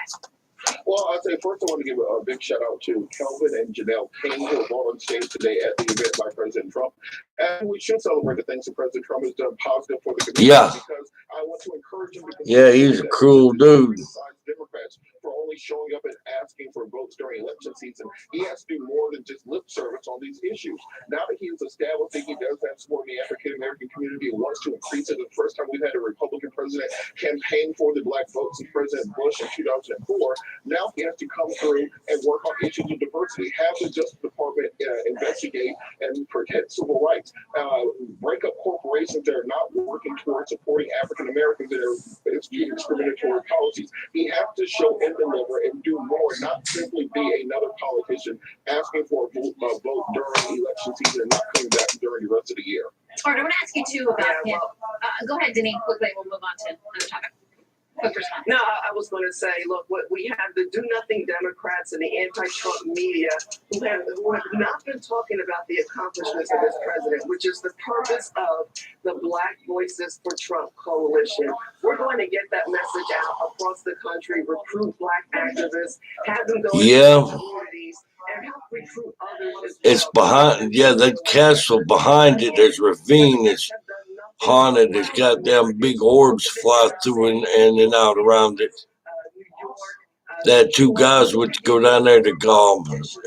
Well, I'd say first I want to give a big shout out to Kelvin and Janelle King, who were on stage today at the event by President Trump. And we should celebrate the things that President Trump has done positive for the community.
Yeah.
Because I want to encourage him to
Yeah, he's a cruel dude.
Democrats for only showing up and asking for votes during election season. He has to do more than just lip service on these issues. Now that he is established, he does have support in the African American community and wants to increase it. The first time we've had a Republican president campaign for the Black votes since President Bush in 2004. Now he has to come through and work on issues of diversity, have the Justice Department investigate and protect civil rights, break up corporations that are not working towards supporting African Americans that are instituting discriminatory policies. He has to show and deliver and do more, not simply be another politician asking for a vote during election season and not coming back during the rest of the year.
All right, I want to ask you too about him. Go ahead, Denise, quickly. We'll move on to another topic. Quick response.
No, I was going to say, look, what we have the do-nothing Democrats and the anti-Trump media who have not been talking about the accomplishments of this president, which is the purpose of the Black Voices for Trump coalition. We're going to get that message out across the country, recruit Black activists, have them go into communities, and help recruit others.
It's behind, that castle behind it, there's a ravine. It's haunted. There's goddamn big orbs fly through and out around it. They had two guys went to go down there to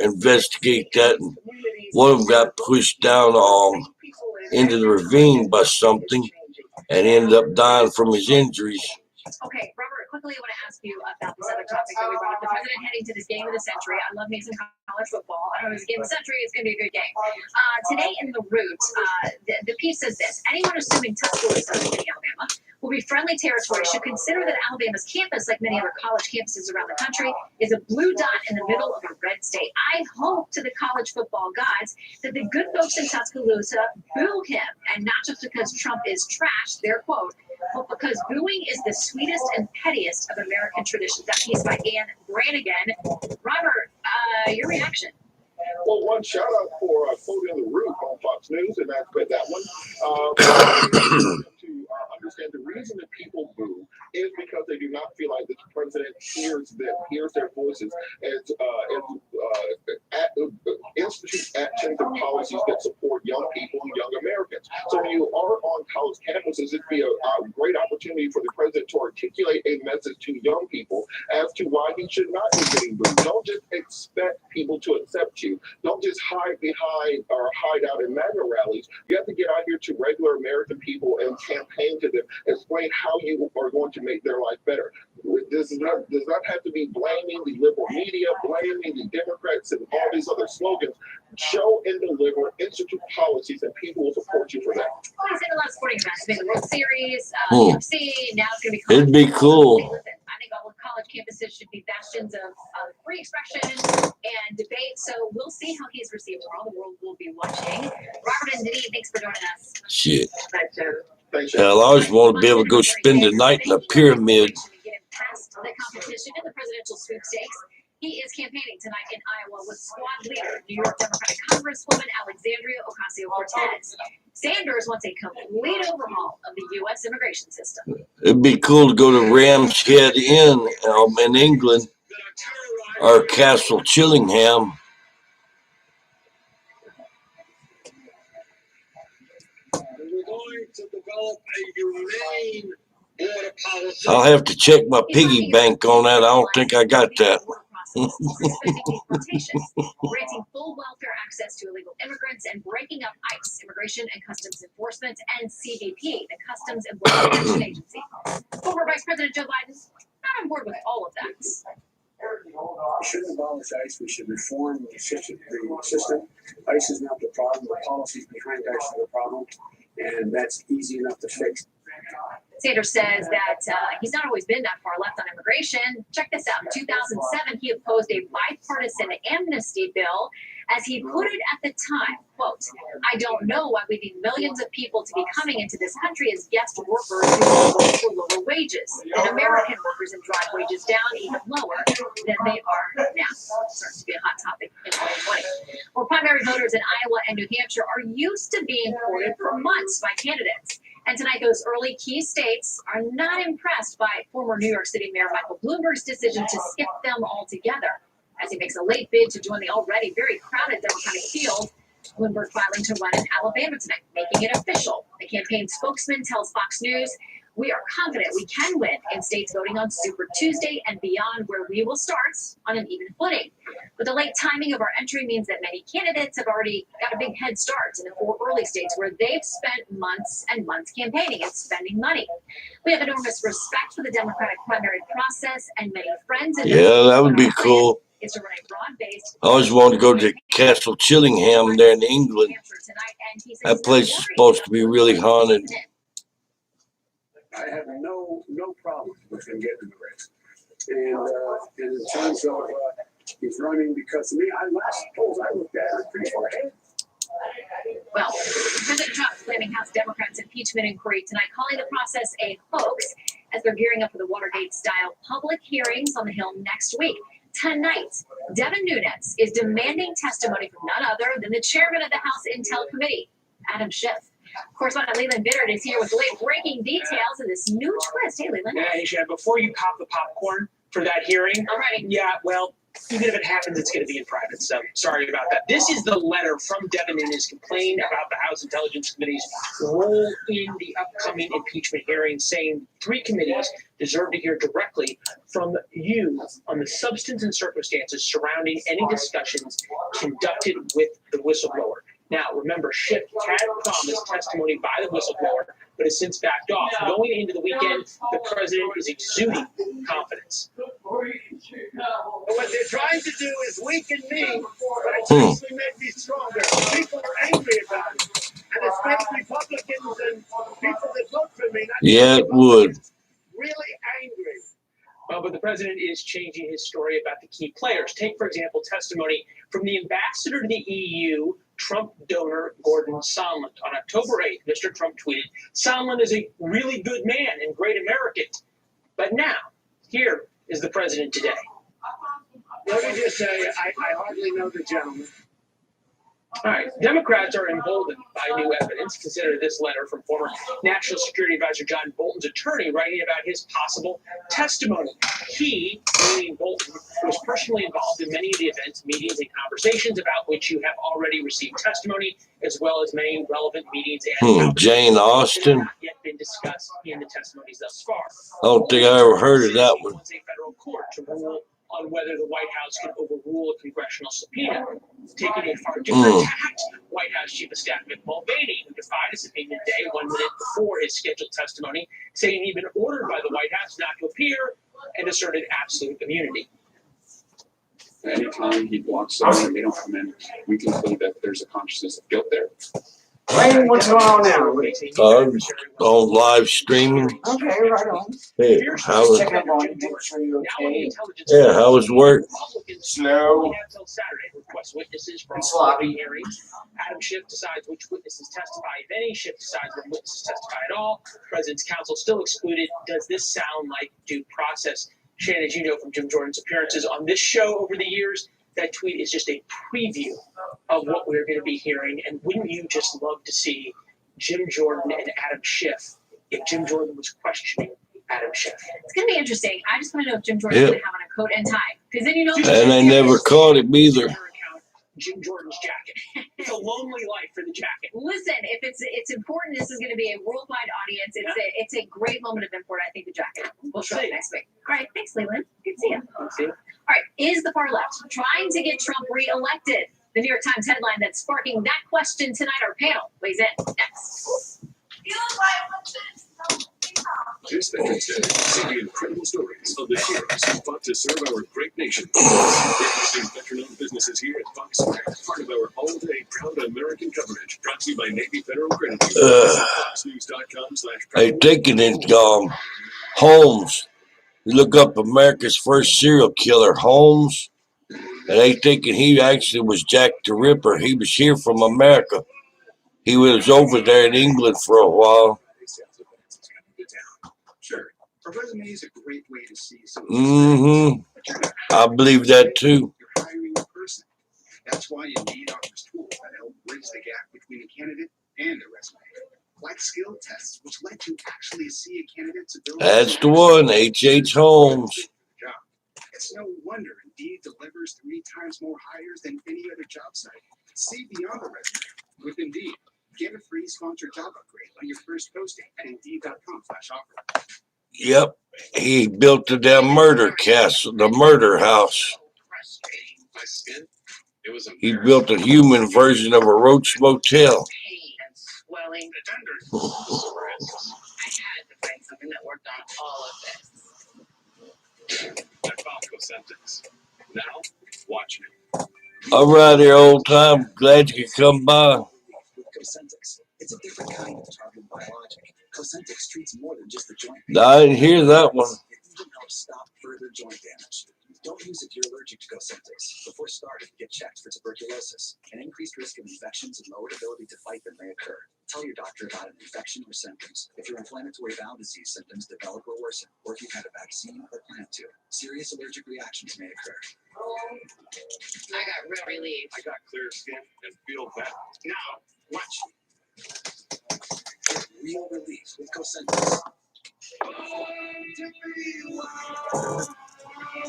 investigate that, and one of them got pushed down into the ravine by something and ended up dying from his injuries.
Okay, Robert, quickly I want to ask you about this other topic that we brought up. The president heading to this game of the century. I love me some college football. I don't know if it's a game of the century. It's going to be a good game. Today in The Root, the piece says this. Anyone assuming Tuscaloosa, in Alabama, will be friendly territory should consider that Alabama's campus, like many other college campuses around the country, is a blue dot in the middle of a red state. I hope to the college football gods that the good folks in Tuscaloosa boo him, and not just because Trump is trash, their quote, but because booing is the sweetest and pettiest of American traditions. That piece by Ann Brannigan. Robert, your reaction?
Well, one shout out for quoting The Root on Fox News, and I read that one. To understand the reason that people boo is because they do not feel like the president hears them, hears their voices, and institutes actions and policies that support young people and young Americans. So when you are on college campuses, it'd be a great opportunity for the president to articulate a message to young people as to why he should not be getting booed. Don't just expect people to accept you. Don't just hide behind or hide out in MAGA rallies. You have to get out here to regular American people and campaign to them, explain how you are going to make their life better. This does not have to be blaming the liberal media, blaming the Democrats and all these other slogans. Show and deliver, institute policies, and people will support you for that.
Well, he's in a lot of sporting events. Been the World Series, UFC, now it's going to be college.
It'd be cool.
I think all college campuses should be bastions of free expression and debate. So we'll see how he's received tomorrow. The world will be watching. Robert and Denise, thanks for joining us.
Shit.
Thanks, Jen.
Hell, I always want to be able to go spend the night in a pyramid.
Get him past the competition in the presidential sweepstakes. He is campaigning tonight in Iowa with squad leader, New York Democratic Congresswoman Alexandria Ocasio-Cortez. Sanders wants a complete overhaul of the U.S. immigration system.
It'd be cool to go to Ram's Head Inn in England, or Castle Chillingham.
We're going to develop a humane border policy.
I'll have to check my piggy bank on that. I don't think I got that.
Granting full welfare access to illegal immigrants and breaking up ICE, Immigration and Customs Enforcement, and CBP, the Customs and Border Protection Agency. Former Vice President Joe Biden
not on board with all of that.
We shouldn't abolish ICE. We should reform the system. ICE is not the problem. The policies behind ICE are the problem, and that's easy enough to fix.
Sanders says that he's not always been that far left on immigration. Check this out. In 2007, he opposed a bipartisan amnesty bill. As he put it at the time, quote, "I don't know why we need millions of people to be coming into this country as guest workers who work for lower wages. And American workers and drive wages down even lower than they are now." Starts to be a hot topic in 2020. Well, primary voters in Iowa and New Hampshire are used to being courted for months by candidates. And tonight, those early key states are not impressed by former New York City Mayor Michael Bloomberg's decision to skip them altogether, as he makes a late bid to join the already very crowded Democratic field. Bloomberg filing to run in Alabama tonight, making it official. The campaign spokesman tells Fox News, "We are confident we can win in states voting on Super Tuesday and beyond, where we will start on an even footing. But the late timing of our entry means that many candidates have already got a big head start in the 4 early states where they've spent months and months campaigning and spending money. We have enormous respect for the Democratic primary process and many friends in
that would be cool.
is to run a broad-based."
I always wanted to go to Castle Chillingham there in England. That place is supposed to be really haunted.
I have no problem with him getting in the race. And in terms of he's running, because to me, last polls I looked at are pretty far ahead.
Well, President Trump is claiming House Democrats' impeachment inquiry tonight, calling the process a hoax as they're gearing up for the Watergate-style public hearings on the Hill next week. Tonight, Devin Nunes is demanding testimony from none other than the chairman of the House Intel Committee, Adam Schiff. Correspondent Leland Bittert is here with late breaking details of this new twist. Hey, Leland.
Yeah, Aisha, before you pop the popcorn for that hearing.
All righty.
Yeah, well, even if it happens, it's going to be in private, so sorry about that. This is the letter from Devin Nunes complaining about the House Intelligence Committee's role in the upcoming impeachment hearing, saying 3 committees deserve to hear directly from you on the substance and circumstances surrounding any discussions conducted with the whistleblower. Now, remember, Schiff had promised testimony by the whistleblower, but has since backed off. Going into the weekend, the president is exuding confidence.
What they're trying to do is weaken me, but it's actually made me stronger. People are angry about it. And it's made Republicans and people that vote for me,
Yeah, it would.
really angry.
Well, but the president is changing his story about the key players. Take, for example, testimony from the ambassador to the EU, Trump donor Gordon Sondland. On October 8th, Mr. Trump tweeted, "Sondland is a really good man and great American." But now, here is the president today.
Let me just say, I hardly know the gentleman.
All right, Democrats are emboldened by new evidence. Consider this letter from former National Security Advisor John Bolton's attorney writing about his possible testimony. He, meaning Bolton, was personally involved in many of the events, meetings, and conversations about which you have already received testimony, as well as many relevant meetings and
Jane Austen.
that have not yet been discussed in the testimonies thus far.
I don't think I ever heard of that one.
A federal court to rule on whether the White House can overrule a congressional subpoena. Taking a far different tact, White House Chief of Staff Mick Mulvaney, who defied a subpoena day 1 minute before his scheduled testimony, saying he'd been ordered by the White House not to appear and asserted absolute immunity.
Anytime he blocks someone and they don't come in, we conclude that there's a consciousness of guilt there.
Wayne, what's going on now?
On live streaming.
Okay, right on.
Hey, how was?
Check up on you, make sure you're okay.
Yeah, how was work?
Slow.
And sloppy. Adam Schiff decides which witnesses testify, if any. Schiff decides when witnesses testify at all. President's counsel still excluded. Does this sound like due process? Shannon, as you know from Jim Jordan's appearances on this show over the years, that tweet is just a preview of what we're going to be hearing. And wouldn't you just love to see Jim Jordan and Adam Schiff if Jim Jordan was questioning Adam Schiff?
It's going to be interesting. I just want to know if Jim Jordan's going to have on a coat and tie. Because then you know.
And I never caught him either.
Jim Jordan's jacket. It's a lonely life for the jacket.
Listen, if it's important, this is going to be a worldwide audience. It's a great moment of import. I think the jacket. We'll show it next week. All right, thanks, Leland. Good to see you. All right, is the far left trying to get Trump reelected? The New York Times headline that's sparking that question tonight. Our panel weighs in next.
This Veterans Day, see the incredible stories of the heroes who fought to serve our great nation. Witnessing veteran-owned businesses here at Fox Sports, part of our all-day proud American coverage. Brought to you by Navy Federal Credit Union.
Hey, taking it, Holmes. You look up America's first serial killer, Holmes, and they thinking he actually was Jack the Ripper. He was here from America. He was over there in England for a while.
Sure, a resume is a great way to see
I believe that too.
you're hiring a person. That's why Indeed offers tools that help bridge the gap between a candidate and a resume. Like skill tests, which let you actually see a candidate's ability.
That's the one, H.H. Holmes.
It's no wonder Indeed delivers 3 times more hires than any other job site. See beyond the resume with Indeed. Get a free sponsored job upgrade on your first posting at Indeed.com/offer.
Yep, he built the damn murder castle, the murder house.
My skin, it was
He built a human version of a Roach Motel.
Swelling.
the tenders.
I had to find something that worked on all of this.
I found Cosentix. Now, watch me.
All right, there, old time. Glad you could come by.
Cosentix. It's a different kind of targeted biologic. Cosentix treats more than just the joint.
I didn't hear that one.
It even helps stop further joint damage. Don't use it if you're allergic to Cosentix. Before starting, get checked for tuberculosis. An increased risk of infections and lowered ability to fight them may occur. Tell your doctor about an infection or symptoms. If your inflammatory bowel disease symptoms develop or worsen, or if you've had a vaccine or plan to, serious allergic reactions may occur.
I got real relief.
I got clear skin and feel better. Now, watch. Get real relief with Cosentix.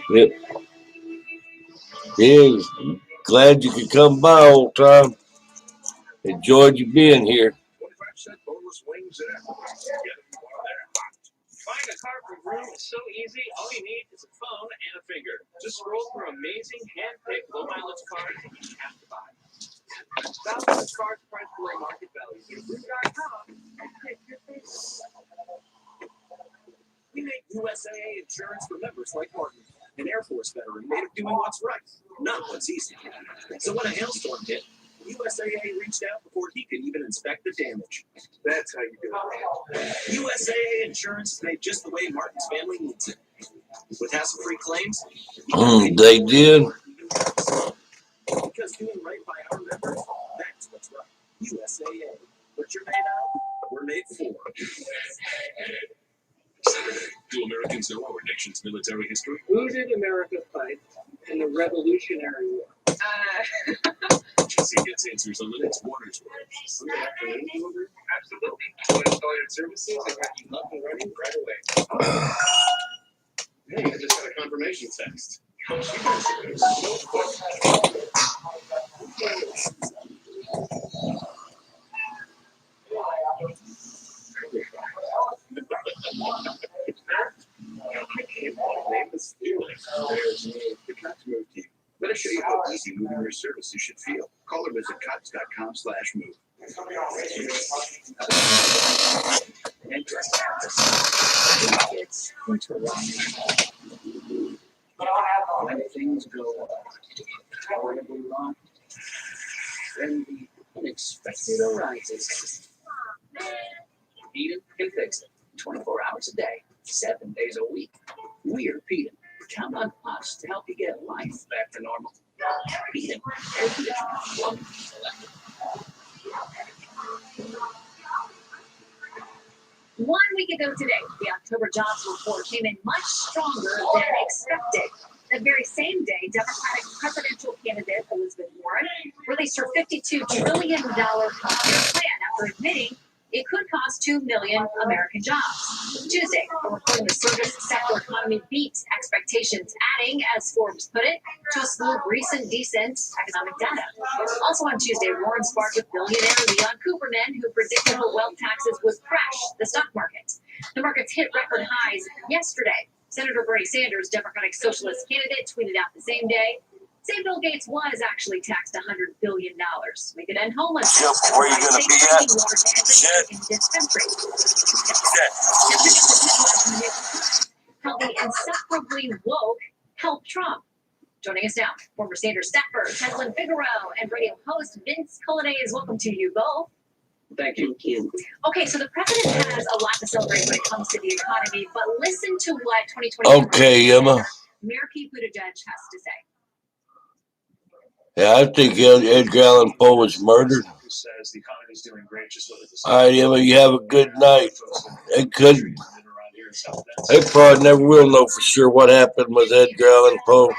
Yep. Yeah, glad you could come by, old time. Enjoyed you being here.
25% boneless wings and apples.
Buying a car from Vroom is so easy. All you need is a phone and a finger. Just scroll through amazing hand-picked low-mileage cars that you have to buy. Thousands of cars priced below market value. Use Vroom.com and pick your favorite.
We make USAA insurance for members like Martin, an Air Force veteran made of doing what's right, not what's easy. So when a hailstorm hit, USAA reached out before he could even inspect the damage. That's how you do it. USAA insurance is made just the way Martin's family needs it. With hassle-free claims,
They did.
because doing right by our members, that's what's right. USAA. What you're made of, we're made for.
Do Americans know our nation's military history?
Who did America fight in the Revolutionary War?
Jesse gets answers on the next Warner's World.
Sunday afternoon, absolutely. We'll install your services and have you up and running right away.
Hey, I just got a confirmation text. Gosh, you guys are so quick. The Cots Move team. Let us show you how easy moving your services should feel. Call or visit cots.com/move. It's when things go horribly wrong, then the unexpected arises. Eden can fix it. 24 hours a day, 7 days a week. We're Eden. Count on us to help you get life back to normal. Eden, air conditioning, plumbing, electric.
1 week ago today, the October jobs report came in much stronger than expected. The very same day, Democratic presidential candidate Elizabeth Warren released her $52 trillion healthcare plan after admitting it could cost 2 million American jobs. Tuesday, a report in the service sector economy beat expectations, adding, as Forbes put it, to a slew of recent decent economic data. Also on Tuesday, Warren sparked with billionaire Leon Cooperman, who predicted her wealth taxes would crash the stock market. The markets hit record highs yesterday. Senator Bernie Sanders, Democratic Socialist candidate, tweeted out the same day,
Say Bill Gates was actually taxed $100 billion. We could end homelessness.
Jeff, where you gonna be at?
In this country. How the insufferably woke help Trump. Joining us now, former Sanders staffer Teslin Figaro and radio host Vince Colonnese. Welcome to you both.
Thank you.
Okay, so the president has a lot to celebrate when it comes to the economy, but listen to what 2020
Okay, Emma.
Mayor Pete Buttigieg has to say.
Yeah, I think Edgar Allan Poe was murdered.
Who says the economy's doing great, just look at the
All right, Emma, you have a good night. They probably never will know for sure what happened with Edgar Allan Poe.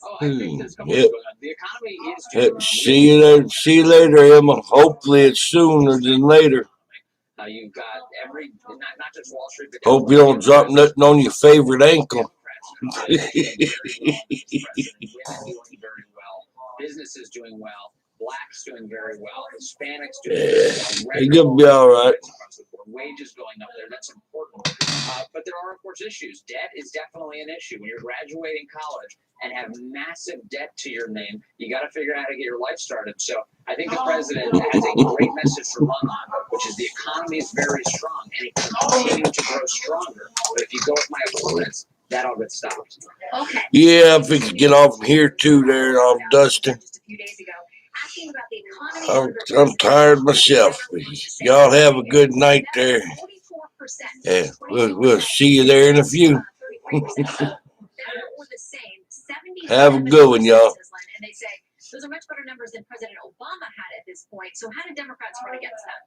Oh, I think there's a couple things going on. The economy is doing
See you there. See you later, Emma. Hopefully it's sooner than later.
You've got not just Wall Street, but
Hope you don't drop nothing on your favorite ankle.
women doing very well, businesses doing well, blacks doing very well, Hispanics doing very well.
You'll be all right.
Wages going up there, that's important. But there are, of course, issues. Debt is definitely an issue. When you're graduating college and have massive debt to your name, you got to figure out how to get your life started. So I think the president has a great message for London, which is the economy is very strong and it can continue to grow stronger. But if you go with my opponents, that all gets stopped.
Okay.
Yeah, if we could get off from here too there, Dustin.
Just a few days ago, asking about the economy.
I'm tired myself. Y'all have a good night there. Yeah, we'll see you there in a few. Have a good one, y'all.
And they say those are much better numbers than President Obama had at this point. So how did Democrats run against that?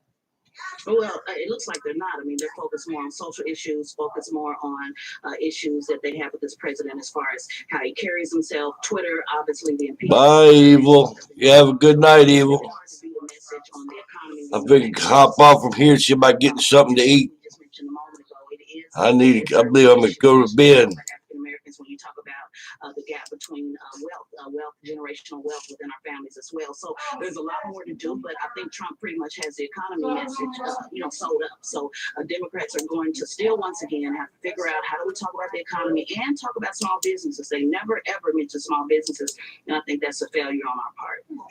Well, it looks like they're not. I mean, they're focused more on social issues, focused more on issues that they have with this president as far as how he carries himself. Twitter, obviously, the impeachment.
Bye, Evil. You have a good night, Evil. I think hop off from here, see about getting something to eat. I believe I'm going to go to bed.
When you talk about the gap between generational wealth within our families as well. So there's a lot more to do, but I think Trump pretty much has the economy message, sold up. So Democrats are going to still, once again, have to figure out how do we talk about the economy and talk about small businesses. They never, ever mention small businesses, and I think that's a failure on our part.